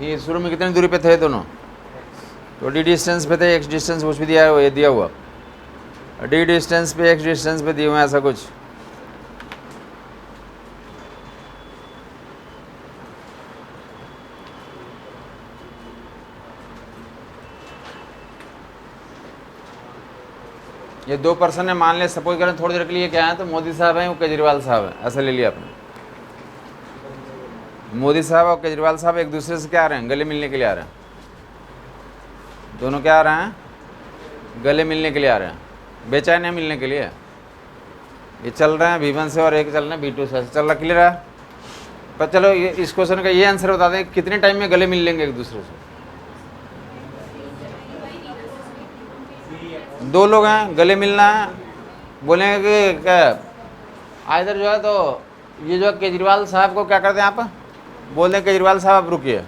ये शुरू में कितनी दूरी पे थे दोनों, तो d डिस्टेंस पे थे, x डिस्टेंस कुछ भी दिया हुआ, ये दिया हुआ d डिस्टेंस पे x डिस्टेंस पे दिए हुए ऐसा कुछ। ये 2 पर्सन है, मान ले सपोज करें थोड़ी देर के लिए क्या है, तो मोदी साहब हैं, वो केजरीवाल साहब हैं, ऐसा ले लिया आपने। मोदी साहब और केजरीवाल साहब एक दूसरे से क्या आ रहे हैं, गले मिलने के लिए आ रहे हैं, दोनों क्या आ रहे हैं, गले मिलने के लिए आ रहे हैं, बेचैन है मिलने के लिए। ये चल रहे हैं v1 से और एक चल रहे हैं v2 से, चल रहा, क्लियर है। पर चलो ये इस क्वेश्चन का ये आंसर बता दें, कितने टाइम में गले मिल लेंगे एक दूसरे से। 2 लोग हैं, गले मिलना है, बोलेंगे कि क्या इधर जो है, तो ये जो केजरीवाल साहब को क्या करते हैं आप, बोल दें केजरीवाल साहब आप रुकिए,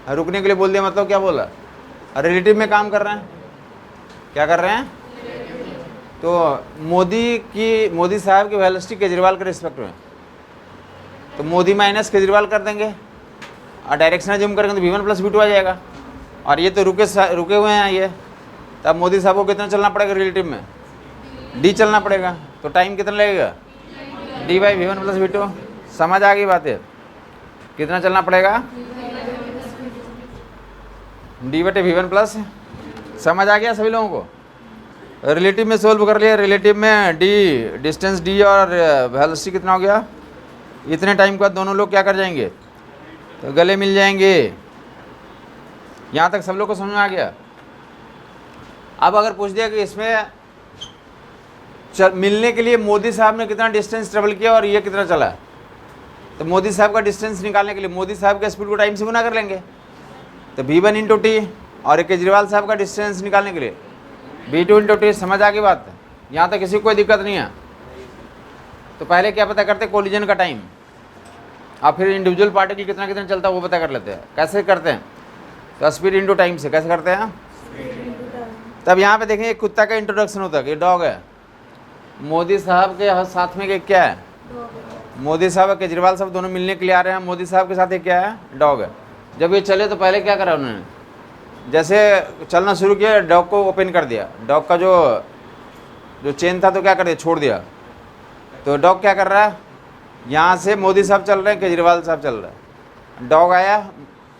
रुकने के लिए बोल दिया, मतलब क्या बोला, रिलेटिव में काम कर रहे हैं, क्या कर रहे हैं, तो मोदी साहब की वेलोसिटी केजरीवाल के रिस्पेक्ट में, तो मोदी माइनस केजरीवाल कर देंगे और डायरेक्शन जूम करेंगे तो v1 + v2 आ जाएगा। और ये तो रुके हुए हैं ये, तब मोदी साहब को कितना चलना पड़ेगा रिलेटिव में, d चलना पड़ेगा, तो टाइम कितना लगेगा, d/v1 + v2। समझ आ गई बात है, कितना चलना पड़ेगा, d/v1+, समझ आ गया सभी लोगों को। रिलेटिव में सोल्व कर लिया, रिलेटिव में d डिस्टेंस d और वेलोसिटी कितना हो गया, इतने टाइम के बाद दोनों लोग क्या कर जाएंगे, तो गले मिल जाएंगे। यहाँ तक सब लोग को समझ में आ गया। अब अगर पूछ दिया कि इसमें मिलने के लिए मोदी साहब ने कितना डिस्टेंस ट्रेवल किया और ये कितना चला, तो मोदी साहब का डिस्टेंस निकालने के लिए मोदी साहब के स्पीड को टाइम से गुना कर लेंगे, तो V1 इंटू टी, और एक केजरीवाल साहब का डिस्टेंस निकालने के लिए V2 इंटू टी। समझ आ गई बात? यहाँ तक किसी को कोई दिक्कत नहीं है। तो पहले क्या पता करते, कोलिजन का टाइम, और फिर इंडिविजुअल पार्टिकल कितना कितना चलता है वो पता कर लेते हैं। कैसे करते हैं? तो स्पीड इंटू टाइम से कैसे करते हैं? तब यहाँ पे देखें एक कुत्ता का इंट्रोडक्शन होता है कि डॉग है, मोदी साहब के साथ में एक क्या है, मोदी साहब और केजरीवाल साहब दोनों मिलने के लिए आ रहे हैं, मोदी साहब के साथ एक क्या है, डॉग है। जब ये चले तो पहले क्या करा उन्होंने, जैसे चलना शुरू किया डॉग को ओपन कर दिया, डॉग का जो चेन था तो क्या कर दिया, छोड़ दिया। तो डॉग क्या कर रहा है, यहाँ से मोदी साहब चल रहे हैं, केजरीवाल साहब चल रहे हैं। डॉग आया,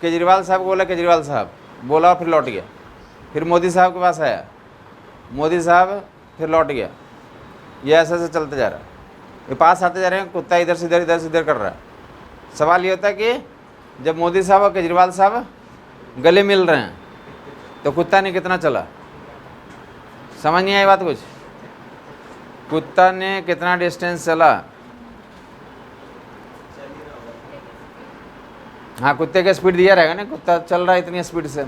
केजरीवाल साहब को बोला केजरीवाल साहब, बोला फिर लौट गया, फिर मोदी साहब के पास आया, मोदी साहब फिर लौट गया। ये ऐसे ऐसे चलते जा रहा है, ये पास आते जा रहे हैं, कुत्ता इधर से इधर कर रहा है। सवाल ये होता है कि जब मोदी साहब और केजरीवाल साहब गले मिल रहे हैं तो कुत्ता ने कितना चला? समझ नहीं आई बात कुछ? कुत्ता ने कितना डिस्टेंस चला? हाँ, कुत्ते का स्पीड दिया रहेगा ना, कुत्ता चल रहा है इतनी स्पीड से।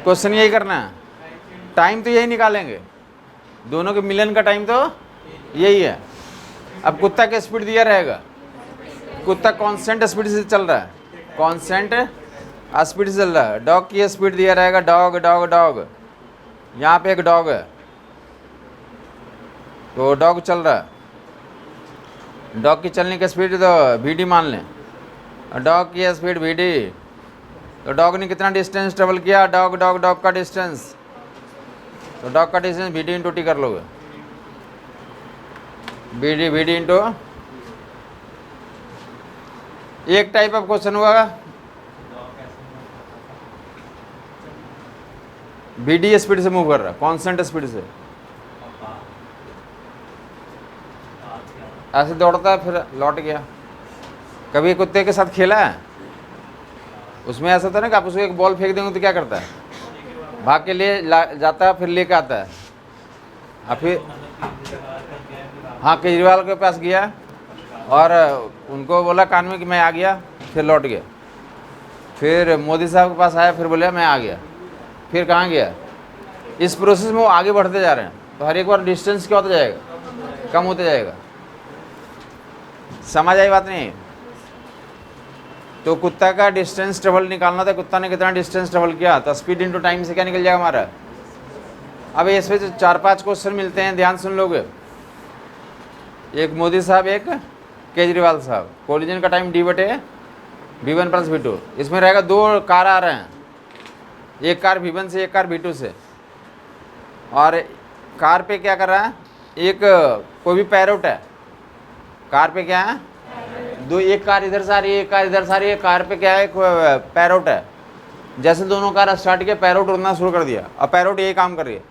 क्वेश्चन यही करना है, टाइम तो यही निकालेंगे, दोनों के मिलन का टाइम तो यही है। अब कुत्ता का स्पीड दिया रहेगा, कुत्ता कांस्टेंट स्पीड से चल रहा है, कांस्टेंट स्पीड से चल रहा है। डॉग की स्पीड दिया रहेगा, डॉग डॉग डॉग, यहाँ पे एक डॉग है तो डॉग चल रहा है, डॉग की चलने की स्पीड तो VD मान लें, डॉग की स्पीड VD, तो डॉग ने कितना डिस्टेंस ट्रेवल किया, डॉग डॉग डॉग का डिस्टेंस, तो डॉग का डिस्टेंस VD इंटू टी कर लोगे, VD इंटू। एक टाइप ऑफ क्वेश्चन हुआ VD स्पीड से मूव कर रहा है, कांस्टेंट स्पीड से, ऐसे दौड़ता है फिर लौट गया। कभी कुत्ते के साथ खेला है? उसमें ऐसा था ना कि आप उसको एक बॉल फेंक देंगे तो क्या करता है, भाग के लिए जाता है, फिर लेके आता है। और फिर हाँ, केजरीवाल के पास गया और उनको बोला कान में कि मैं आ गया, फिर लौट गया। फिर मोदी साहब के पास आया, फिर बोला मैं आ गया, फिर कहाँ गया। इस प्रोसेस में वो आगे बढ़ते जा रहे हैं, तो हर एक बार डिस्टेंस क्या होता जाएगा, कम होता जाएगा। समझ आई बात नहीं? तो कुत्ता का डिस्टेंस ट्रेवल निकालना था, कुत्ता ने कितना डिस्टेंस ट्रेवल किया, तो स्पीड इंटू टाइम से क्या निकल जाएगा हमारा। अब इसमें जो 4-5 क्वेश्चन मिलते हैं, ध्यान सुन लोगे। एक मोदी साहब, एक केजरीवाल साहब, कोलिजन का टाइम D/V1 + V2। इसमें रहेगा 2 कार आ रहे हैं, एक कार V1 से, एक कार V2 से, और कार पे क्या कर रहा है, एक कोई भी पैरोट है, कार पे क्या है, एक कार इधर से आ रही है, एक कार इधर से आ रही है, कार पे क्या है, एक पैरोट है। जैसे दोनों कार स्टार्ट किया, पैरोट उड़ना शुरू कर दिया, और पैरोट यही काम कर रही है,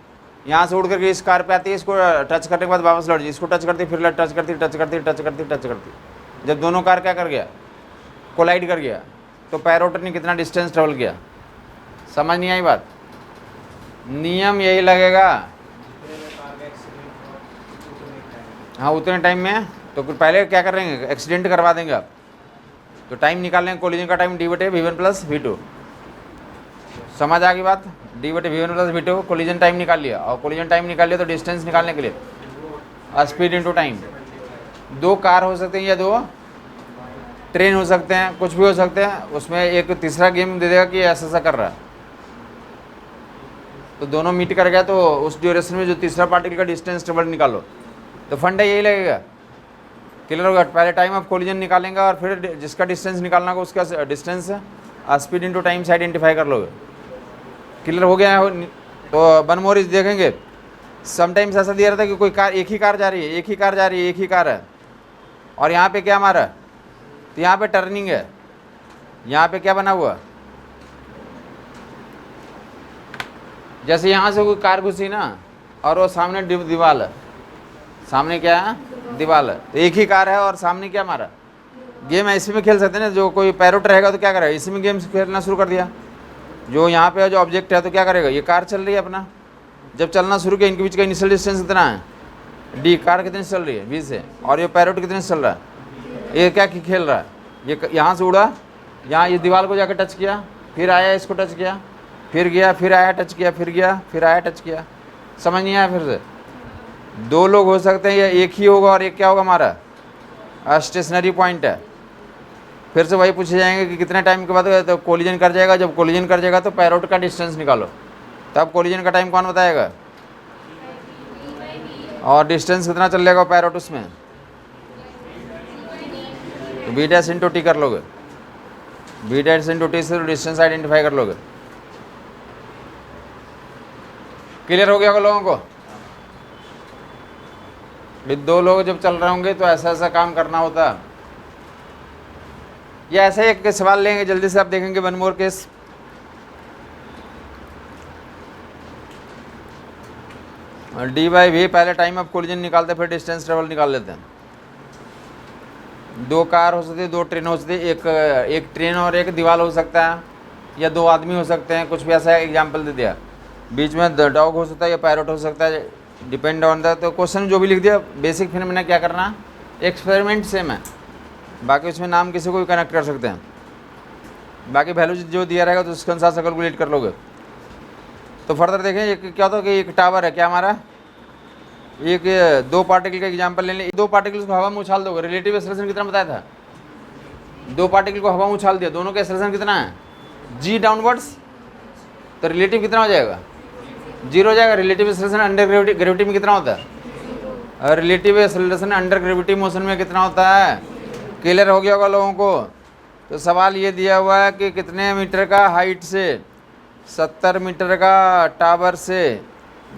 यहाँ से उड़ करके इस कार पे आती है, इसको टच करने के बाद वापस लौट जाती, इसको टच करती, फिर टच करती, टच करती, टच करती, टच करती। जब दोनों कार क्या कर गया, कोलाइड कर गया, तो पैरोट ने कितना डिस्टेंस ट्रेवल किया। समझ नहीं आई बात? नियम यही लगेगा। हाँ, उतने टाइम में तो पहले क्या कर रहे हैं, एक्सीडेंट करवा देंगे आप, तो टाइम निकाल लेंगे, कोलिजन का टाइम D/V1 + V2। समझ आ गई बात? D/V1 + V2 कोलिजन टाइम निकाल लिया, और कोलिजन टाइम निकाल लिया तो डिस्टेंस निकालने के लिए स्पीड इंटू टाइम। 2 कार हो सकते हैं या 2 ट्रेन हो सकते हैं, कुछ भी हो सकते हैं। उसमें एक तीसरा गेम दे देगा कि ऐसा ऐसा कर रहा है, तो दोनों मीट कर गया, तो उस ड्यूरेशन में जो तीसरा पार्टिकल का डिस्टेंस ट्रेवल निकालो, तो फंडा यही लगेगा। क्लियर होगा? पहले टाइम ऑफ कोलिजन निकालेंगे और फिर जिसका डिस्टेंस निकालना होगा उसका डिस्टेंस स्पीड इंटू टाइम से आइडेंटिफाई कर लोगे। क्लियर हो गया है? तो वन मोर इज देखेंगे। समटाइम्स ऐसा दिया रहता है कि कोई कार, एक ही कार जा रही है, एक ही कार जा रही है, एक ही कार है, और यहाँ पे क्या हमारा, तो यहाँ पे टर्निंग है, यहाँ पे क्या बना हुआ, जैसे यहाँ से कोई कार घुसी ना, और वो सामने दीवार है, सामने क्या है, दीवार है, तो एक ही कार है और सामने क्या हमारा। गेम है, इसी में खेल सकते हैं ना। जो कोई पैरोट रहेगा तो क्या करेगा, इसी में गेम खेलना शुरू कर दिया, जो यहाँ पे जो ऑब्जेक्ट है तो क्या करेगा, ये कार चल रही है अपना, जब चलना शुरू किया इनके बीच का इनिशियल डिस्टेंस कितना है डी, कार कितने से चल रही है v से, और ये पैरोट कितने से चल रहा है, ये क्या खेल रहा है, ये यहाँ से उड़ा, यहाँ ये दीवार को जाकर टच किया, फिर आया इसको टच किया, फिर गया, फिर आया टच किया, फिर गया, फिर आया टच किया। समझ नहीं आया? फिर से दो लोग हो सकते हैं या एक ही होगा, और एक क्या होगा हमारा स्टेशनरी पॉइंट है। फिर से वही पूछे जाएंगे कि कितने टाइम के बाद तो कोलिजन कर जाएगा, जब कोलिजन कर जाएगा तो पैरोट का डिस्टेंस निकालो, तब कोलिजन का टाइम कौन बताएगा, और डिस्टेंस कितना चल जाएगा पैरोट उसमें, तो बी डैश इंटू टी कर लोगे, बी डैश इंटू टी से डिस्टेंस आइडेंटिफाई कर लोगे। क्लियर हो गया होगा लोगों को? ये दो लोग जब चल रहे होंगे तो ऐसा ऐसा काम करना होता है। या ऐसा ही एक सवाल लेंगे जल्दी से, आप देखेंगे one more case. D by V, पहले टाइम ऑफ कोलिजन निकालते फिर डिस्टेंस ट्रेवल निकाल लेते हैं। दो कार हो सकती है, दो ट्रेन हो सकती है, एक ट्रेन और एक दीवार हो सकता है, या दो आदमी हो सकते हैं, कुछ भी ऐसा एग्जाम्पल दे दिया। बीच में डॉग हो सकता है या पैरोट हो सकता है, डिपेंड ऑन द, तो क्वेश्चन जो भी लिख दिया बेसिक फिनोमेना क्या करना, एक्सपेरिमेंट सेम है, बाकी उसमें नाम किसी को भी कनेक्ट कर सकते हैं, बाकी वैल्यू जो दिया रहेगा तो उसके अनुसार से कैलकुलेट कर लोगे। तो फर्दर देखें ये क्या होता है कि एक टावर है, क्या हमारा एक दो पार्टिकल का एग्जांपल ले लें, दो पार्टिकल्स को हवा में उछाल दोगे, रिलेटिव एक्सेलरेशन कितना बताया था, दो पार्टिकल को हवा में उछाल दिया, दोनों का एक्सेलरेशन कितना है g डाउनवर्ड्स, तो रिलेटिव कितना हो जाएगा, 0 हो जाएगा। रिलेटिव एक्सेलरेशन अंडर ग्रेविटी में कितना होता है, और relative acceleration under gravity motion में कितना होता है। क्लियर हो गया होगा लोगों को? तो सवाल ये दिया हुआ है कि कितने मीटर का हाइट से 70 मीटर का टावर से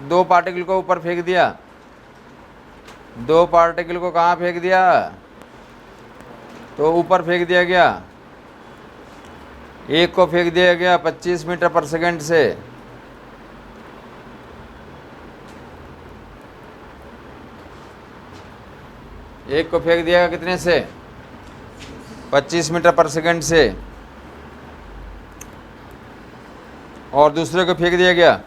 दो पार्टिकल को ऊपर फेंक दिया, दो पार्टिकल को कहाँ फेंक दिया, तो ऊपर फेंक दिया गया, एक को फेंक दिया गया 25 मीटर पर सेकंड से, एक को फेंक दिया गया कितने से, 25 मीटर पर सेकंड से, और दूसरे को फेंक दिया गया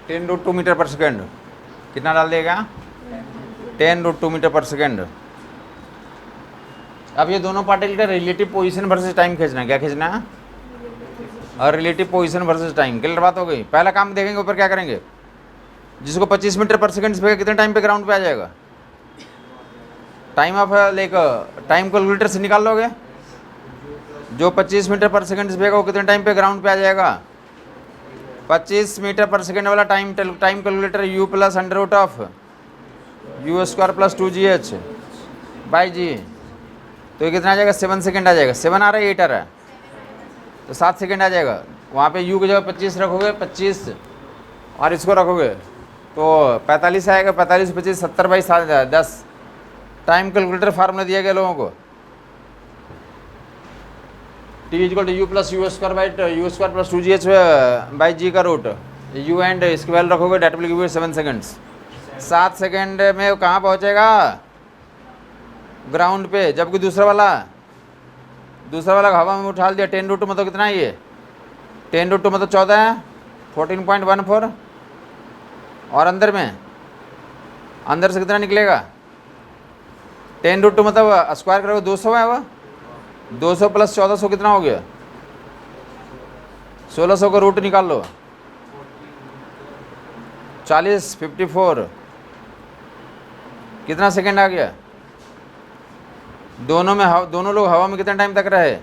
10√2 मीटर पर सेकंड, कितना डाल देगा 10√2 मीटर पर सेकंड। अब ये दोनों पार्टिकल का रिलेटिव पोजीशन वर्सेस टाइम खींचना है, क्या खींचना है, और relative position versus time. Clear बात हो गई? पहला काम देखेंगे ऊपर क्या करेंगे, जिसको 25 मीटर पर सेकंड से कितने टाइम पे ग्राउंड पे आ जाएगा, time of like time calculator से निकाल लोगे, जो 25 मीटर पर सेकंड से भेगा वो कितने टाइम पे ग्राउंड पे आ जाएगा, 25 मीटर पर सेकंड वाला time calculator u plus under root of u square plus 2gh by g, तो ये कितना आ जाएगा 7 सेकंड आ जाएगा, 7 आ रहा है 8 आ रहा है, तो 7 सेकंड आ जाएगा। वहाँ पे u की जगह 25 रखोगे 25 और इसको रखोगे तो 45 आएगा, 45 25 70 बाई 10। टाइम कैलकुलेटर फार्मूला दिया गया लोगों को, t equal to u plus u square by u square plus 2gh by g का रूट, u एंड स्क्वायर रखोगे that will give you 7 seconds. 7 second में कहाँ पहुँचेगा, ग्राउंड पे, जबकि दूसरा वाला हवा में उछाल दिया 10√2 मतलब कितना है ये 10√2 मतलब 14 है 14.14, और अंदर से कितना निकलेगा 10√2 मतलब स्क्वायर करोगे 200 है, वह 200 प्लस 1400 कितना हो गया 1600 का रूट निकाल लो, 40 54 कितना सेकंड आ गया। दोनों लोग हवा में कितना टाइम तक रहे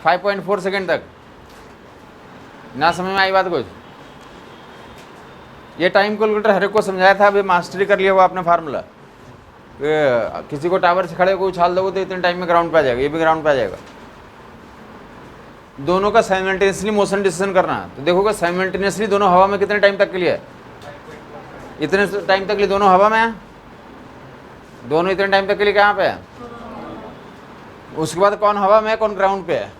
5.4 सेकंड तक। ना समझ में आई बात कुछ? ये टाइम कैलकुलेटर हर एक को समझाया था, अभी मास्टरी कर लिया हुआ आपने फार्मूला। किसी को टावर से खड़े को उछाल दोगे तो इतने टाइम में ग्राउंड पे आ जाएगा, ये भी ग्राउंड पे आ जाएगा। दोनों का साइमल्टेनियसली मोशन डिसीजन करना। तो देखोगे साइमल्टेनियसली दोनों हवा में कितने टाइम तक के लिए है, इतने टाइम तक के लिए दोनों हवा में है, दोनों इतने टाइम तक के लिए कहाँ पे है। उसके बाद कौन हवा में है कौन ग्राउंड पे है,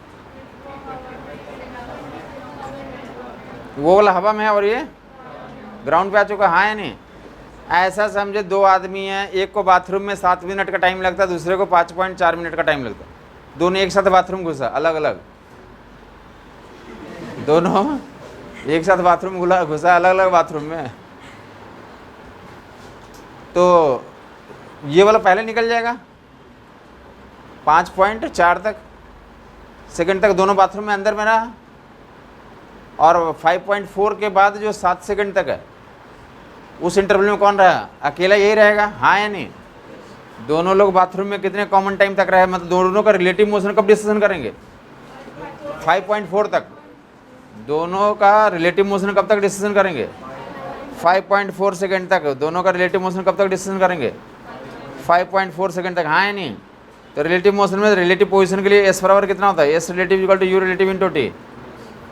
वो वाला हवा में है और ये ग्राउंड पे आ चुका, हाँ या नहीं। ऐसा समझे दो आदमी हैं, एक को बाथरूम में 7 मिनट का टाइम लगता है, दूसरे को 5.4 मिनट का टाइम लगता है, दोनों एक साथ बाथरूम घुसा, अलग अलग, दोनों एक साथ बाथरूम घुसा अलग अलग बाथरूम में। तो ये वाला पहले निकल जाएगा 5.4 तक सेकंड तक दोनों बाथरूम में अंदर में रहा, और 5.4 के बाद जो 7 सेकंड तक है उस इंटरवल में कौन रहा, अकेला यही रहेगा, हाँ या नहीं। दोनों लोग बाथरूम में कितने कॉमन टाइम तक रहे, मतलब दोनों का रिलेटिव मोशन कब डिसीजन करेंगे, 5.4 तक। दोनों का रिलेटिव मोशन कब तक डिसीजन करेंगे, 5.4 सेकंड तक। दोनों का रिलेटिव मोशन कब तक डिसीजन करेंगे, 5.4 सेकंड तक, हाँ या नहीं। तो रिलेटिव मोशन में रिलेटिव पोजीशन के लिए एस बराबर कितना होता है, s relative equal to u relative into t.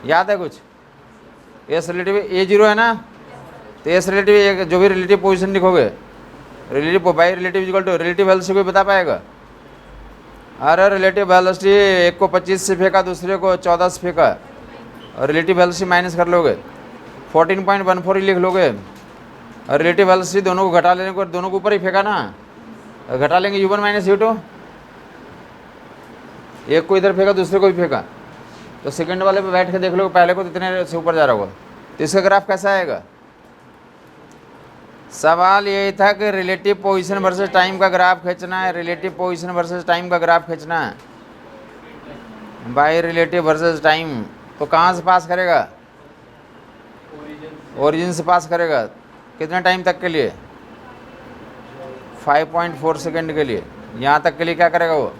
याद है कुछ, एस रिलेटिव ए जीरो है ना, तो एस रिलेटिव जो भी रिलेटिव पोजीशन लिखोगे, relative by relative equal to relative velocity कोई बता पाएगा। अरे रिलेटिव वेलोसिटी एक को 25 से फेंका, दूसरे को 14 से फेंका, और रिलेटिव वेलोसिटी माइनस कर लोगे 14.14 ही लिख लोगे। और रिलेटिव वेलोसिटी दोनों को घटा लेने को, दोनों को ऊपर ही फेंका ना, घटा लेंगे u1 माइनस u2, एक को इधर फेंका दूसरे को भी फेंका, तो सेकंड वाले पे बैठ के देख लो पहले को इतने से ऊपर जा रहा होगा, तो इसका ग्राफ कैसा आएगा। सवाल यही था कि रिलेटिव पोजीशन वर्सेस टाइम का ग्राफ खींचना है, रिलेटिव पोजीशन वर्सेस टाइम का ग्राफ खींचना है, बाय रिलेटिव वर्सेस टाइम। तो कहाँ से पास करेगा, ओरिजिन से पास करेगा, कितने टाइम तक के लिए, 5.4 सेकंड के लिए, यहाँ तक के लिए क्या करेगा वो।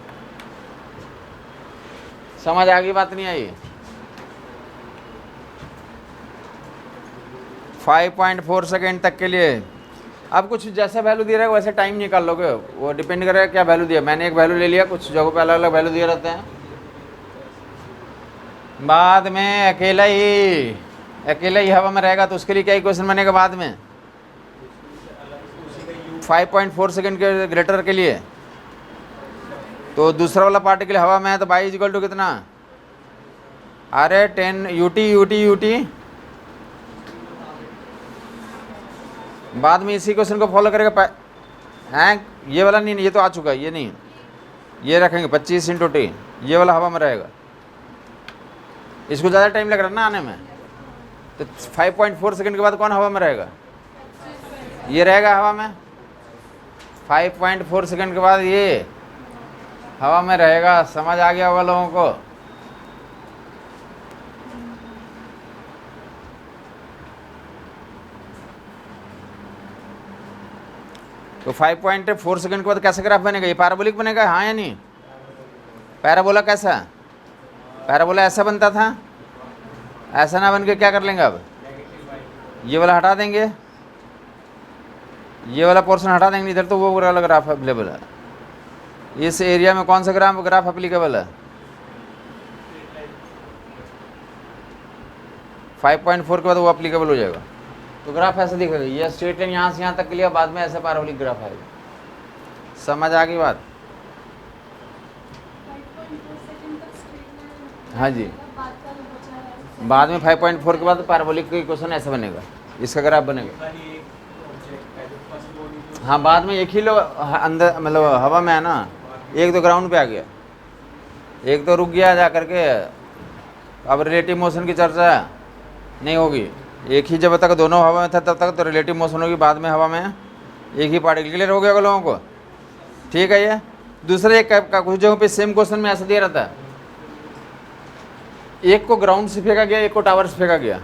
समझ आ गई बात, नहीं आई। 5.4 सेकंड तक के लिए। अब कुछ जैसा वैल्यू दिया रहेगा वैसे टाइम निकाल लोगे, वो डिपेंड करेगा क्या वैल्यू दिया। मैंने एक वैल्यू ले लिया, कुछ जगहों पे अलग अलग वैल्यू दिए रहते हैं। बाद में अकेला ही हवा में रहेगा, तो उसके लिए क्या इक्वेशन बनेगा बाद में, 5.4 सेकंड के ग्रेटर के लिए। तो दूसरा वाला पार्टिकल हवा में है, तो बाई इक्वल टू कितना, अरे 10 ut। बाद में इसी क्वेश्चन को फॉलो करेगा, हैं ये वाला नहीं, ये तो आ चुका है, ये नहीं, ये रखेंगे 25 इंटू टी, ये वाला हवा में रहेगा, इसको ज़्यादा टाइम लग रहा है ना आने में। तो 5.4 सेकंड के बाद कौन हवा में रहेगा, ये रहेगा हवा में। 5.4 सेकंड के बाद ये हवा में रहेगा। समझ आ गया होगा लोगों को। तो 5.4 सेकंड के बाद कैसे ग्राफ बनेगा, ये पैराबोलिक बनेगा, हाँ या नहीं। पैराबोला कैसा, पैराबोला ऐसा बनता था, ऐसा ना बन के क्या कर लेंगे, अब ये वाला हटा देंगे, ये वाला पोर्शन हटा देंगे, इधर तो वो वाला ग्राफ अवेलेबल है। इस एरिया में कौन सा ग्राफ अप्लीकेबल है, 5.4 के बाद वो अप्लीकेबल हो जाएगा। तो ग्राफ ऐसा दिखेगा, ये स्ट्रेट लाइन यहाँ से यहाँ तक के लिए, बाद में ऐसा पैराबोलिक ग्राफ आएगा। समझ आ गई बात, हाँ जी। बाद में 5.4 के बाद पैराबोलिक का इक्वेशन ऐसा बनेगा, इसका ग्राफ बनेगा। हाँ बाद में एक ही लोग अंदर मतलब हवा में है ना, एक तो ग्राउंड पे आ गया, एक तो रुक गया जा करके। अब रिलेटिव मोशन की चर्चा नहीं होगी, एक ही जब तक दोनों हवा में था तब तक तो रिलेटिव मोशन होगी, बाद में हवा में एक ही पार्टिकल। क्लियर हो गया लोगों को, ठीक है। ये दूसरे एक का कुछ जगहों पे सेम क्वेश्चन में ऐसा दिया रहता है, एक को ग्राउंड से फेंका गया, एक को टावर से फेंका गया,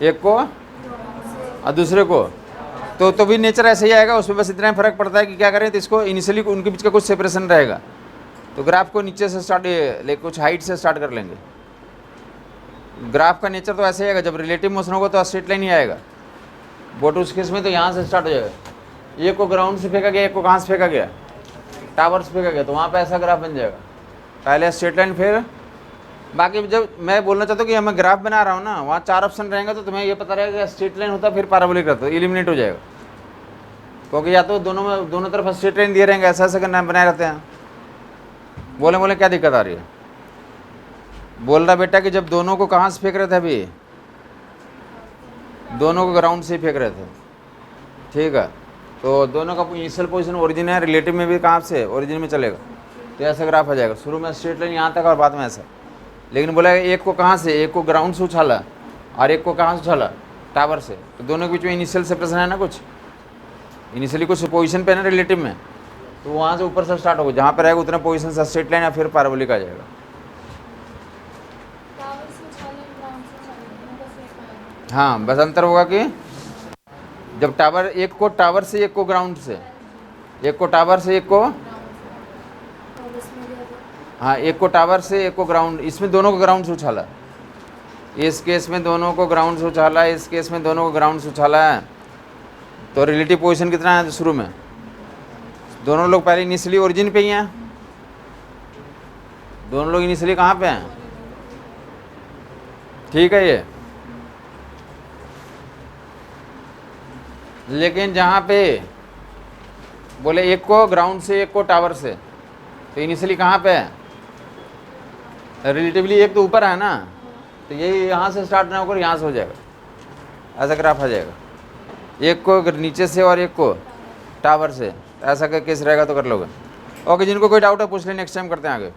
एक को और दूसरे को, तो भी नेचर ऐसे ही आएगा। उसमें बस इतना फर्क पड़ता है कि क्या करें, तो इसको इनिशियली उनके बीच का कुछ सेपरेशन रहेगा, तो ग्राफ को नीचे से स्टार्ट कुछ हाइट से स्टार्ट कर लेंगे। ग्राफ का नेचर तो ऐसे ही आएगा, जब रिलेटिव मोशन होगा तो स्ट्रेट लाइन ही आएगा। बट उस केस में तो यहाँ से स्टार्ट हो जाएगा, एक को ग्राउंड से फेंका गया, एक को कहाँ से फेंका गया, टावर से फेंका गया, तो वहाँ पे ऐसा ग्राफ बन जाएगा, पहले स्ट्रेट लाइन फिर बाकी जब मैं बोलना चाहता हूँ कि मैं ग्राफ बना रहा हूँ ना, वहाँ 4 ऑप्शन रहेंगे तो तुम्हें ये पता रहेगा स्ट्रेट लाइन होता है फिर पैराबोलिक रहता है, एलिमिनेट हो जाएगा। क्योंकि या तो दोनों तरफ स्ट्रेट लाइन दिए रहेंगे, ऐसा ऐसा करना बनाए रहते हैं। बोले क्या दिक्कत आ रही है? बोल रहा बेटा कि जब दोनों को कहाँ से फेंक रहे थे, अभी दोनों को ग्राउंड से ही फेंक रहे थे, ठीक है। तो दोनों का इनिशियल पोजीशन ओरिजिन है, रिलेटिव में भी कहाँ से ओरिजिन में चलेगा, तो ऐसा ग्राफ आ जाएगा। शुरू में स्ट्रेट लाइन यहाँ तक और बाद में ऐसा। लेकिन बोला एक को कहाँ से, एक को ग्राउंड से उछाला और एक को कहाँ से उछाला, टावर से, तो दोनों के बीच में इनिशियल सेपरेशन है ना, कुछ इनिशियली कुछ पोजीशन पे है ना रिलेटिव में, तो वहाँ से ऊपर से स्टार्ट होगा, जहाँ पर रहेगा उतना पोजीशन से स्ट्रेट लाइन या फिर पैराबोलिक आ जाएगा। हाँ, बस अंतर होगा कि जब टावर एक को टावर से, एक को ग्राउंड से, एक को टावर से, एक को, हाँ एक को टावर से, एक को ग्राउंड, इसमें दोनों को ग्राउंड से उछाला, इस केस में दोनों को ग्राउंड से उछाला, इस केस में दोनों को ग्राउंड से उछाला है, तो रिलेटिव पोजीशन कितना है शुरू में? दोनों लोग पहले इनिशियली ओरिजिन पे ही हैं, दोनों लोग इनिशियली कहाँ पे हैं, ठीक है ये। लेकिन जहाँ पे बोले एक को ग्राउंड से, एक को टावर से, तो इनिशियली कहाँ पे है, रिलेटिवली एक तो ऊपर है ना, तो यही यहाँ से स्टार्ट ना होकर यहाँ से हो जाएगा, ऐसा ग्राफ आ जाएगा। एक को नीचे से और एक को टावर से, ऐसा का केस रहेगा तो कर लोगे। ओके, जिनको कोई डाउट है पूछ लें, नेक्स्ट टाइम करते हैं आगे।